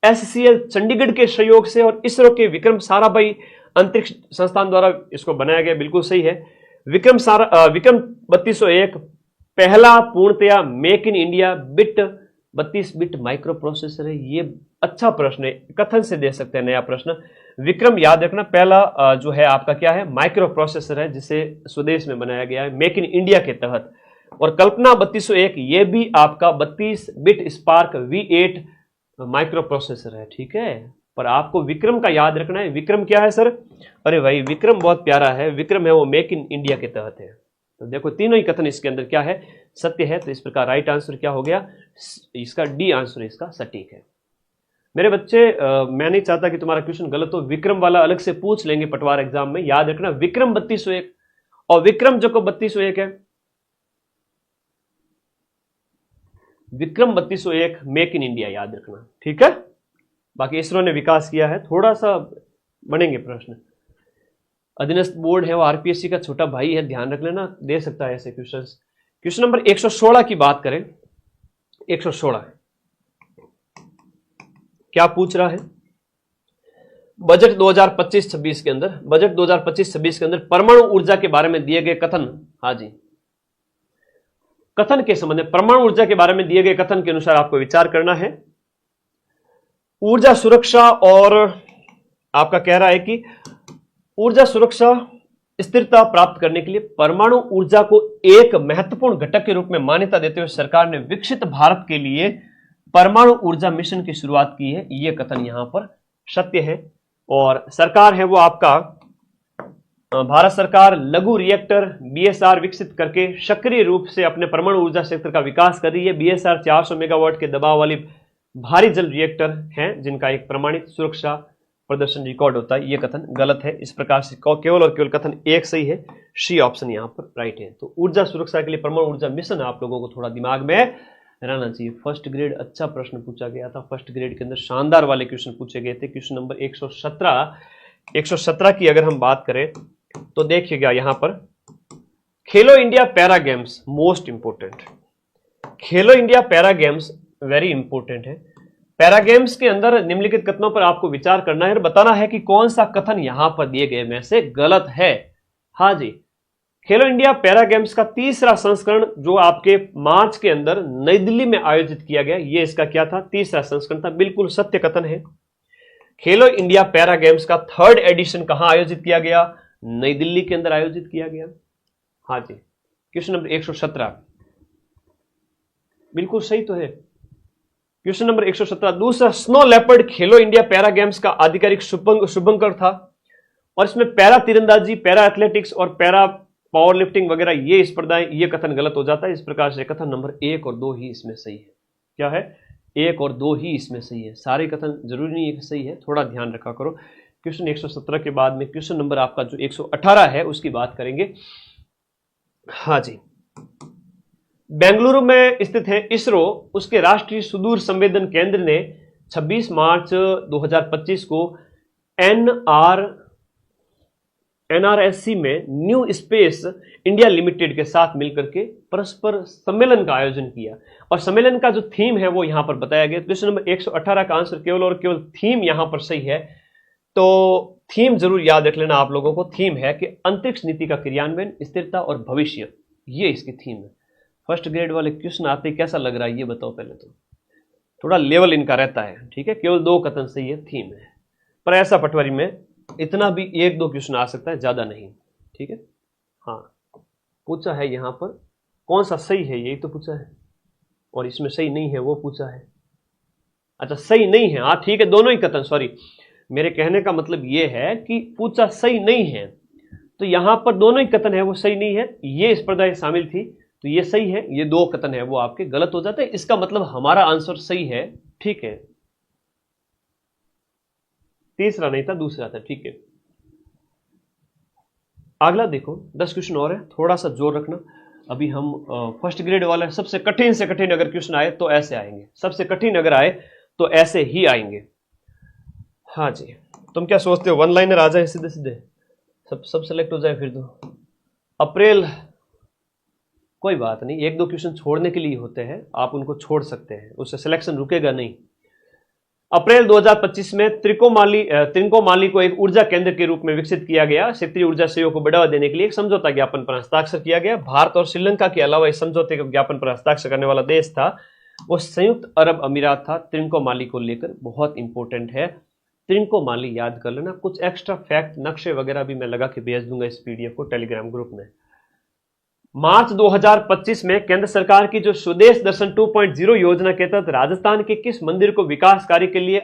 SCL चंडीगढ़ के सहयोग से और इसरो के विक्रम साराभाई अंतरिक्ष संस्थान द्वारा इसको बनाया गया। बिल्कुल सही है। विक्रम 3201 पहला पूर्णतया make in India 32 bit micro processor है। ये अच्छा प्रश्न है, कथन से दे सकते हैं नया प्रश्न। विक्रम याद रखना पहला जो है आपका क्या है, माइक्रो प्रोसेसर है जिसे स्वदेश में बनाया गया है मेक इन इंडिया के तहत। और कल्पना 3201 ये भी आपका 32 bit spark V8 micro processor है, ठीक है। पर आपको विक्रम का याद रखना है। विक्रम क्या है सर, अरे भाई विक्रम बहुत प्यारा है, विक्रम है वो मेक इन इंडिया के तहत है। तो देखो तीनों ही कथन इसके अंदर क्या है, सत्य है। तो इस प्रकार राइट आंसर क्या हो गया, इसका डी आंसर इसका सटीक है। मेरे बच्चे मैं नहीं चाहता कि तुम्हारा क्वेश्चन गलत हो, विक्रम वाला अलग से पूछ लेंगे पटवार एग्जाम में। याद रखना विक्रम 3201 और विक्रम जो को 3201 है, विक्रम 3201 मेक इन इंडिया, याद रखना, ठीक है। बाकी इसरो ने विकास किया है, थोड़ा सा बनेंगे प्रश्न। अधीनस्थ बोर्ड है वो RPSC का छोटा भाई है, ध्यान रख लेना, दे सकता है ऐसे क्वेश्चन। क्वेश्चन नंबर 116 की बात करें, 116 क्या पूछ रहा है, बजट 2025-26 के अंदर, बजट 2025-26 के अंदर परमाणु ऊर्जा के बारे में दिए गए कथन, हाँ जी, कथन के संबंध में परमाणु ऊर्जा के बारे में दिए गए कथन के अनुसार आपको विचार करना है। ऊर्जा सुरक्षा, और आपका कह रहा है कि ऊर्जा सुरक्षा स्थिरता प्राप्त करने के लिए परमाणु ऊर्जा को एक महत्वपूर्ण घटक के रूप में मान्यता देते हुए सरकार ने विकसित भारत के लिए परमाणु ऊर्जा मिशन की शुरुआत की है। यह कथन यहां पर सत्य है। और सरकार है वो आपका भारत सरकार लघु रिएक्टर BSR विकसित करके सक्रिय रूप से अपने परमाणु ऊर्जा क्षेत्र का विकास कर रही है। BSR 400 मेगावाट के दबाव वाली भारी जल रिएक्टर हैं जिनका एक प्रमाणित सुरक्षा प्रदर्शन रिकॉर्ड होता है। यह कथन गलत है। इस प्रकार से केवल और केवल कथन एक सही है, सी ऑप्शन यहां पर राइट है। तो ऊर्जा सुरक्षा के लिए परमाणु ऊर्जा मिशन आप लोगों को थोड़ा दिमाग में रहना चाहिए। फर्स्ट ग्रेड अच्छा प्रश्न पूछा गया था, फर्स्ट ग्रेड के अंदर शानदार वाले क्वेश्चन पूछे गए थे। क्वेश्चन नंबर 117 की अगर हम बात करें तो देखिएगा यहां पर Khelo India para games most important, Khelo India para games very important है। पैरा गेम्स के अंदर निम्नलिखित कथनों पर आपको विचार करना है और बताना है कि कौन सा कथन यहां पर दिए गए में से गलत है। हाँ जी, खेलो इंडिया पैरा गेम्स का तीसरा संस्करण जो आपके मार्च के अंदर नई दिल्ली में आयोजित किया गया, ये इसका क्या था, तीसरा संस्करण था। बिल्कुल सत्य कथन है। खेलो इंडिया पैरा गेम्स का थर्ड एडिशन कहां आयोजित किया गया, नई दिल्ली के अंदर आयोजित किया गया। हाँ जी, क्वेश्चन नंबर 117 बिल्कुल सही तो है। क्वेश्चन नंबर 117 दूसरा स्नो लेपर्ड खेलो इंडिया पैरा गेम्स का आधिकारिक शुभंकर था और इसमें पैरा तीरंदाजी, पैरा एथलेटिक्स और पैरा पावर लिफ्टिंग वगैरह ये स्पर्धाएं, ये कथन गलत हो जाता है। इस प्रकार से कथन नंबर 1 और 2 ही इसमें सही है। क्या है, 1 और 2 ही इसमें सही है। सारे कथन जरूरी नहीं है कि सही है, थोड़ा ध्यान रखा करो। क्वेश्चन 117 के बाद में क्वेश्चन नंबर आपका जो 118 है उसकी बात करेंगे। हाँ जी, बेंगलुरु में स्थित है इसरो, उसके राष्ट्रीय सुदूर संवेदन केंद्र ने 26 मार्च 2025 को NRSC में न्यू स्पेस इंडिया लिमिटेड के साथ मिलकर के परस्पर सम्मेलन का आयोजन किया और सम्मेलन का जो थीम है वो यहां पर बताया गया। क्वेश्चन नंबर 118 का आंसर केवल और केवल थीम यहां पर सही है। तो थीम जरूर याद रख लेना आप लोगों को। थीम है कि अंतरिक्ष नीति का क्रियान्वयन, स्थिरता और भविष्य, ये इसकी थीम है। फर्स्ट ग्रेड वाले क्वेश्चन आते ही कैसा लग रहा है ये बताओ पहले तो। थोड़ा लेवल इनका रहता है, ठीक है। केवल 2 कथन सही है, थीम है। पर ऐसा पटवारी में इतना भी 1-2 क्वेश्चन आ सकता है, ज्यादा नहीं, ठीक है। हाँ, पूछा है यहां पर कौन सा सही है, यही तो पूछा है, और इसमें सही नहीं है वो पूछा है। अच्छा, सही नहीं है, हाँ ठीक है, दोनों ही कथन, सॉरी मेरे कहने का मतलब ये है कि पूछा सही नहीं है, तो यहां पर दोनों ही कथन है वो सही नहीं है। ये स्पर्धाएं शामिल थी तो ये सही है, ये दो कथन है वो आपके गलत हो जाते हैं। इसका मतलब हमारा आंसर सही है, ठीक है। तीसरा नहीं था, दूसरा था, ठीक है। अगला देखो, 10 क्वेश्चन और है, थोड़ा सा जोर रखना। अभी हम फर्स्ट ग्रेड वाला सबसे कठिन से कठिन अगर क्वेश्चन आए तो ऐसे आएंगे, सबसे कठिन अगर आए तो ऐसे ही आएंगे। हाँ जी, तुम क्या सोचते हो वन लाइनर आ जाए सीधे सीधे, सब सेलेक्ट हो जाए फिर तो? अप्रैल कोई बात नहीं, एक दो क्वेश्चन छोड़ने के लिए होते हैं, आप उनको छोड़ सकते हैं, उससे सिलेक्शन रुकेगा नहीं। अप्रैल 2025 में त्रिकोमाली को एक ऊर्जा केंद्र के रूप में विकसित किया गया। क्षेत्रीय ऊर्जा सहयोग को बढ़ावा देने के लिए एक समझौता ज्ञापन पर हस्ताक्षर किया गया। भारत और श्रीलंका के अलावा इस समझौते के ज्ञापन पर हस्ताक्षर करने वाला देश था वो संयुक्त अरब अमीरात था। त्रिकोमाली को लेकर बहुत इंपॉर्टेंट है, त्रिकोमाली याद कर लेना। कुछ एक्स्ट्रा फैक्ट नक्शे वगैरह भी मैं लगा के भेज दूंगा इस पीडीएफ को टेलीग्राम ग्रुप में। मार्च 2025 में केंद्र सरकार की जो स्वदेश दर्शन 2.0 योजना के तहत राजस्थान के किस मंदिर को विकास कार्य के लिए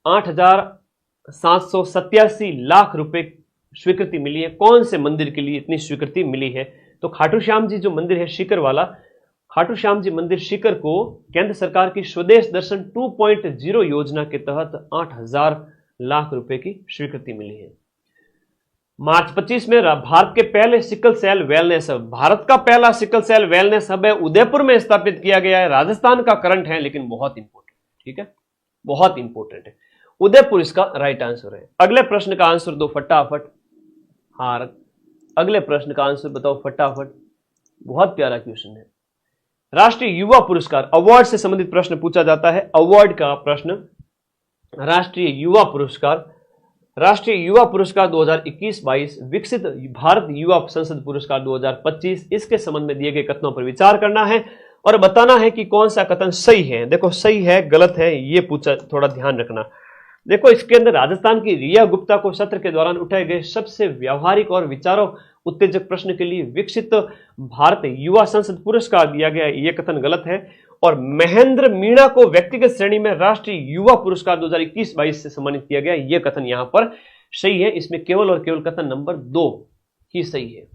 8,787 लाख रुपए स्वीकृति मिली है? कौन से मंदिर के लिए इतनी स्वीकृति मिली है? तो खाटू श्याम जी जो मंदिर है सीकर वाला, खाटू श्याम जी मंदिर सीकर को केंद्र सरकार की स्वदेश दर्शन 2.0 योजना के तहत 8,000 लाख रुपए की स्वीकृति मिली है। मार्च 25 में भारत के पहले sickle cell wellness hub, Bharat का पहला सिकल सेल वेलनेस हब है उदयपुर में स्थापित किया गया है। राजस्थान का करंट है लेकिन बहुत इंपॉर्टेंट, ठीक है, बहुत इंपॉर्टेंट है। उदयपुर इसका राइट आंसर है। अगले प्रश्न का आंसर दो फटाफट। हाँ, अगले प्रश्न का आंसर बताओ फटाफट, बहुत प्यारा क्वेश्चन है। राष्ट्रीय युवा पुरस्कार, अवार्ड से संबंधित प्रश्न पूछा जाता है। अवार्ड का प्रश्न, राष्ट्रीय युवा पुरस्कार, राष्ट्रीय युवा पुरस्कार 2021-22, विकसित भारत युवा संसद पुरस्कार 2025, इसके संबंध में दिए गए कथनों पर विचार करना है और बताना है कि कौन सा कथन सही है। देखो सही है गलत है ये पूछा, थोड़ा ध्यान रखना। देखो इसके अंदर राजस्थान की रिया गुप्ता को सत्र के दौरान उठाए गए सबसे व्यावहारिक और विचारों उत्तेजक प्रश्न के लिए विकसित भारत युवा संसद पुरस्कार दिया गया, ये कथन गलत है। और महेंद्र मीणा को व्यक्तिगत श्रेणी में राष्ट्रीय युवा पुरस्कार 2021-22 से सम्मानित किया गया, यह कथन यहां पर सही है। इसमें केवल और केवल कथन नंबर 2 ही सही है।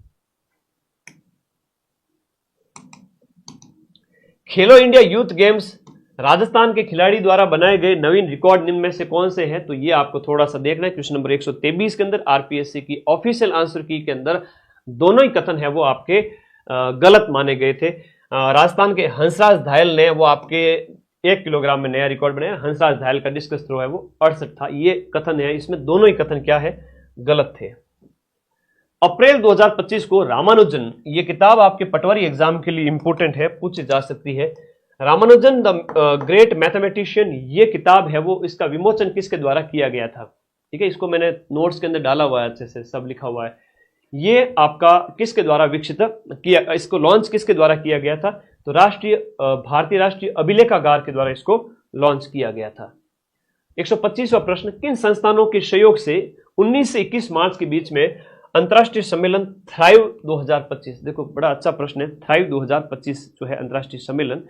खेलो इंडिया यूथ गेम्स राजस्थान के खिलाड़ी द्वारा बनाए गए नवीन रिकॉर्ड निम्न में से कौन से हैं? तो ये आपको थोड़ा सा देखना है। क्वेश्चन नंबर 123 के अंदर आरपीएससी की ऑफिशियल आंसर की के अंदर दोनों ही कथन है वो आपके गलत माने गए थे। राजस्थान के हंसराज धायल ने वो आपके 1 किलोग्राम में नया रिकॉर्ड बनाया। हंसराज धायल का डिस्कस थ्रो है वो 68 था, ये कथन है। इसमें दोनों ही कथन क्या है, गलत थे। अप्रैल 2025 को रामानुजन, ये किताब आपके पटवारी एग्जाम के लिए इंपॉर्टेंट है, पूछी जा सकती है। रामानुजन द ग्रेट मैथमेटिशियन, ये किताब है वो, इसका विमोचन किसके द्वारा किया गया था? ठीक है, इसको मैंने नोट्स के अंदर डाला हुआ है, अच्छे से सब लिखा हुआ है। ये आपका किसके द्वारा विकसित किया, इसको लॉन्च किसके द्वारा किया गया था? तो भारतीय राष्ट्रीय अभिलेखागार के द्वारा इसको लॉन्च किया गया था। 125वां प्रश्न, किन संस्थानों के सहयोग से 19 से 21 मार्च के बीच में अंतर्राष्ट्रीय सम्मेलन थ्राइव 2025, देखो बड़ा अच्छा प्रश्न है, थ्राइव 2025 जो है अंतर्राष्ट्रीय सम्मेलन,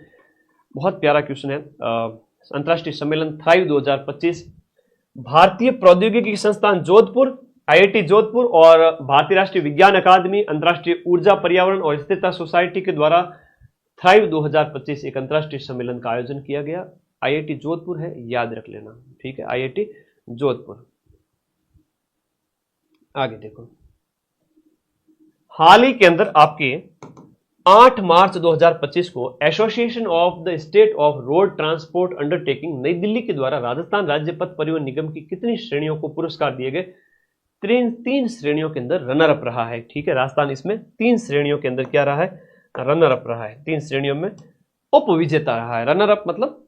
बहुत प्यारा क्वेश्चन है। अंतर्राष्ट्रीय सम्मेलन थ्राइव 2025 भारतीय प्रौद्योगिकी संस्थान जोधपुर, आईआईटी जोधपुर और भारतीय राष्ट्रीय विज्ञान अकादमी, अंतर्राष्ट्रीय ऊर्जा पर्यावरण और स्थिरता सोसाइटी के द्वारा थ्राइव 2025 एक अंतर्राष्ट्रीय सम्मेलन का आयोजन किया गया। आईआईटी जोधपुर है, याद रख लेना, ठीक है, आईआईटी जोधपुर। आगे देखो, हाल ही के अंदर आपके 8 मार्च 2025 को association of the state of road transport undertaking नई दिल्ली के द्वारा राजस्थान राज्य पथ परिवहन निगम की कितनी श्रेणियों को पुरस्कार दिए गए? 3 श्रेणियों के अंदर रनर अप रहा है, ठीक है। राजस्थान इसमें 3 श्रेणियों के अंदर क्या रहा है, रनर अप रहा है। 3 श्रेणियों में उप विजेता रहा है। रनर अप मतलब,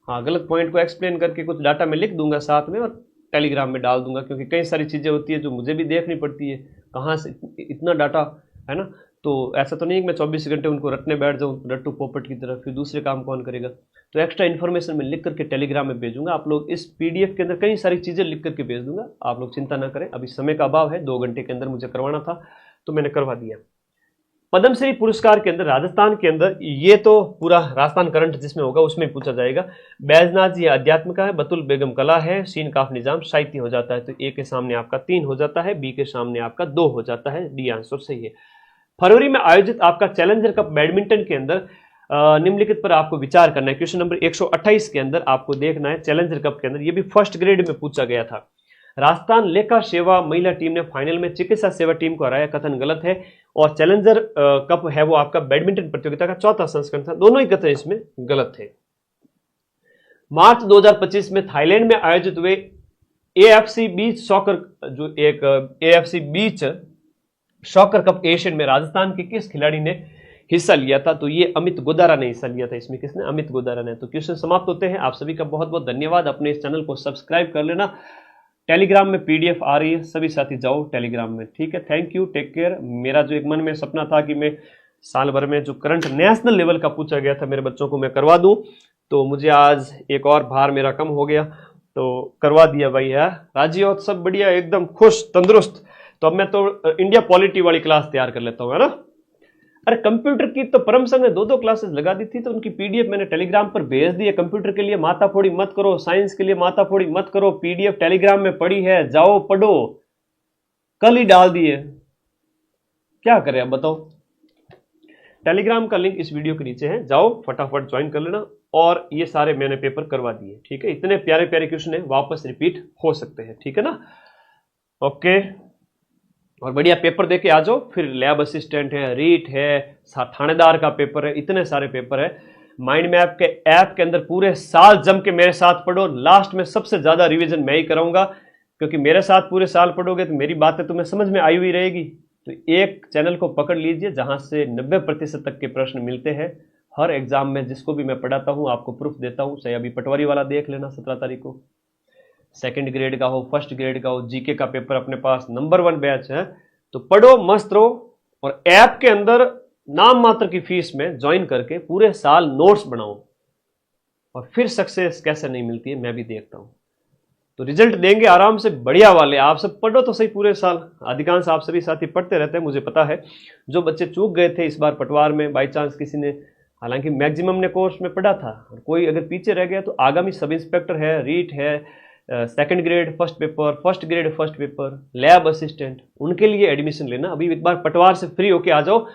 हाँ, गलत पॉइंट को एक्सप्लेन करके कुछ डाटा में लिख दूंगा साथ में और टेलीग्राम में डाल दूंगा, क्योंकि कई सारी चीजें होती है जो मुझे भी देखनी पड़ती है, कहाँ से इतना डाटा है ना। तो ऐसा तो नहीं कि मैं 24 घंटे उनको रटने बैठ जाऊँ रट्टू पोपट की तरफ, फिर दूसरे काम कौन करेगा। तो एक्स्ट्रा इन्फॉर्मेशन मैं लिख करके टेलीग्राम में भेजूंगा। आप लोग इस पीडीएफ के अंदर कई सारी चीज़ें लिख करके भेज दूंगा, आप लोग चिंता ना करें। अभी समय का अभाव है, 2 घंटे के अंदर मुझे करवाना था तो मैंने करवा दिया। पद्मश्री पुरस्कार के अंदर राजस्थान के अंदर, ये तो पूरा राजस्थान करंट जिसमें होगा उसमें पूछा जाएगा। बैजनाथ जी अध्यात्म का है, बतुल बेगम कला है, सीन काफ निजाम साहित्य हो जाता है। तो ए के सामने आपका 3 हो जाता है, बी के सामने आपका 2 हो जाता है, डी आंसर सही है। फरवरी में आयोजित आपका चैलेंजर कप बैडमिंटन के अंदर निम्नलिखित पर आपको विचार करना है। क्वेश्चन नंबर 128 के अंदर आपको देखना है चैलेंजर कप के अंदर, ये भी फर्स्ट ग्रेड में पूछा गया था। राजस्थान लेखा सेवा महिला टीम ने फाइनल में चिकित्सा सेवा टीम को हराया, कथन गलत है। और चैलेंजर कप है वो आपका बैडमिंटन प्रतियोगिता का चौथा संस्करण था, दोनों ही कथन इसमें गलत थे। मार्च 2025 में थाईलैंड में आयोजित हुए एएफसी बीच सॉकर, जो एक AFC beach soccer cup Asian में राजस्थान के किस खिलाड़ी ने हिस्सा लिया था? तो ये अमित गोदारा ने हिस्सा लिया था। इसमें किसने? अमित गोदारा ने। तो क्वेश्चन समाप्त होते हैं। आप सभी का बहुत बहुत धन्यवाद। अपने इस चैनल को सब्सक्राइब कर लेना। टेलीग्राम में पीडीएफ आ रही है, सभी साथी जाओ टेलीग्राम में, ठीक है। Thank you, take care. मेरा जो एक मन में सपना था कि मैं साल भर में जो करंट नेशनल लेवल का पूछा गया था मेरे बच्चों को मैं करवा दूं, तो मुझे आज एक और भार मेरा कम हो गया, तो करवा दिया भाई है। राजी हो? सब बढ़िया, एकदम खुश तंदुरुस्त। तो अब मैं तो इंडिया पॉलिटी वाली क्लास तैयार कर लेता हूँ, है ना। अरे कंप्यूटर की तो परम सर ने 2-2 क्लासेस लगा दी थी, तो उनकी पीडीएफ मैंने टेलीग्राम पर भेज दी है। कंप्यूटर के लिए माताफोड़ी मत करो, साइंस के लिए माताफोड़ी मत करो, पीडीएफ टेलीग्राम में पड़ी है, जाओ पढ़ो। कल ही डाल दी है, क्या करें अब बताओ। टेलीग्राम का लिंक इस वीडियो के नीचे है, जाओ फटाफट ज्वाइन कर लेना। और ये सारे मैंने पेपर करवा दिए, ठीक है। इतने प्यारे प्यारे क्वेश्चन है, वापस रिपीट हो सकते हैं, ठीक है ना। ओके, और बढ़िया पेपर देके आ जाओ। फिर लैब असिस्टेंट है, रीट है, थानेदार का पेपर है, इतने सारे पेपर है। माइंड मैप के ऐप के अंदर पूरे साल जम के मेरे साथ पढ़ो। लास्ट में सबसे ज्यादा रिवीजन मैं ही कराऊंगा, क्योंकि मेरे साथ पूरे साल पढ़ोगे तो मेरी बातें तुम्हें समझ में आई हुई रहेगी। तो एक चैनल को पकड़ लीजिए जहां से 90% तक के प्रश्न मिलते हैं हर एग्जाम में। जिसको भी मैं पढ़ाता हूं आपको प्रूफ देता हूं। चाहे अभी पटवारी वाला देख लेना 17 तारीख को, सेकंड ग्रेड का हो, फर्स्ट ग्रेड का हो, जीके का पेपर अपने पास नंबर 1 बैच है। तो पढ़ो, मस्त रहो, और ऐप के अंदर नाम मात्र की फीस में ज्वाइन करके पूरे साल नोट्स बनाओ। और फिर सक्सेस कैसे नहीं मिलती है मैं भी देखता हूं। तो रिजल्ट देंगे आराम से, बढ़िया वाले। आप सब पढ़ो तो सही पूरे साल। अधिकांश आप सभी साथी पढ़ते रहते हैं, मुझे पता है। जो बच्चे चूक गए थे इस बार पटवार में, बाई चांस किसी ने, हालांकि मैक्सिमम ने कोर्स में पढ़ा था, और कोई अगर पीछे रह गया तो आगामी सब इंस्पेक्टर है, रीट है, second grade first paper, first grade first paper, lab assistant, उनके लिए एडमिशन लेना। अभी एक बार पटवार से फ्री होके आ जाओ।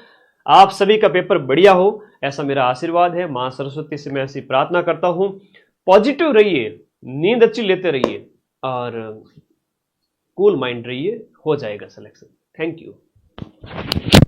आप सभी का पेपर बढ़िया हो, ऐसा मेरा आशीर्वाद है। मां सरस्वती से मैं ऐसी प्रार्थना करता हूं। पॉजिटिव रहिए, नींद अच्छी लेते रहिए, और कूल माइंड रहिए, हो जाएगा सिलेक्शन। Thank you.